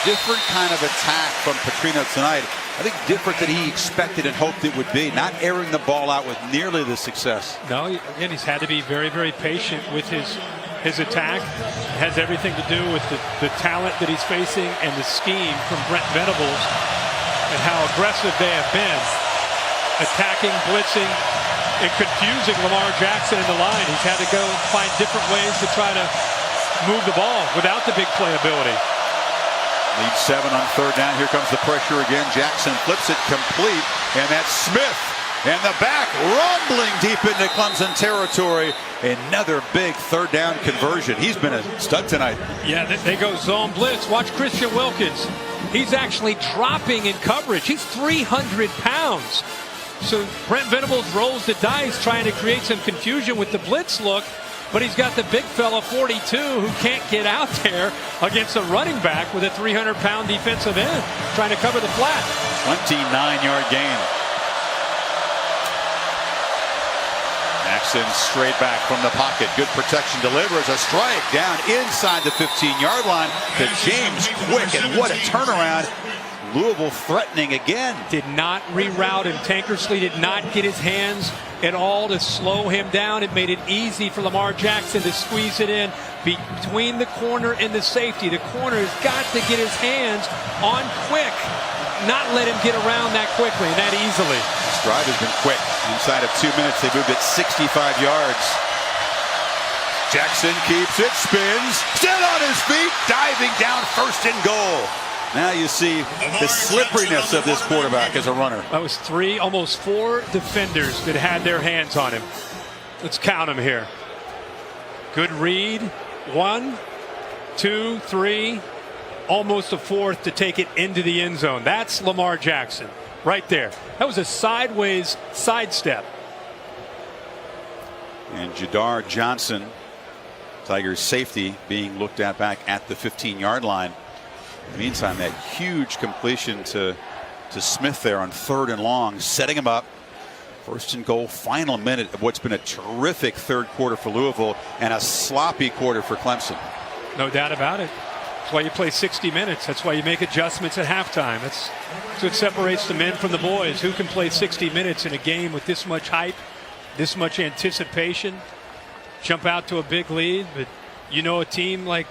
different kind of attack from Petrino tonight. I think different than he expected and hoped it would be. Not airing the ball out with nearly the success. No, again, he's had to be very, very patient with his attack. It has everything to do with the talent that he's facing and the scheme from Brent Venables and how aggressive they have been. Attacking, blitzing, and confusing Lamar Jackson in the line. He's had to go find different ways to try to move the ball without the big playability. Lead 7 on 3rd down. Here comes the pressure again. Jackson flips it complete, and that's Smith. And the back rumbling deep into Clemson territory. Another big 3rd down conversion. He's been a stud tonight. Yeah, they go zone blitz. Watch Christian Wilkins. He's actually dropping in coverage. He's 300 pounds. So Brent Venables rolls the dice trying to create some confusion with the blitz look. But he's got the big fella, 42, who can't get out there against a running back with a 300-pound defensive end trying to cover the flat. 29-yard gain. Jackson straight back from the pocket. Good protection, delivers a strike down inside the 15-yard line to James Quick, and what a turnaround. Louisville threatening again. Did not reroute him. Tankersley did not get his hands at all to slow him down. It made it easy for Lamar Jackson to squeeze it in between the corner and the safety. The corner has got to get his hands on Quick, not let him get around that quickly and that easily. This drive has been quick. Inside of 2 minutes, they moved it 65 yards. Jackson keeps it, spins, still on his feet, diving down, 1st and goal. Now you see the slipperiness of this quarterback as a runner. That was 3, almost 4 defenders that had their hands on him. Let's count them here. Good read. 1, 2, 3, almost a 4th to take it into the end zone. That's Lamar Jackson right there. That was a sideways sidestep. And Jadar Johnson, Tigers safety, being looked at back at the 15-yard line. In the meantime, that huge completion to Smith there on 3rd and long, setting him up. 1st and goal, final minute of what's been a terrific 3rd quarter for Louisville and a sloppy quarter for Clemson. No doubt about it. That's why you play 60 minutes. That's why you make adjustments at halftime. That's what separates the men from the boys. Who can play 60 minutes in a game with this much hype, this much anticipation, jump out to a big lead? But you know, a team like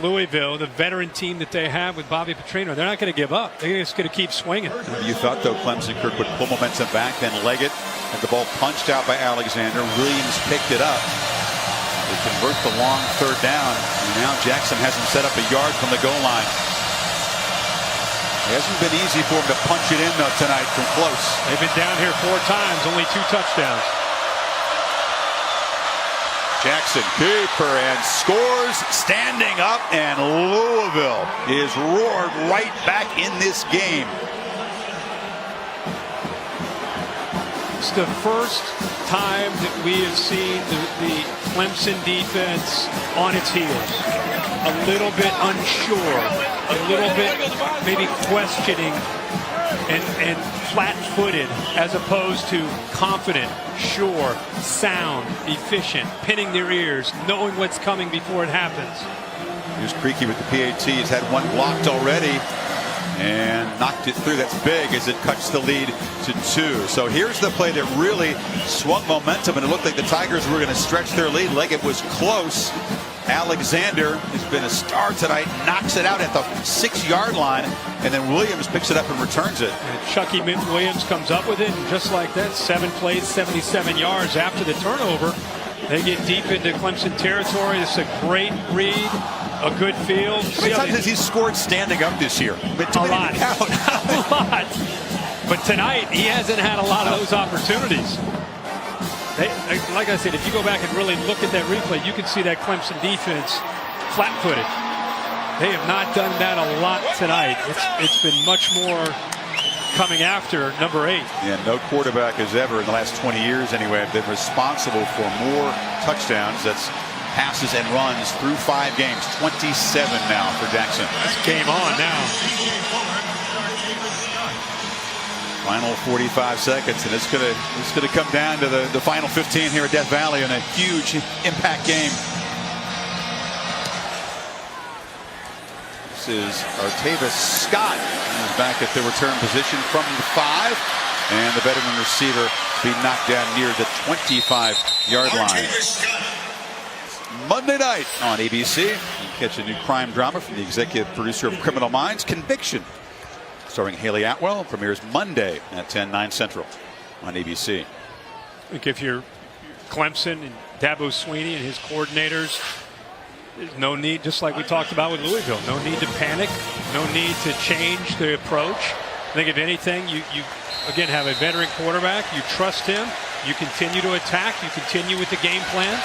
Louisville, the veteran team that they have with Bobby Petrino, they're not going to give up. They're just going to keep swinging. You thought, though, Clemson Kirk would pull momentum back, then leg it, and the ball punched out by Alexander. Williams picked it up. They convert the long third down. And now Jackson has him set up a yard from the goal line. It hasn't been easy for him to punch it in, though, tonight from close. They've been down here 4 times, only 2 touchdowns. Jackson, keeper, and scores, standing up, and Louisville is roared right back in this game. It's the first time that we have seen the Clemson defense on its heels. A little bit unsure, a little bit maybe questioning and flat-footed as opposed to confident, sure, sound, efficient, pinning their ears, knowing what's coming before it happens. Here's Creaky with the PAT. He's had one blocked already and knocked it through. That's big as it cuts the lead to 2. So here's the play that really swung momentum, and it looked like the Tigers were going to stretch their lead. It was close. Alexander has been a star tonight, knocks it out at the 6-yard line, and then Williams picks it up and returns it. And Chucky Williams comes up with it, and just like that, 7 plays, 77 yards after the turnover. They get deep into Clemson territory. It's a great read, a good field. How many times has he scored standing up this year? A lot. A lot. But tonight, he hasn't had a lot of those opportunities. Like I said, if you go back and really look at that replay, you can see that Clemson defense flat-footed. They have not done that a lot tonight. It's been much more coming after number 8. Yeah, no quarterback has ever, in the last 20 years anyway, been responsible for more touchdowns. That's passes and runs through 5 games. 27 now for Jackson. It's game on now. Final 45 seconds, and it's gonna come down to the final 15 here at Death Valley in a huge impact game. This is Artavis Scott, who's back at the return position from the 5, and the veteran receiver be knocked down near the 25-yard line. Monday night on ABC, you catch a new crime drama from the executive producer of Criminal Minds, Conviction, starring Haley Atwell. Premieres Monday at 10/9 Central on ABC. I think if you're Clemson and Dabo Swinney and his coordinators, there's no need, just like we talked about with Louisville, no need to panic, no need to change the approach. I think if anything, you again have a veteran quarterback, you trust him, you continue to attack, you continue with the game plan.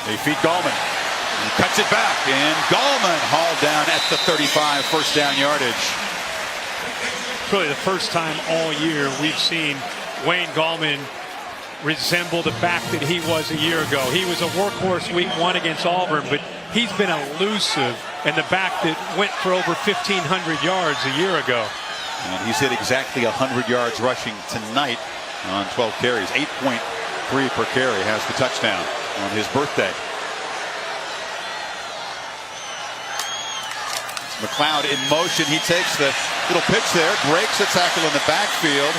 They feed Gallman. He cuts it back, and Gallman hauled down at the 35, first down yardage. It's really the first time all year we've seen Wayne Gallman resemble the back that he was a year ago. He was a workhorse week 1 against Auburn, but he's been elusive and the back that went for over 1,500 yards a year ago. And he's hit exactly 100 yards rushing tonight on 12 carries. 8.3 per carry, has the touchdown on his birthday. McLeod in motion. He takes the little pitch there, breaks a tackle in the backfield,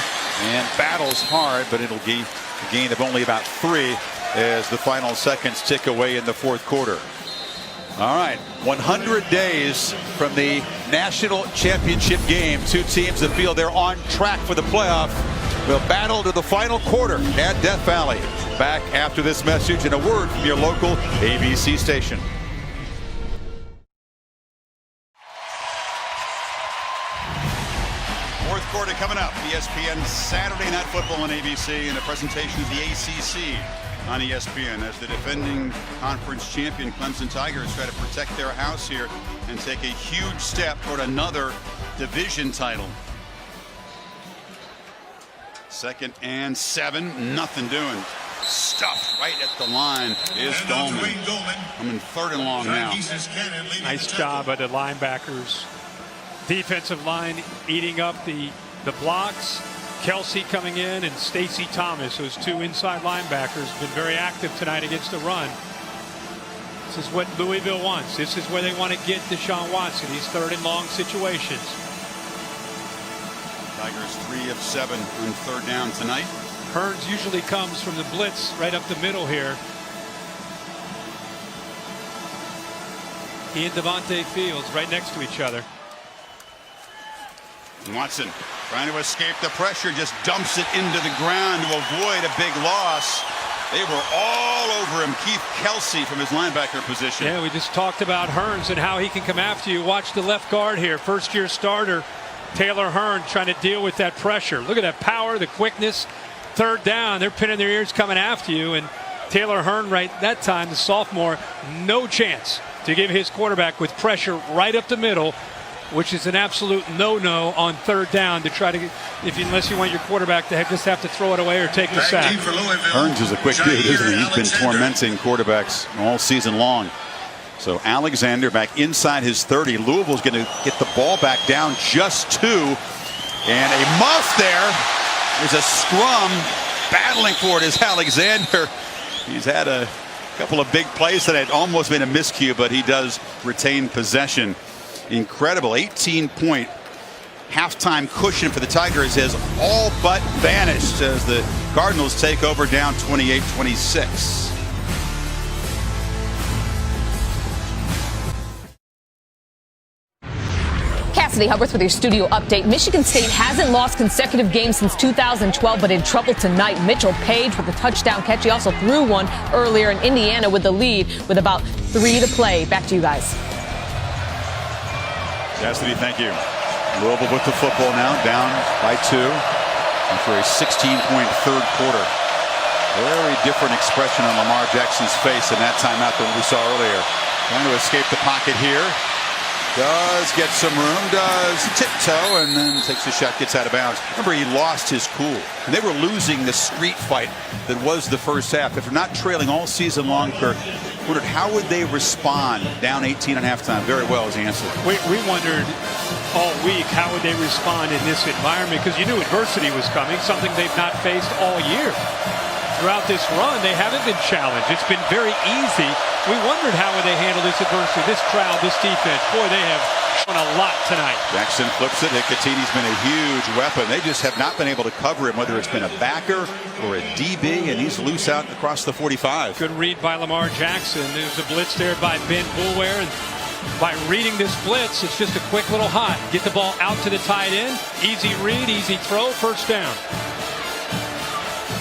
and battles hard, but it'll be a gain of only about 3 as the final seconds tick away in the 4th quarter. All right, 100 days from the national championship game. 2 teams that feel they're on track for the playoff will battle to the final quarter at Death Valley. Back after this message and a word from your local ABC station. Fourth quarter coming up. ESPN Saturday Night Football on ABC, and a presentation of the ACC on ESPN as the defending conference champion Clemson Tigers try to protect their house here and take a huge step toward another division title. 2nd and 7, nothing doing. Stuffed right at the line is Gallman. Coming 3rd and long now. Nice job by the linebackers. Defensive line eating up the blocks. Kelsey coming in and Stacy Thomas, those two inside linebackers, been very active tonight against the run. This is what Louisville wants. This is where they want to get Deshaun Watson, these 3rd and long situations. Tigers 3 of 7 on 3rd down tonight. Hearns usually comes from the blitz right up the middle here. He and Devontae Fields right next to each other. Watson trying to escape the pressure, just dumps it into the ground to avoid a big loss. They were all over him. Keith Kelsey from his linebacker position. Yeah, we just talked about Hearns and how he can come after you. Watch the left guard here, first-year starter Taylor Hearn trying to deal with that pressure. Look at that power, the quickness. 3rd down, they're pinning their ears coming after you, and Taylor Hearn right that time, the sophomore, no chance to give his quarterback with pressure right up the middle, which is an absolute no-no on 3rd down to try to get, unless you want your quarterback to just have to throw it away or take the sack. Hearns is a quick dude, isn't he? He's been tormenting quarterbacks all season long. So Alexander back inside his 30. Louisville's going to get the ball back down just 2. And a muff there. There's a scrum. Battling for it is Alexander. He's had a couple of big plays that had almost been a miscue, but he does retain possession. Incredible 18-point halftime cushion for the Tigers has all but vanished as the Cardinals take over down 28-26. Cassidy Hubbarth with your studio update. Michigan State hasn't lost consecutive games since 2012, but in trouble tonight. Mitchell Page with a touchdown catch. He also threw one earlier in Indiana with the lead with about 3 to play. Back to you guys. Cassidy, thank you. Louisville with the football now, down by 2 after a 16-point 3rd quarter. Very different expression on Lamar Jackson's face in that timeout than we saw earlier. Trying to escape the pocket here. Does get some room, does tiptoe, and then takes a shot, gets out of bounds. Remember, he lost his cool, and they were losing the street fight that was the first half. If they're not trailing all season long, Kirk, wondered how would they respond down 18 at halftime. Very well is the answer. We wondered all week how would they respond in this environment, because you knew adversity was coming, something they've not faced all year. Throughout this run, they haven't been challenged. It's been very easy. We wondered how would they handle this adversity, this crowd, this defense. Boy, they have shown a lot tonight. Jackson flips it. Hickatini's been a huge weapon. They just have not been able to cover him, whether it's been a backer or a DB, and he's loose out across the 45. Good read by Lamar Jackson. There's a blitz there by Ben Boulware, and by reading this blitz, it's just a quick little hot. Get the ball out to the tight end. Easy read, easy throw, 1st down.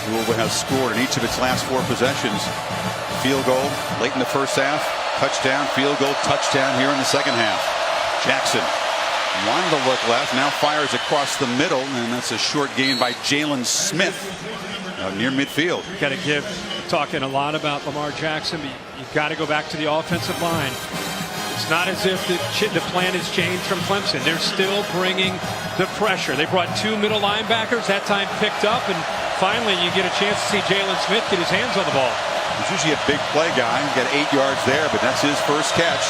Louisville has scored in each of its last 4 possessions. Field goal late in the first half, touchdown, field goal, touchdown here in the second half. Jackson wanted to look left, now fires across the middle, and that's a short gain by Jalen Smith near midfield. Got to give, talking a lot about Lamar Jackson, but you've got to go back to the offensive line. It's not as if the plan has changed from Clemson. They're still bringing the pressure. They brought 2 middle linebackers, that time picked up, and finally you get a chance to see Jalen Smith get his hands on the ball. He's usually a big play guy. He got 8 yards there, but that's his first catch.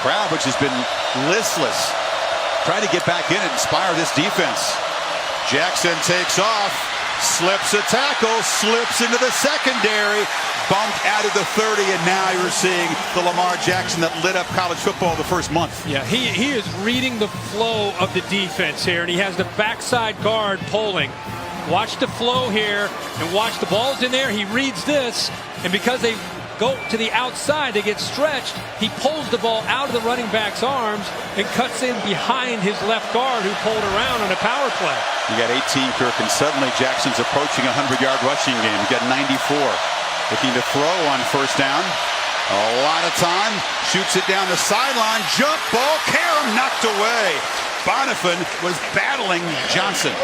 Crowd, which has been listless, trying to get back in and inspire this defense. Jackson takes off, slips a tackle, slips into the secondary, bumped out of the 30, and now you're seeing the Lamar Jackson that lit up college football the first month. Yeah, he is reading the flow of the defense here, and he has the backside guard pulling. Watch the flow here, and watch the ball's in there. He reads this, and because they go to the outside, they get stretched. He pulls the ball out of the running back's arms and cuts in behind his left guard, who pulled around on a power play. You got 18, Kirk, and suddenly Jackson's approaching a 100-yard rushing game. You got 94. Looking to throw on 1st down. A lot of time. Shoots it down the sideline. Jump ball. Karam knocked away. Bonifan was battling Johnson.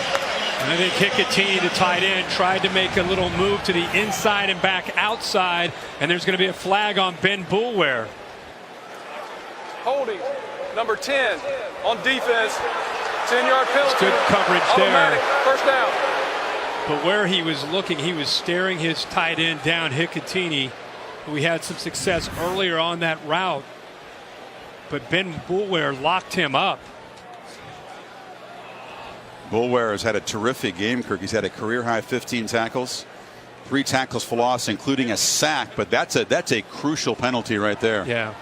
I think Hickatini, the tight end, tried to make a little move to the inside and back outside, and there's going to be a flag on Ben Boulware. Holding, number 10 on defense. 10-yard penalty. Good coverage there. 1st down. But where he was looking, he was staring his tight end down, Hickatini, who he had some success earlier on that route. But Ben Boulware locked him up. Bullware has had a terrific game, Kirk. He's had a career-high 15 tackles, 3 tackles for loss, including a sack. But that's a crucial penalty right there. Yeah.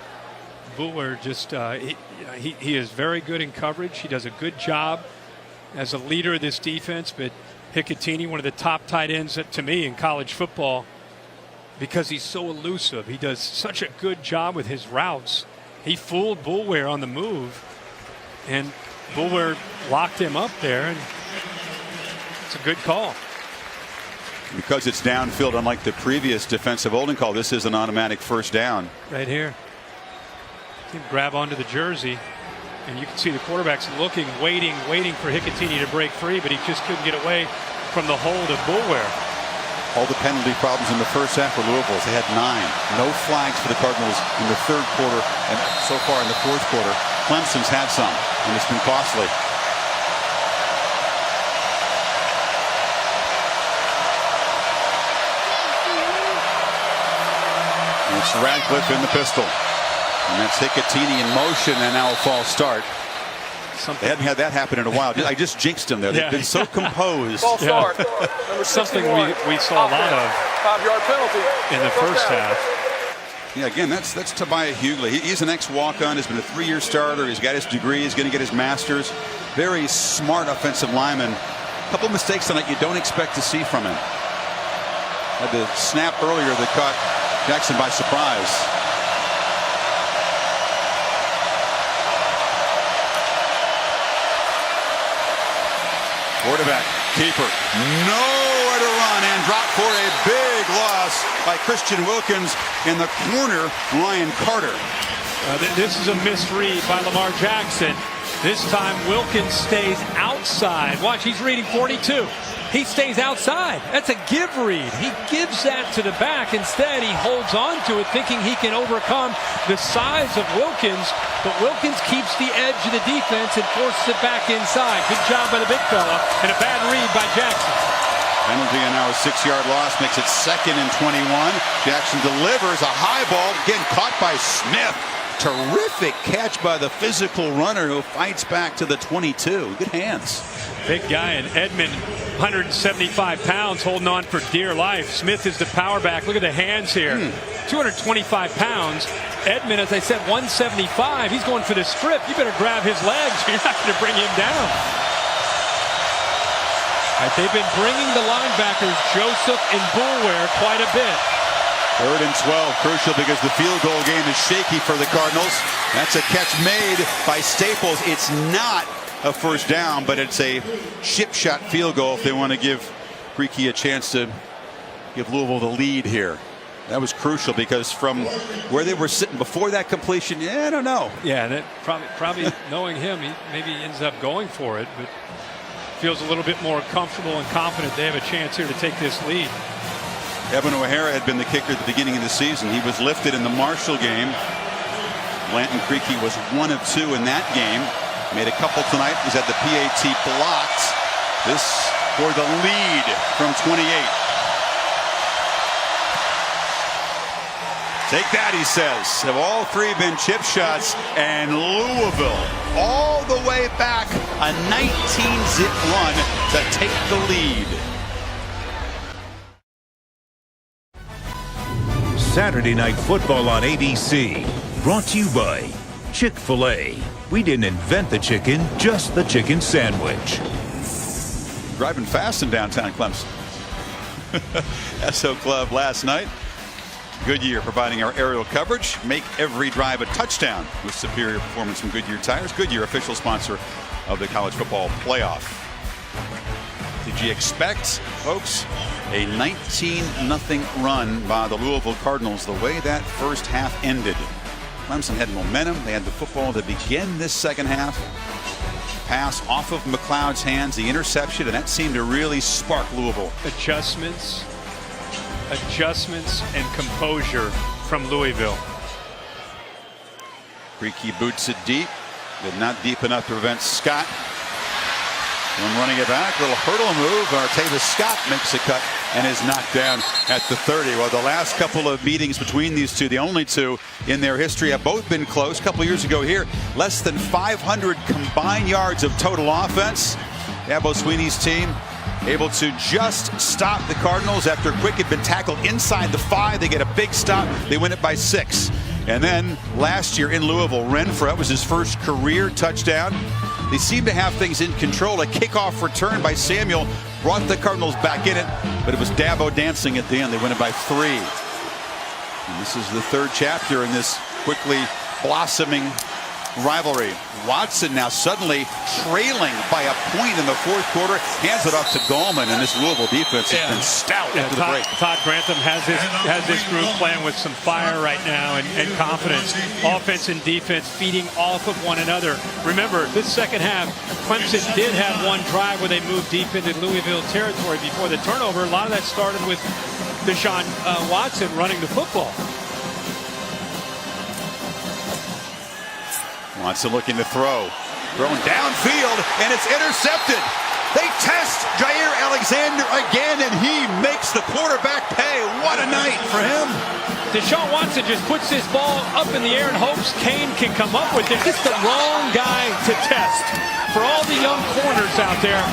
Bullware just he is very good in coverage. He does a good job as a leader of this defense. But Hicatini, one of the top tight ends to me in college football, because he's so elusive. He does such a good job with his routes. He fooled Bullware on the move, and Bullware locked him up there, and it's a good call. Because it's downfield, unlike the previous defensive holding call, this is an automatic first down. Right here. He can grab onto the jersey, and you can see the quarterback's looking, waiting for Hicatini to break free, but he just couldn't get away from the hold of Bullware. All the penalty problems in the first half for Louisville. They had 9. No flags for the Cardinals in the third quarter, and so far in the fourth quarter. Clemson's had some, and it's been costly. And it's Radcliffe in the pistol. And that's Hicatini in motion, and now a false start. They hadn't had that happen in a while. I just jinxed them there. They've been so composed. False start. Something we saw a lot of 5-yard penalty in the first half. Yeah, again, that's Tobias Hughley. He's an ex-walk-on. He's been a 3-year starter. He's got his degree. He's going to get his master's. Very smart offensive lineman. A couple of mistakes tonight you don't expect to see from him. Had the snap earlier that caught Jackson by surprise. Quarterback, keeper, nowhere to run, and dropped for a big loss by Christian Wilkins in the corner, Ryan Carter. This is a misread by Lamar Jackson. This time Wilkins stays outside. Watch, he's reading 42. He stays outside. That's a give read. He gives that to the back. Instead, he holds on to it, thinking he can overcome the size of Wilkins. But Wilkins keeps the edge of the defense and forces it back inside. Good job by the big fella, and a bad read by Jackson. Penalty, and now a 6-yard loss makes it 2nd and 21. Jackson delivers a high ball, again caught by Smith. Terrific catch by the physical runner who fights back to the 22. Good hands. Big guy, and Edmond, 175 pounds, holding on for dear life. Smith is the power back. Look at the hands here. 225 pounds. Edmond, as I said, 175. He's going for the strip. You better grab his legs. You're not going to bring him down. All right, they've been bringing the linebackers, Joseph and Bullware, quite a bit. 3rd and 12, crucial because the field goal game is shaky for the Cardinals. That's a catch made by Staples. It's not a first down, but it's a chip shot field goal if they want to give Creaky a chance to give Louisville the lead here. That was crucial because from where they were sitting before that completion, I don't know. Yeah, that probably knowing him, he maybe ends up going for it, but feels a little bit more comfortable and confident they have a chance here to take this lead. Evan O'Hara had been the kicker at the beginning of the season. He was lifted in the Marshall game. Blanton Creaky was 1 of 2 in that game. Made a couple tonight. He's had the PAT blocked. This for the lead from 28. Take that, he says. Have all 3 been chip shots, and Louisville all the way back, a 19-zip run to take the lead. Saturday Night Football on ABC. Brought to you by Chick-fil-A. We didn't invent the chicken, just the chicken sandwich. Driving fast in downtown Clemson. SO Club last night. Goodyear providing our aerial coverage. Make every drive a touchdown with superior performance from Goodyear tires. Goodyear, official sponsor of the college football playoff. Did you expect, folks, a 19-0 run by the Louisville Cardinals the way that first half ended? Clemson had momentum. They had the football to begin this second half. Pass off of McLeod's hands, the interception, and that seemed to really spark Louisville. Adjustments and composure from Louisville. Creaky boots it deep, but not deep enough to prevent Scott from running it back. Little hurdle move. Artavis Scott makes a cut and is knocked down at the 30. Well, the last couple of meetings between these two, the only two in their history, have both been close. A couple years ago here, less than 500 combined yards of total offense. Dabo Swinney's team able to just stop the Cardinals after Quick had been tackled inside the 5. They get a big stop. They win it by 6. And then last year in Louisville, Renfro was his first career touchdown. They seem to have things in control. A kickoff return by Samuel brought the Cardinals back in it, but it was Dabo dancing at the end. They win it by 3. And this is the 3rd chapter in this quickly blossoming rivalry. Watson now suddenly trailing by a point in the 4th quarter, hands it off to Gallman, and this Louisville defense has been stout after the break. Todd Grantham has this group playing with some fire right now and confidence. Offense and defense feeding off of one another. Remember, this second half, Clemson did have one drive where they moved deep into Louisville territory before the turnover. A lot of that started with Deshaun Watson running the football. Watson looking to throw. Thrown downfield, and it's intercepted. They test Jair Alexander again, and he makes the quarterback pay. What a night for him. Deshaun Watson just puts this ball up in the air and hopes Kane can come up with it. This is the wrong guy to test. For all the young corners out there,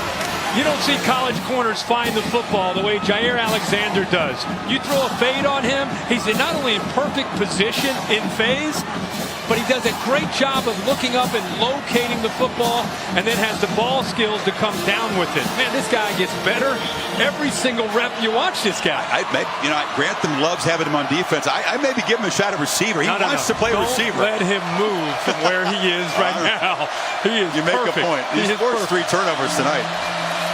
you don't see college corners find the football the way Jair Alexander does. You throw a fade on him, he's not only in perfect position in phase, but he does a great job of looking up and locating the football, and then has the ball skills to come down with it. Man, this guy gets better every single rep you watch this guy. Grantham loves having him on defense. I maybe give him a shot at receiver. He wants to play receiver. Don't let him move from where he is right now. He is You make perfect. a point. He's forced 3 turnovers tonight.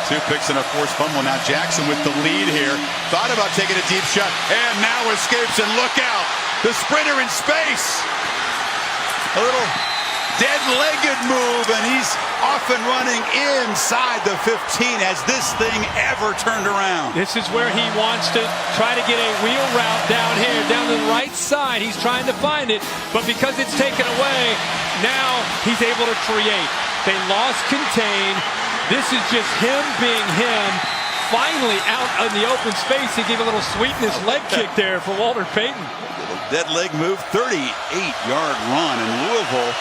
2 picks and a forced fumble. Now Jackson with the lead here. Thought about taking a deep shot, and now escapes, and look out. The sprinter in space. A little dead-legged move, and he's off and running inside the 15. Has this thing ever turned around? This is where he wants to try to get a wheel route down here, down the right side. He's trying to find it, but because it's taken away, now he's able to create. They lost contain. This is just him being him. Finally out in the open space. He gave a little sweetness leg kick there for Walter Payton. Dead leg move, 38-yard run, and Louisville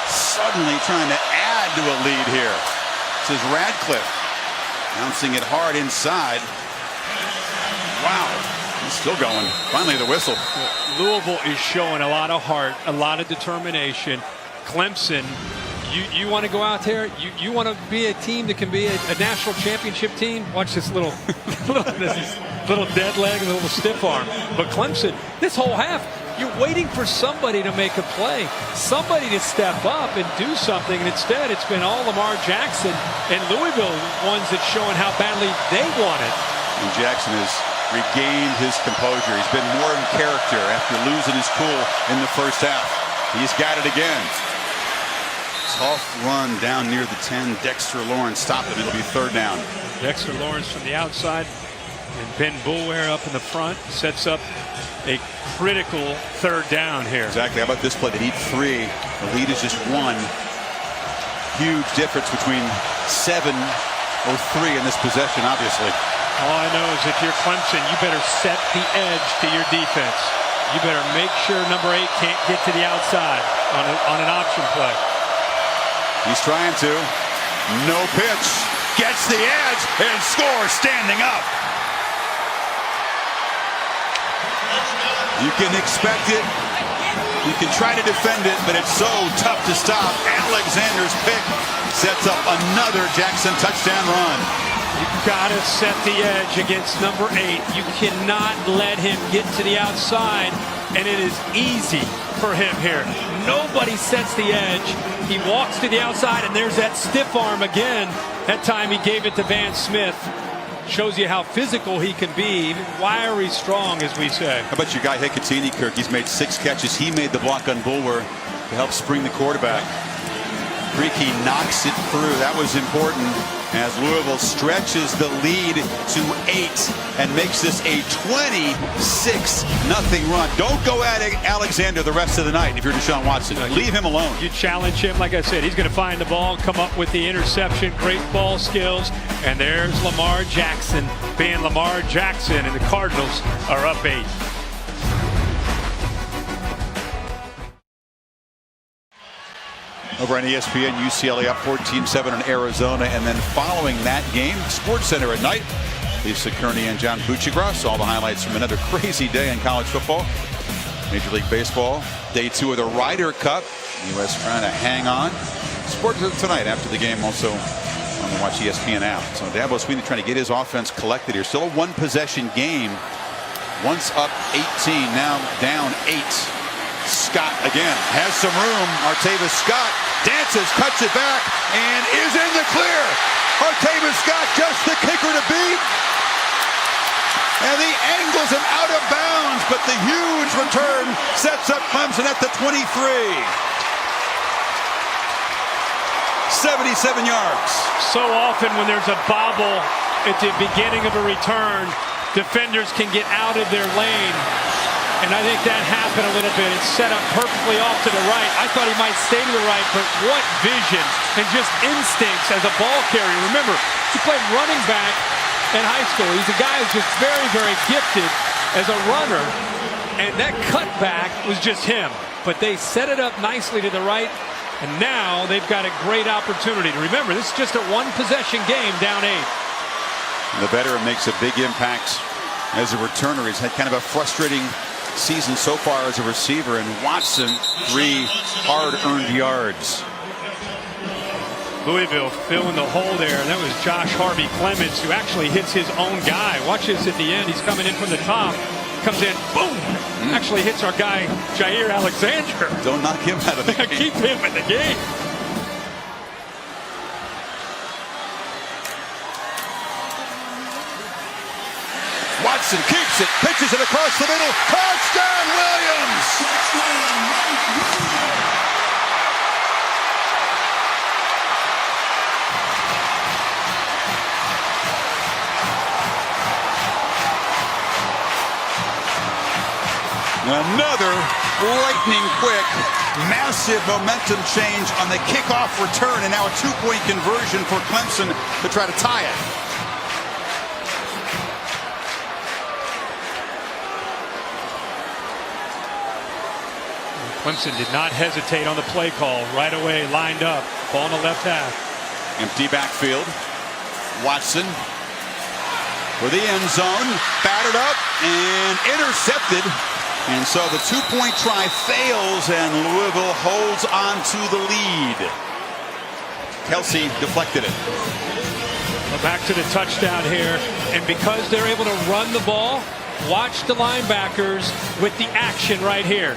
suddenly trying to add to a lead here. This is Radcliffe bouncing it hard inside. Wow, he's still going. Finally the whistle. Louisville is showing a lot of heart, a lot of determination. Clemson, you want to go out there, you want to be a team that can be a national championship team. Watch this little little dead leg, a little stiff arm. But Clemson, this whole half, you're waiting for somebody to make a play, somebody to step up and do something, and instead it's been all Lamar Jackson and Louisville ones that's showing how badly they want it. And Jackson has regained his composure. He's been more in character after losing his cool in the first half. He's got it again. Tough run down near the 10. Dexter Lawrence stopped him. It'll be 3rd down. Dexter Lawrence from the outside, and Ben Boulware up in the front sets up a critical 3rd down here. Exactly. How about this play? They need 3. The lead is just 1. Huge difference between 7 or 3 in this possession, obviously. All I know is if you're Clemson, you better set the edge to your defense. You better make sure number 8 can't get to the outside on an option play. He's trying to. No pitch. Gets the edge and scores standing up. You can expect it. You can try to defend it, but it's so tough to stop. Alexander's pick sets up another Jackson touchdown run. You've got to set the edge against number 8. You cannot let him get to the outside, and it is easy for him here. Nobody sets the edge. He walks to the outside, and there's that stiff arm again. That time he gave it to Van Smith. Shows you how physical he can be, even wiry strong, as we say. How about your guy Hecatini, Kirk? He's made 6 catches. He made the block on Boulware to help spring the quarterback. Creaky knocks it through. That was important as Louisville stretches the lead to 8 and makes this a 26-0 run. Don't go at Alexander the rest of the night if you're Deshaun Watson. Leave him alone. You challenge him, like I said, he's going to find the ball, come up with the interception, great ball skills, and there's Lamar Jackson being Lamar Jackson, and the Cardinals are up 8. over on ESPN. UCLA up 14-7 on Arizona. And then following that game, Sports Center at night, Lisa Kearney and John Buccigross. All the highlights from another crazy day in college football. Major League Baseball, day 2 of the Ryder Cup. U.S. trying to hang on. Sports Center tonight after the game, also on the Watch ESPN app. So Dabo Swinney trying to get his offense collected here. Still a one-possession game. Once up 18, now down 8. Scott again has some room. Artavis Scott dances, cuts it back, and is in the clear. Artavis Scott just the kicker to beat. And he angles him out of bounds, but the huge return sets up Clemson at the 23. 77 yards. So often when there's a bobble at the beginning of a return, defenders can get out of their lane. And I think that happened a little bit. It's set up perfectly off to the right. I thought he might stay to the right, but what vision and just instincts as a ball carrier. Remember, he played running back in high school. He's a guy who's just very, very gifted as a runner. And that cutback was just him. But they set it up nicely to the right. And now they've got a great opportunity. Remember, this is just a one-possession game, down 8. The veteran makes a big impact as a returner. He's had kind of a frustrating season so far as a receiver, and Watson 3 hard-earned yards. Louisville filling the hole there, and that was Josh Harvey Clemens, who actually hits his own guy. Watch this at the end. He's coming in from the top, comes in, boom, actually hits our guy Jair Alexander. Don't knock him out of the game. Keep him in the game. Watson keeps it, pitches it across the middle. Touchdown, Williams! Another lightning quick, massive momentum change on the kickoff return, and now a 2-point conversion for Clemson to try to tie it. Clemson did not hesitate on the play call. Right away, lined up. Ball in the left half. Empty backfield. Watson for the end zone. Battered up and intercepted. And so the 2-point try fails, and Louisville holds on to the lead. Kelsey deflected it. Well, back to the touchdown here. And because they're able to run the ball, watch the linebackers with the action right here.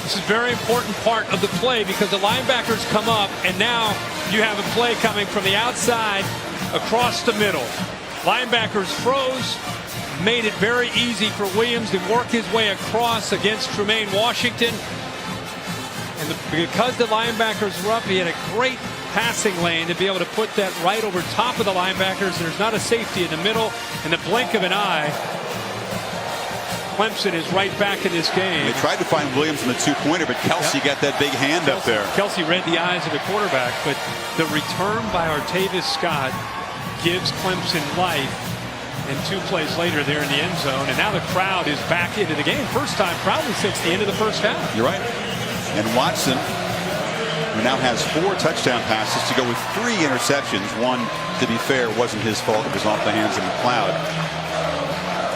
This is a very important part of the play because the linebackers come up, and now you have a play coming from the outside across the middle. Linebackers froze, made it very easy for Williams to work his way across against Tremaine Washington. And because the linebackers were up, he had a great passing lane to be able to put that right over top of the linebackers. There's not a safety in the middle. In the blink of an eye, Clemson is right back in this game. They tried to find Williams in the 2-pointer, but Kelsey got that big hand up there. Kelsey read the eyes of the quarterback, but the return by Artavis Scott gives Clemson life. And 2 plays later, they're in the end zone, and now the crowd is back into the game. First time probably since the end of the first half. You're right. And Watson, who now has 4 touchdown passes to go with 3 interceptions. One, to be fair, wasn't his fault. It was off the hands of McLeod.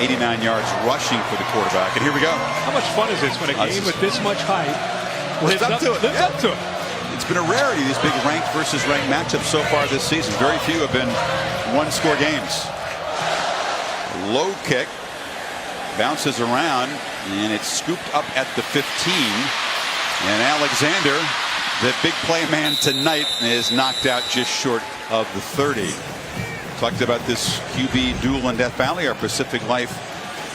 89 yards rushing for the quarterback. And here we go. How much fun is this when a game with this much hype lives up to it? It's been a rarity, these big ranked versus ranked matchups so far this season. Very few have been one-score games. Low kick, bounces around, and it's scooped up at the 15. And Alexander, the big play man tonight, is knocked out just short of the 30. Talked about this QB duel in Death Valley, our Pacific Life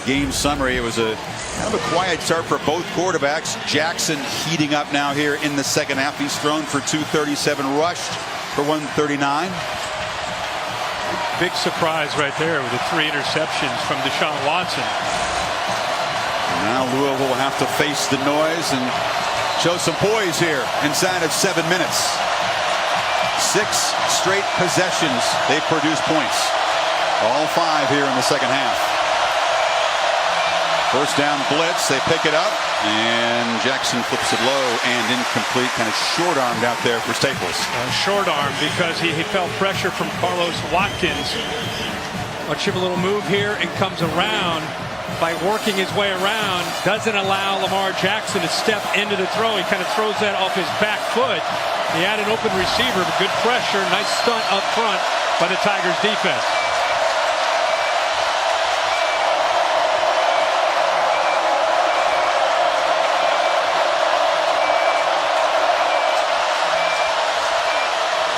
game summary. It was a kind of a quiet start for both quarterbacks. Jackson heating up now here in the second half. He's thrown for 237, rushed for 139. Big surprise right there with the 3 interceptions from Deshaun Watson. Now Louisville will have to face the noise and show some poise here inside of 7 minutes. 6 straight possessions. They produce points. All 5 here in the second half. First down blitz. They pick it up, and Jackson flips it low and incomplete. Kind of short armed out there for Staples. Short arm because he felt pressure from Carlos Watkins. Watch him a little move here and comes around. By working his way around, doesn't allow Lamar Jackson to step into the throw. He kind of throws that off his back foot. He had an open receiver, but good pressure. Nice stunt up front by the Tigers defense.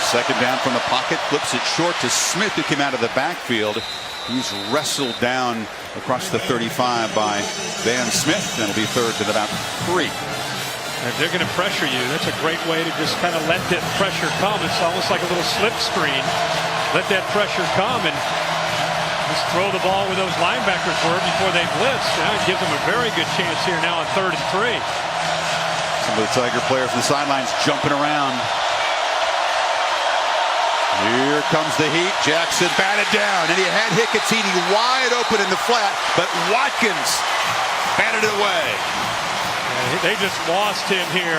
Second down from the pocket, flips it short to Smith, who came out of the backfield. He's wrestled down across the 35 by Van Smith. That'll be third to about 3. If they're going to pressure you, that's a great way to just kind of let that pressure come. It's almost like a little slip screen. Let that pressure come and just throw the ball where those linebackers were before they blitzed. Now it gives them a very good chance here now on 3rd and 3. Some of the Tiger players from the sidelines jumping around. Here comes the heat. Jackson batted down, and he had Hikatini wide open in the flat, but Watkins batted it away. They just lost him here.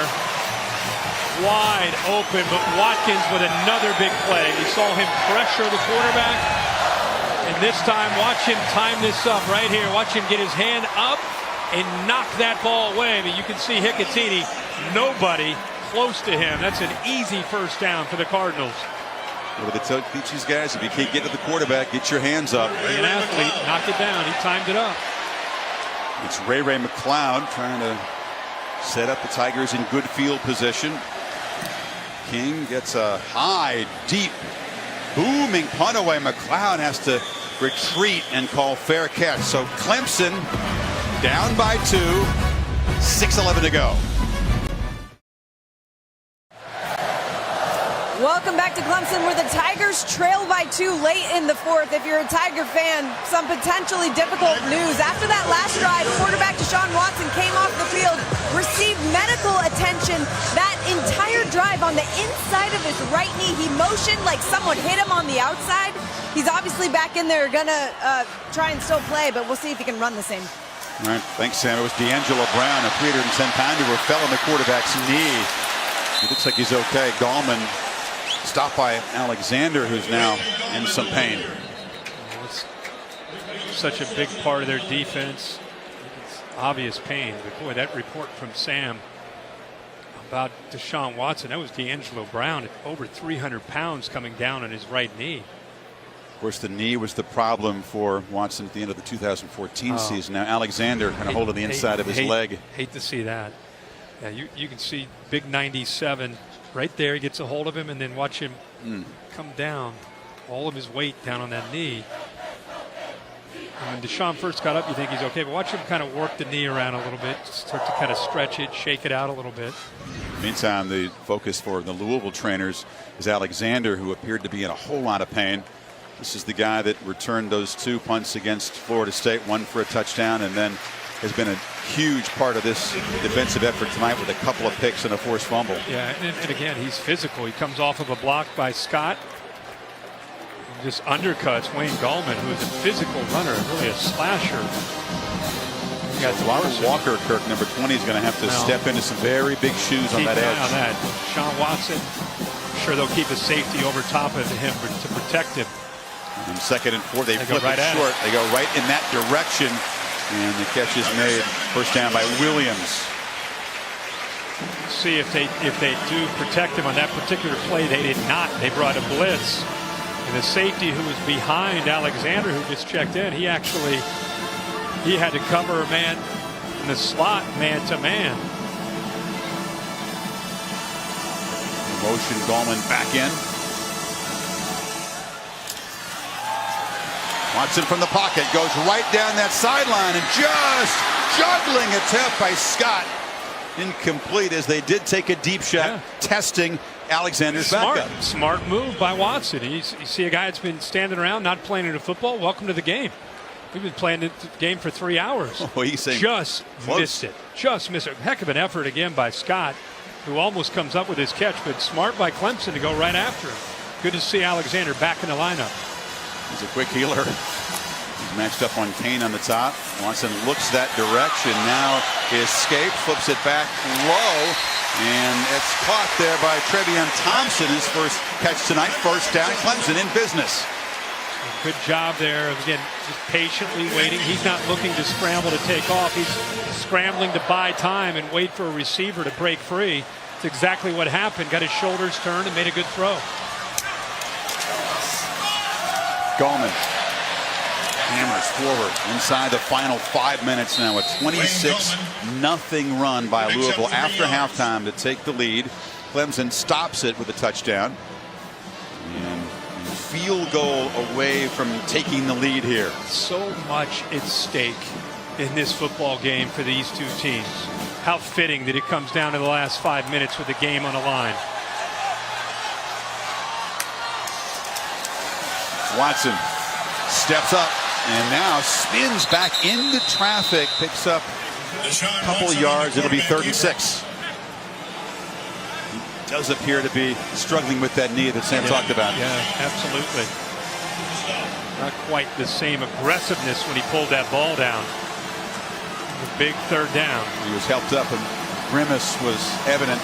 Wide open, but Watkins with another big play. You saw him pressure the quarterback, and this time watch him time this up right here. Watch him get his hand up and knock that ball away. I mean, you can see Hikatini, nobody close to him. That's an easy first down for the Cardinals. What do they teach these guys? If you can't get to the quarterback, get your hands up. Be an athlete, knock it down. He timed it up. It's Ray McLeod trying to set up the Tigers in good field position. King gets a high, deep, booming punt away. McLeod has to retreat and call fair catch. So Clemson down by 2, 6:11 to go. Welcome back to Clemson, where the Tigers trail by 2 late in the 4th. If you're a Tiger fan, some potentially difficult news. After that last drive, quarterback Deshaun Watson came off the field, received medical attention that entire drive on the inside of his right knee. He motioned like someone hit him on the outside. He's obviously back in there, gonna try and still play, but we'll see if he can run the same. All right, thanks, Sam. It was D'Angelo Brown, a 310-pounder who fell on the quarterback's knee. He looks like he's okay. Gallman stopped by Alexander, who's now in some pain. It's such a big part of their defense. It's obvious pain. But boy, that report from Sam about Deshaun Watson, that was D'Angelo Brown at over 300 pounds coming down on his right knee. Of course, the knee was the problem for Watson at the end of the 2014 season. Now Alexander kind of holding the inside of his leg. Hate to see that. Yeah, you can see big 97 right there. He gets a hold of him, and then watch him come down, all of his weight down on that knee. And when Deshaun first got up, you think he's okay, but watch him kind of work the knee around a little bit, start to kind of stretch it, shake it out a little bit. Meantime, the focus for the Louisville trainers is Alexander, who appeared to be in a whole lot of pain. This is the guy that returned those 2 punts against Florida State, one for a touchdown, and then has been a huge part of this defensive effort tonight with a couple of picks and a forced fumble. Yeah, and again, he's physical. He comes off of a block by Scott. Just undercuts Wayne Gallman, who is a physical runner, really a slasher. You got Walker, Kirk, number 20, is going to have to step into some very big shoes on that edge. On that. Sean Watson, I'm sure they'll keep a safety over top of him to protect him. And 2nd and 4, they flip it short. They go right in that direction. And the catch is made. First down by Williams. See if they do protect him on that particular play. They did not. They brought a blitz. And the safety who was behind Alexander, who just checked in, he had to cover a man in the slot, man to man. Motion, Gallman back in. Watson from the pocket goes right down that sideline and just juggling attempt by Scott. Incomplete, as they did take a deep shot, testing Alexander's backup. Smart move by Watson. You see a guy that's been standing around not playing into football. Welcome to the game. We've been playing the game for 3 hours. Oh, he's saying just missed it. Just missed it. Heck of an effort again by Scott, who almost comes up with his catch, but smart by Clemson to go right after him. Good to see Alexander back in the lineup. He's a quick healer. matched up on Kane on the top. Watson looks that direction, now escapes, flips it back low, and it's caught there by Trevion Thompson, his first catch tonight. First down, Clemson in business. Good job there, again, just patiently waiting. He's not looking to scramble to take off. He's scrambling to buy time and wait for a receiver to break free. It's exactly what happened. Got his shoulders turned and made a good throw. Gallman hammers forward inside the final 5 minutes now. A 26-0 run by Louisville after halftime to take the lead. Clemson stops it with a touchdown. And field goal away from taking the lead here. So much at stake in this football game for these two teams. How fitting that it comes down to the last 5 minutes with the game on the line. Watson steps up and now spins back into traffic, picks up a couple of yards. It'll be 3rd and 6. He does appear to be struggling with that knee that Sam talked about. Yeah, absolutely. Not quite the same aggressiveness when he pulled that ball down. A big 3rd down. He was helped up and grimace was evident.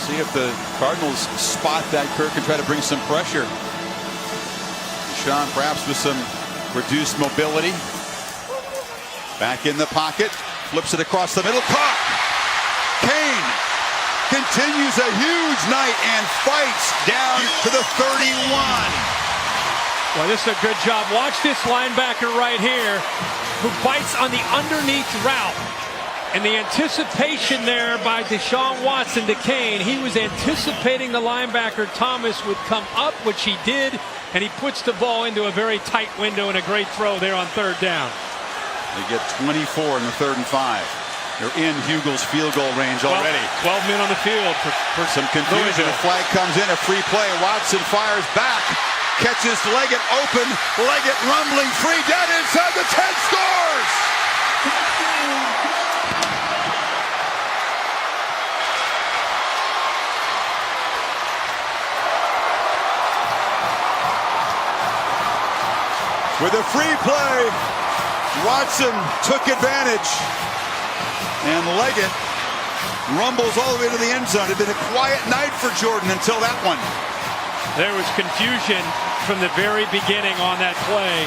See if the Cardinals spot that Kirk and try to bring some pressure. Deshaun perhaps with some reduced mobility. Back in the pocket, flips it across the middle. Caught. Kane continues a huge night and fights down to the 31. Well, this is a good job. Watch this linebacker right here who bites on the underneath route. And the anticipation there by Deshaun Watson to Kane. He was anticipating the linebacker Thomas would come up, which he did, and he puts the ball into a very tight window and a great throw there on 3rd down. They get 24 in the 3rd and 5. They're in Hugel's field goal range already. 12 men on the field for some confusion. A flag comes in, a free play. Watson fires back, catches Leggett open. Leggett rumbling free down inside the 10, scores! With a free play, Watson took advantage, and Leggett rumbles all the way to the end zone. It had been a quiet night for Jordan until that one. There was confusion from the very beginning on that play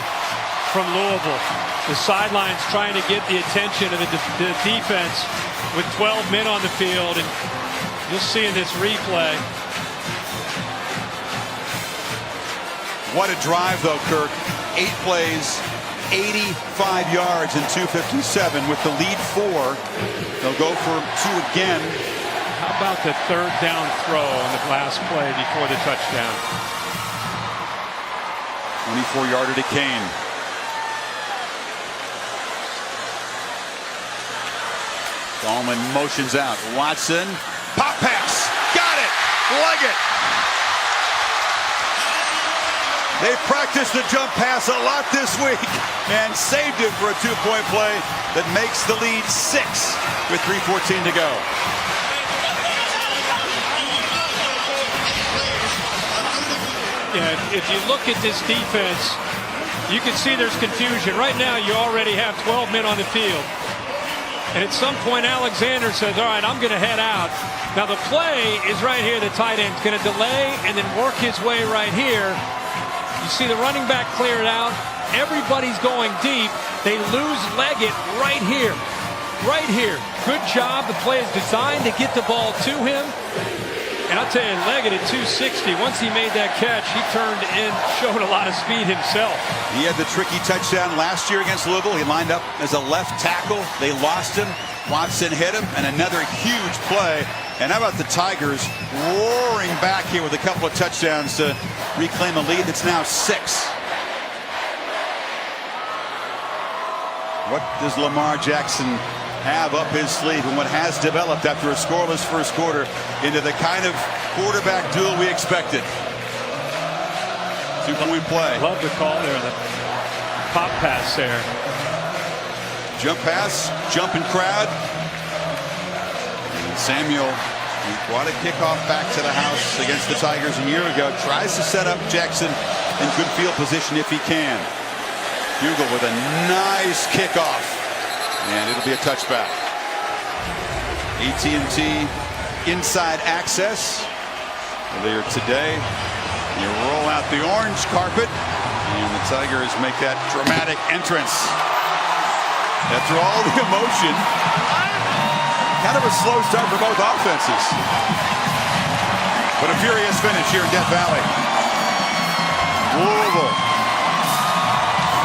from Louisville. The sidelines trying to get the attention of the defense with 12 men on the field, and you'll see in this replay. What a drive, though, Kirk. 8 plays, 85 yards, and 257 with the lead 4. They'll go for 2 again. How about the 3rd down throw on the last play before the touchdown? 24-yarder to Kane. Gallman motions out. Watson, pop pass, got it, Leggett. They've practiced the jump pass a lot this week and saved it for a 2-point play that makes the lead 6 with 3:14 to go. Yeah, if you look at this defense, you can see there's confusion. Right now, you already have 12 men on the field. And at some point, Alexander says, all right, I'm going to head out. Now, the play is right here. The tight end's going to delay and then work his way right here. You see the running back clear it out. Everybody's going deep. They lose Leggett right here. Right here. Good job. The play is designed to get the ball to him. And I'll tell you, Leggett at 260, once he made that catch, he turned and showed a lot of speed himself. He had the tricky touchdown last year against Louisville. He lined up as a left tackle. They lost him. Watson hit him, and another huge play. And how about the Tigers roaring back here with a couple of touchdowns to reclaim a lead that's now 6. What does Lamar Jackson have up his sleeve and what has developed after a scoreless first quarter into the kind of quarterback duel we expected? 2-point play. Love the call there, the pop pass there. Jump pass, jumping crowd. Samuel He brought a kickoff back to the house against the Tigers a year ago. Tries to set up Jackson in good field position if he can. Hugel with a nice kickoff, and it'll be a touchback. AT&T inside access earlier today. You roll out the orange carpet, and the Tigers make that dramatic entrance. After all the emotion, kind of a slow start for both offenses, but a furious finish here in Death Valley. Louisville,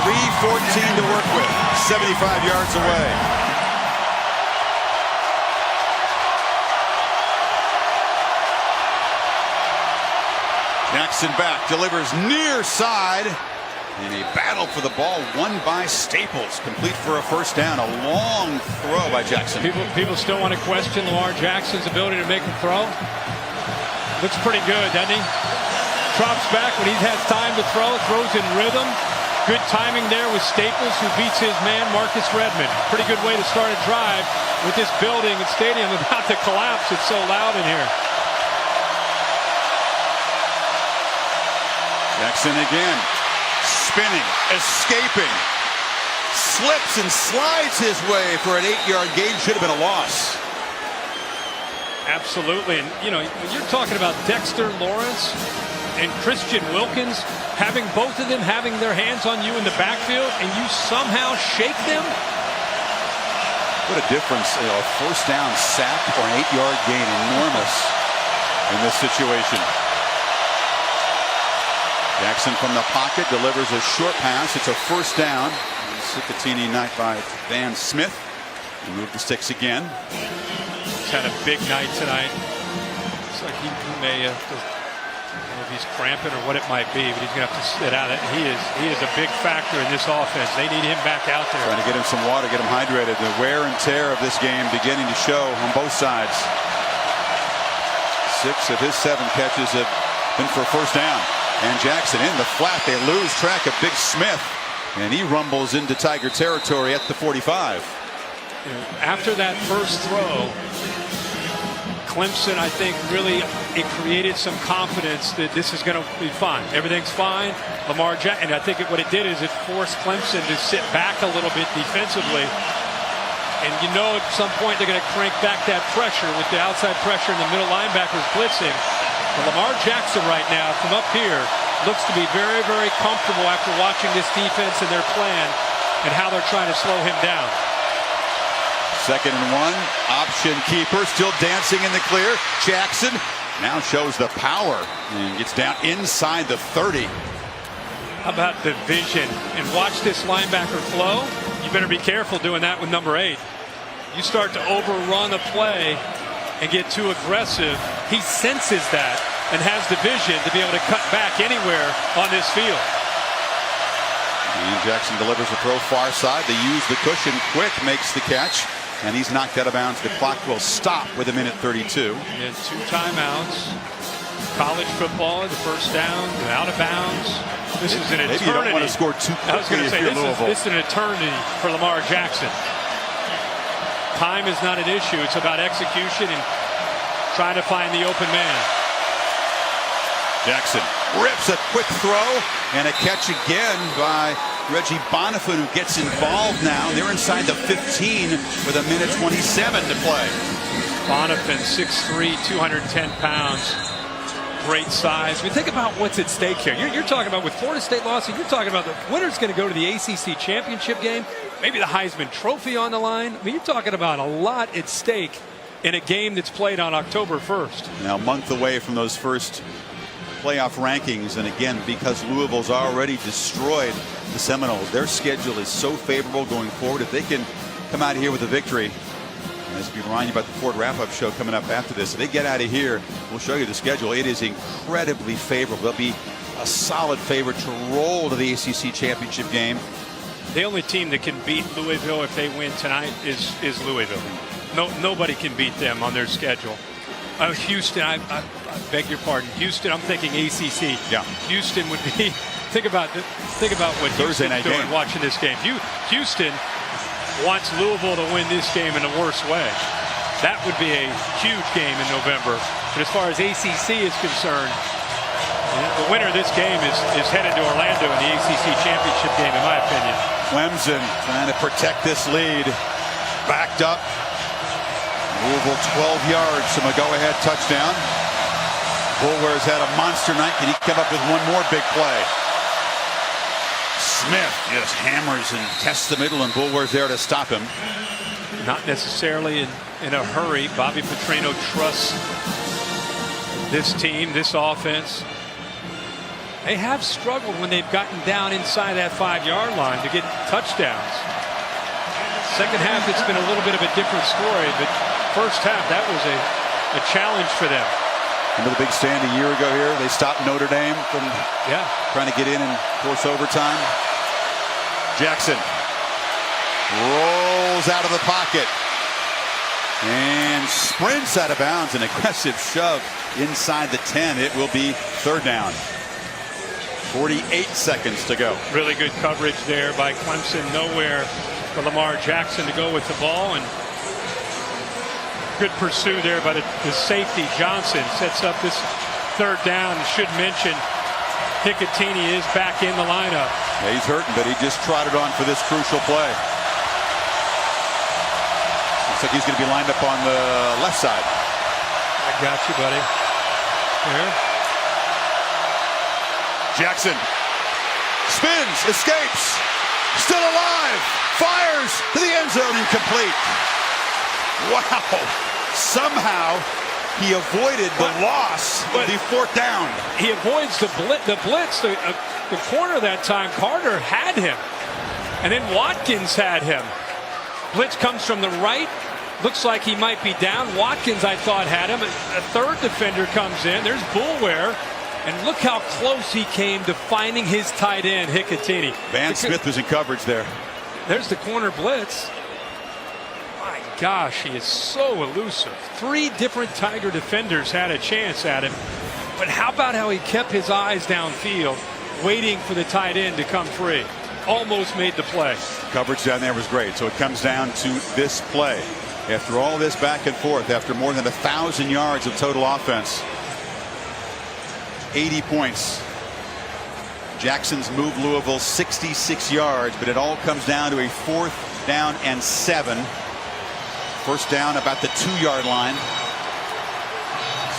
3:14 to work with, 75 yards away. Jackson back, delivers near side, and a battle for the ball won by Staples, complete for a first down. A long throw by Jackson. People still want to question Lamar Jackson's ability to make a throw. Looks pretty good, doesn't he? Drops back when he has time to throw, throws in rhythm. Good timing there with Staples, who beats his man Marcus Redmond. Pretty good way to start a drive with this building and stadium about to collapse. It's so loud in here. Jackson again, spinning, escaping, slips and slides his way for an 8-yard gain. Should have been a loss. Absolutely. And, you know, when you're talking about Dexter Lawrence and Christian Wilkins, having both of them having their hands on you in the backfield, and you somehow shake them. What a difference. A first down sack or an 8-yard gain. Enormous in this situation. Jackson from the pocket delivers a short pass. It's a first down. Sicatini knocked by Van Smith. He moved the sticks again. He's had a big night tonight. Looks like he may have to, I don't know if he's cramping or what it might be, but he's going to have to sit out. He is a big factor in this offense. They need him back out there. Trying to get him some water, get him hydrated. The wear and tear of this game beginning to show on both sides. 6 of his 7 catches have been for first down. And Jackson in the flat. They lose track of Big Smith, and he rumbles into Tiger territory at the 45. After that first throw, Clemson, I think, really it created some confidence that this is going to be fine. Everything's fine. Lamar Jackson, and I think what it did is it forced Clemson to sit back a little bit defensively. And you know at some point they're going to crank back that pressure with the outside pressure and the middle linebackers blitzing. But Lamar Jackson right now from up here looks to be very, very comfortable after watching this defense and their plan and how they're trying to slow him down. 2nd and 1, option keeper still dancing in the clear. Jackson now shows the power and gets down inside the 30. How about the vision? And watch this linebacker flow. You better be careful doing that with number 8. You start to overrun a play and get too aggressive. He senses that and has the vision to be able to cut back anywhere on this field. And Jackson delivers a throw far side. They use the cushion. Quick makes the catch, and he's knocked out of bounds. The clock will stop with a minute 32. And 2 timeouts. College football, the first down, out of bounds. This is an eternity. Maybe you don't want to score too quickly. I was going to say, this is an eternity for Lamar Jackson. Time is not an issue. It's about execution and trying to find the open man. Jackson rips a quick throw and a catch again by Reggie Bonifant, who gets involved now. They're inside the 15 with a minute 27 to play. Bonifant, 6'3", 210 pounds. Great size. I mean, think about what's at stake here. You're talking about with Florida State losing, you're talking about the winner's going to go to the ACC championship game, maybe the Heisman Trophy on the line. I mean, you're talking about a lot at stake in a game that's played on October 1st. Now a month away from those first playoff rankings, and again, because Louisville's already destroyed the Seminoles, their schedule is so favorable going forward. If they can come out here with a victory, as we remind you about the Ford wrap-up show coming up after this, if they get out of here, we'll show you the schedule. It is incredibly favorable. They'll be a solid favorite to roll to the ACC championship game. The only team that can beat Louisville if they win tonight is Louisville. Nobody can beat them on their schedule. Houston, I beg your pardon. Houston, I'm thinking ACC. Yeah. Houston would be. Think about what Thursday Houston's doing watching this game. Houston wants Louisville to win this game in the worst way. That would be a huge game in November. But as far as ACC is concerned, the winner of this game is headed to Orlando in the ACC championship game, in my opinion. Clemson trying to protect this lead. Backed up. Louisville 12 yards from a go-ahead touchdown. Boulware's had a monster night. Can he come up with one more big play? Smith just hammers and tests the middle, and Boulware's there to stop him. Not necessarily in a hurry. Bobby Petrino trusts this team, this offense. They have struggled when they've gotten down inside that 5-yard line to get touchdowns. Second half, it's been a little bit of a different story, but first half, that was a challenge for them. Remember the big stand a year ago here? They stopped Notre Dame from trying to get in and force overtime. Jackson rolls out of the pocket and sprints out of bounds. An aggressive shove inside the 10. It will be third down. 48 seconds to go. Really good coverage there by Clemson. Nowhere for Lamar Jackson to go with the ball, and good pursuit there by the safety. Johnson sets up this third down. Should mention Hicatini is back in the lineup. Yeah, he's hurting, but he just trotted on for this crucial play. Looks like he's going to be lined up on the left side. I got you, buddy. There. Jackson spins, escapes, still alive, fires to the end zone, incomplete. Wow. Somehow he avoided the loss of the fourth down. He avoids the blitz. The corner that time, Carter had him. And then Watkins had him. Blitz comes from the right. Looks like he might be down. Watkins, I thought, had him. A third defender comes in. There's Boulware. And look how close he came to finding his tight end, Hicatini. Van Smith was in coverage there. There's the corner blitz. My gosh, he is so elusive. 3 different Tiger defenders had a chance at him. But how about how he kept his eyes downfield, waiting for the tight end to come free? Almost made the play. Coverage down there was great. So it comes down to this play. After all this back and forth, after more than 1,000 yards of total offense, 80 points. Jackson's moved Louisville 66 yards, but it all comes down to a 4th down and 7. First down about the 2-yard line.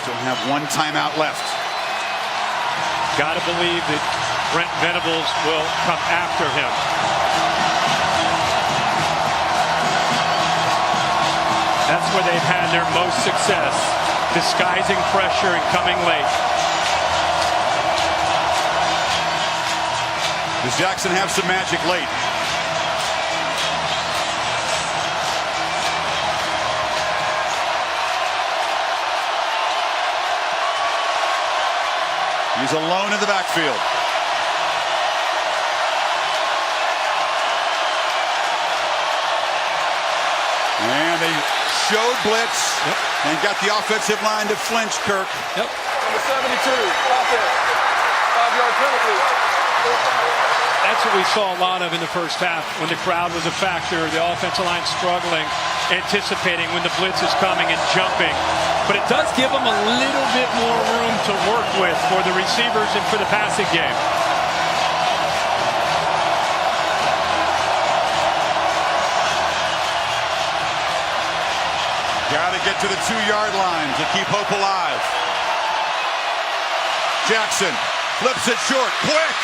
Still have 1 timeout left. Got to believe that Brent Venables will come after him. That's where they've had their most success, disguising pressure and coming late. Does Jackson have some magic late? He's alone in the backfield. And they showed blitz and got the offensive line to flinch, Kirk. Number 72, offense, 5-yard penalty. That's what we saw a lot of in the first half when the crowd was a factor, the offensive line struggling, anticipating when the blitz is coming and jumping. But it does give them a little bit more room to work with for the receivers and for the passing game. Got to get to the 2-yard line to keep hope alive. Jackson flips it short, quick,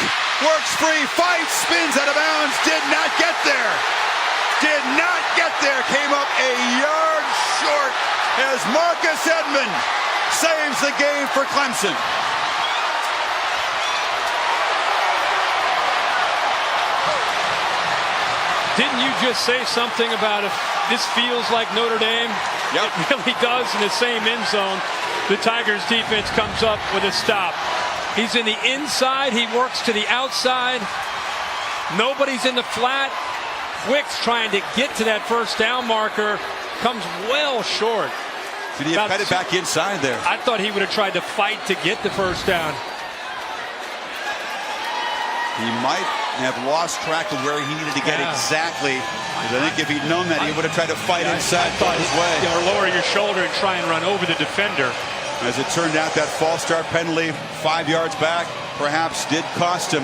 works free, fights, spins out of bounds, did not get there. Did not get there, came up a yard short as Marcus Edmond saves the game for Clemson. Didn't you just say something about if this feels like Notre Dame? Yep. It really does in the same end zone. The Tigers defense comes up with a stop. He's in the inside. He works to the outside. Nobody's in the flat. Quick's trying to get to that first down marker. Comes well short. Did he have cut it back inside there? I thought he would have tried to fight to get the first down. He might have lost track of where he needed to get exactly. Because I think if he'd known that, he would have tried to fight inside, thought his way. Or lower your shoulder and try and run over the defender. As it turned out, that false start penalty 5 yards back perhaps did cost him.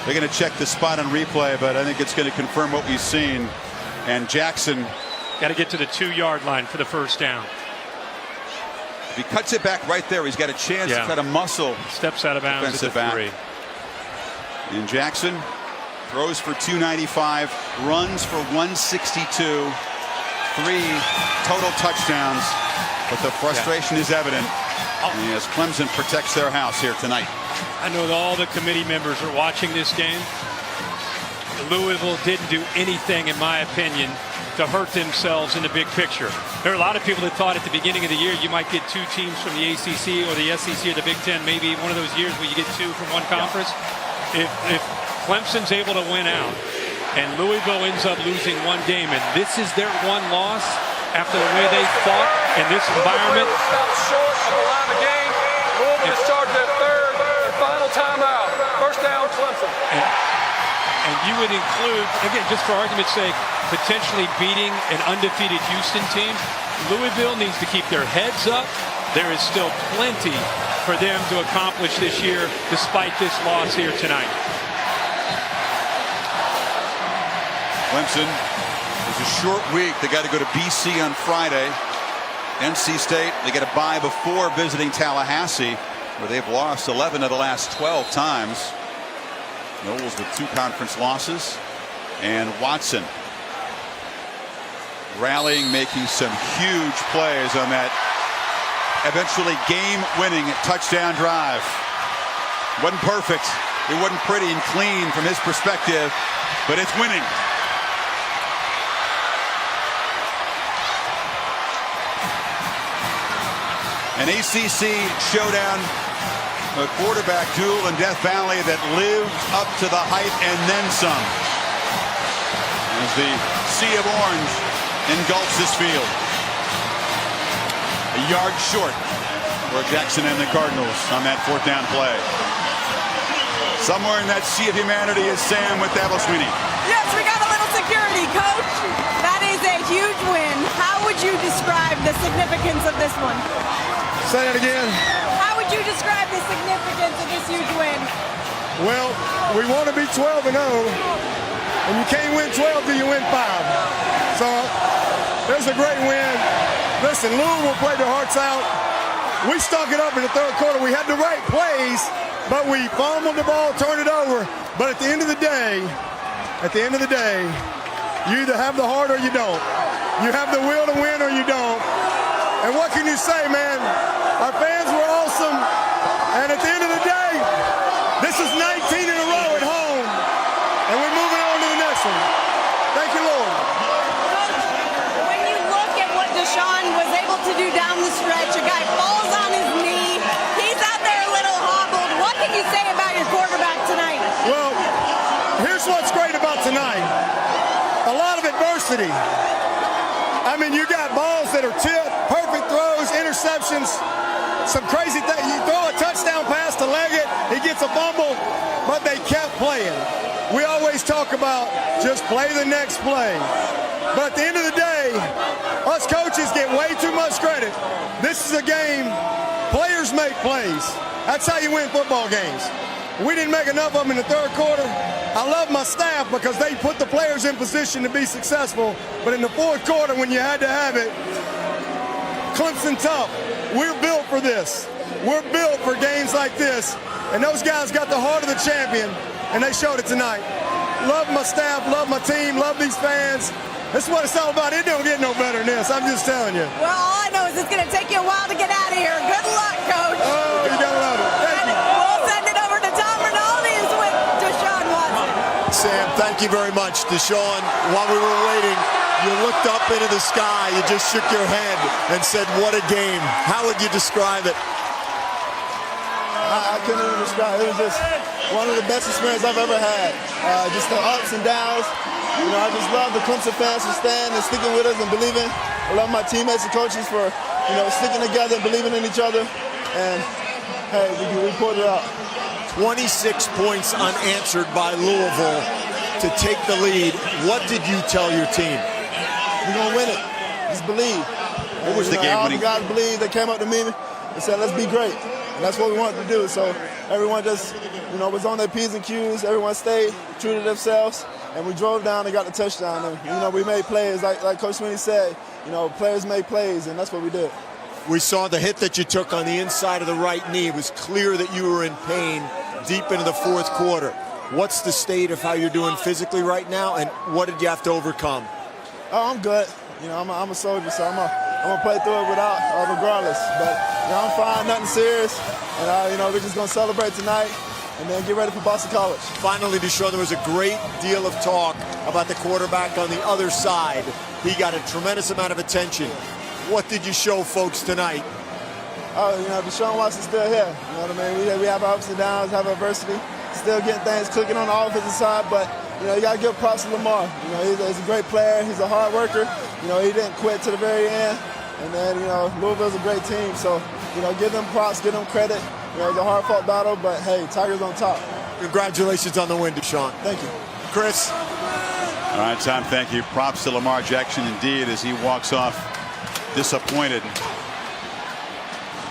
They're going to check the spot on replay, but I think it's going to confirm what we've seen. And Jackson got to get to the 2-yard line for the first down. If he cuts it back right there, he's got a chance to try to muscle. Steps out of bounds at the 3. And Jackson throws for 295, runs for 162, 3 total touchdowns. But the frustration is evident as Clemson protects their house here tonight. I know that all the committee members are watching this game. Louisville didn't do anything, in my opinion, to hurt themselves in the big picture. There are a lot of people that thought at the beginning of the year you might get 2 teams from the ACC or the SEC or the Big Ten, maybe one of those years where you get 2 from one conference. If Clemson's able to win out and Louisville ends up losing 1 game and this is their 1 loss after the way they fought in this environment. Stopped short of the line of game. Louisville is charged at 3rd and final timeout. First down, Clemson. And you would include, again, just for argument's sake, potentially beating an undefeated Houston team. Louisville needs to keep their heads up. There is still plenty for them to accomplish this year despite this loss here tonight. Clemson, it's a short week. They got to go to BC on Friday. NC State, they get a bye before visiting Tallahassee, where they've lost 11 of the last 12 times. Knowles with 2 conference losses. And Watson rallying, making some huge plays on that eventually game-winning touchdown drive. Wasn't perfect. It wasn't pretty and clean from his perspective, but it's winning. An ACC showdown, a quarterback duel in Death Valley that lived up to the hype and then some. As the sea of orange engulfs this field. A yard short for Jackson and the Cardinals on that 4th down play. Somewhere in that sea of humanity is Sam with Dabo Sweeney. Yes, we got a little security, Coach. That is a huge win. How would you describe the significance of this one? Say that again. How would you describe the significance of this huge win? Well, we want to be 12-0, and you can't win 12 till you win 5. So there's a great win. Listen, Louisville played their hearts out. We stuck it up in the 3rd quarter. We had the right plays, but we fumbled the ball, turned it over. But at the end of the day, you either have the heart or you don't. You have the will to win or you don't. And what can you say, man? Our fans were awesome. And at the end of the day, this is 19 in a row at home. And we're moving on to the next one. Thank you, Lord. Coach, when you look at what Deshaun was able to do down the stretch, a guy falls on his knee. He's out there a little hobbled. What can you say about your quarterback tonight? Well, here's what's great about tonight. A lot of adversity. I mean, you got balls that are tipped, perfect throws, interceptions, some crazy things. You throw a touchdown pass to Leggett, he gets a fumble, but they kept playing. We always talk about just play the next play. But at the end of the day, us coaches get way too much credit. This is a game, players make plays. That's how you win football games. We didn't make enough of them in the 3rd quarter. I love my staff because they put the players in position to be successful. But in the 4th quarter, when you had to have it, Clemson tough. We're built for this. We're built for games like this. And those guys got the heart of the champion, and they showed it tonight. Love my staff, love my team, love these fans. This is what it's all about. It don't get no better than this. I'm just telling you. Well, all I know is it's going to take you a while to get out of here. Good luck, Coach. Oh, you got to love it. Thank you. We'll send it over to Tom Rinaldi who's with Deshaun Watson. Sam, thank you very much. Deshaun, while we were waiting, you looked up into the sky, you just shook your head and said, what a game. How would you describe it? I couldn't even describe it. It was just one of the best experiences I've ever had. Just the ups and downs. You know, I just love the Clemson fans for staying and sticking with us and believing. I love my teammates and coaches for, sticking together and believing in each other. And, hey, we pulled it out. 26 points unanswered by Louisville to take the lead. What did you tell your team? We're going to win it. Just believe. What was the game winning? All the guys believe. They came up to me and said, let's be great. And that's what we wanted to do. So everyone just, was on their P's and Q's. Everyone stayed true to themselves. And we drove down and got the touchdown. And, we made plays. Like Coach Sweeney said, players make plays, and that's what we did. We saw the hit that you took on the inside of the right knee. It was clear that you were in pain deep into the fourth quarter. What's the state of how you're doing physically right now, and what did you have to overcome? Oh, I'm good. I'm a soldier, so I'm gonna play through it regardless. But I'm fine, nothing serious, and we're just gonna celebrate tonight and then get ready for Boston College. Finally, Deshaun, there was a great deal of talk about the quarterback on the other side. He got a tremendous amount of attention. What did you show folks tonight? Oh, Deshaun Watson's still here. You know what I mean? We have our ups and downs, have adversity, still getting things clicking on the offensive side, but you got to give props to Lamar. He's a great player. He's a hard worker. He didn't quit to the very end. And then, Louisville's a great team. So, give them props, give them credit. It was a hard-fought battle, but, hey, Tigers on top. Congratulations on the win, Deshaun. Thank you. Chris? All right, Tom, thank you. Props to Lamar Jackson, indeed, as he walks off disappointed.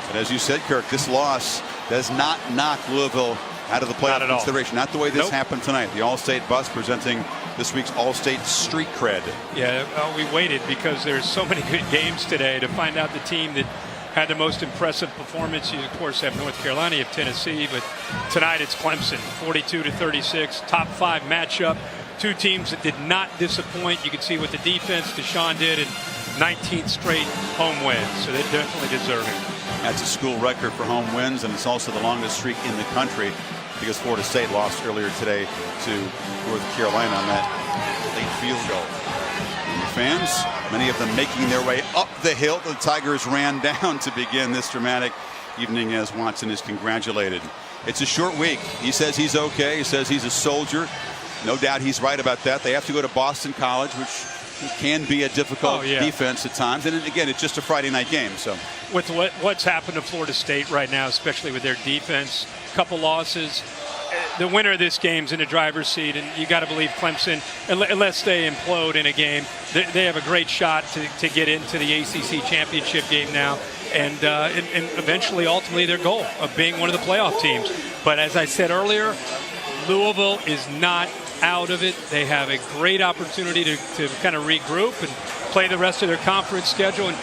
But as you said, Kirk, this loss does not knock Louisville out of the playoff consideration. Not the way this happened tonight. The All-State bus presenting this week's All-State street cred. Yeah, we waited because there's so many good games today to find out the team that had the most impressive performance. You, of course, have North Carolina, you have Tennessee, but tonight it's Clemson, 42-36, top 5 matchup. Two teams that did not disappoint. You can see what the defense Deshaun did, and 19th straight home wins, so they definitely deserve it. That's a school record for home wins, and it's also the longest streak in the country because Florida State lost earlier today to North Carolina on that late field goal. And the fans, many of them making their way up the hill. The Tigers ran down to begin this dramatic evening as Watson is congratulated. It's a short week. He says he's okay. He says he's a soldier. No doubt he's right about that. They have to go to Boston College, which can be a difficult defense at times. And again, it's just a Friday night game. So with what's happened to Florida State right now, especially with their defense, couple losses, the winner of this game's in the driver's seat, and you got to believe Clemson, unless they implode in a game, they have a great shot to get into the ACC championship game now, and eventually, ultimately, their goal of being one of the playoff teams. But as I said earlier, Louisville is not out of it. They have a great opportunity to kind of regroup and play the rest of their conference schedule. And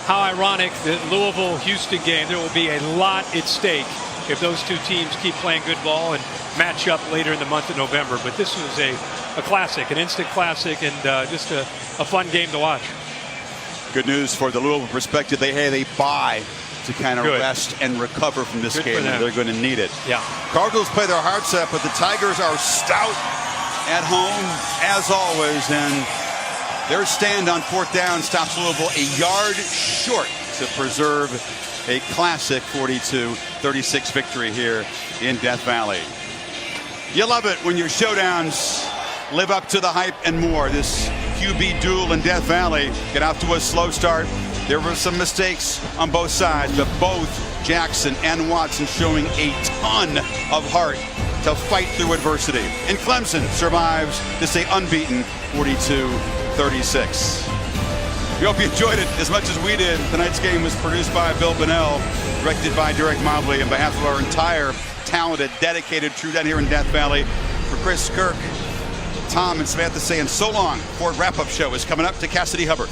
how ironic, the Louisville-Houston game, there will be a lot at stake if those two teams keep playing good ball and match up later in the month of November. But this was a classic, an instant classic, and just a fun game to watch. Good news for the Louisville perspective. They had a bye to kind of rest and recover from this game, and they're going to need it. Yeah. Cardinals play their hearts out, but the Tigers are stout at home, as always, and their stand on fourth down stops Louisville a yard short to preserve a classic 42-36 victory here in Death Valley. You love it when your showdowns live up to the hype and more. This QB duel in Death Valley get out to a slow start. There were some mistakes on both sides, but both Jackson and Watson showing a ton of heart to fight through adversity. And Clemson survives to stay unbeaten 42-36. We hope you enjoyed it as much as we did. Tonight's game was produced by Bill Bonnell, directed by Derek Mobley. On behalf of our entire talented, dedicated crew down here in Death Valley, for Chris, Kirk, Tom, and Samantha saying so long. Ford Wrap-Up Show is coming up to Cassidy Hubbard.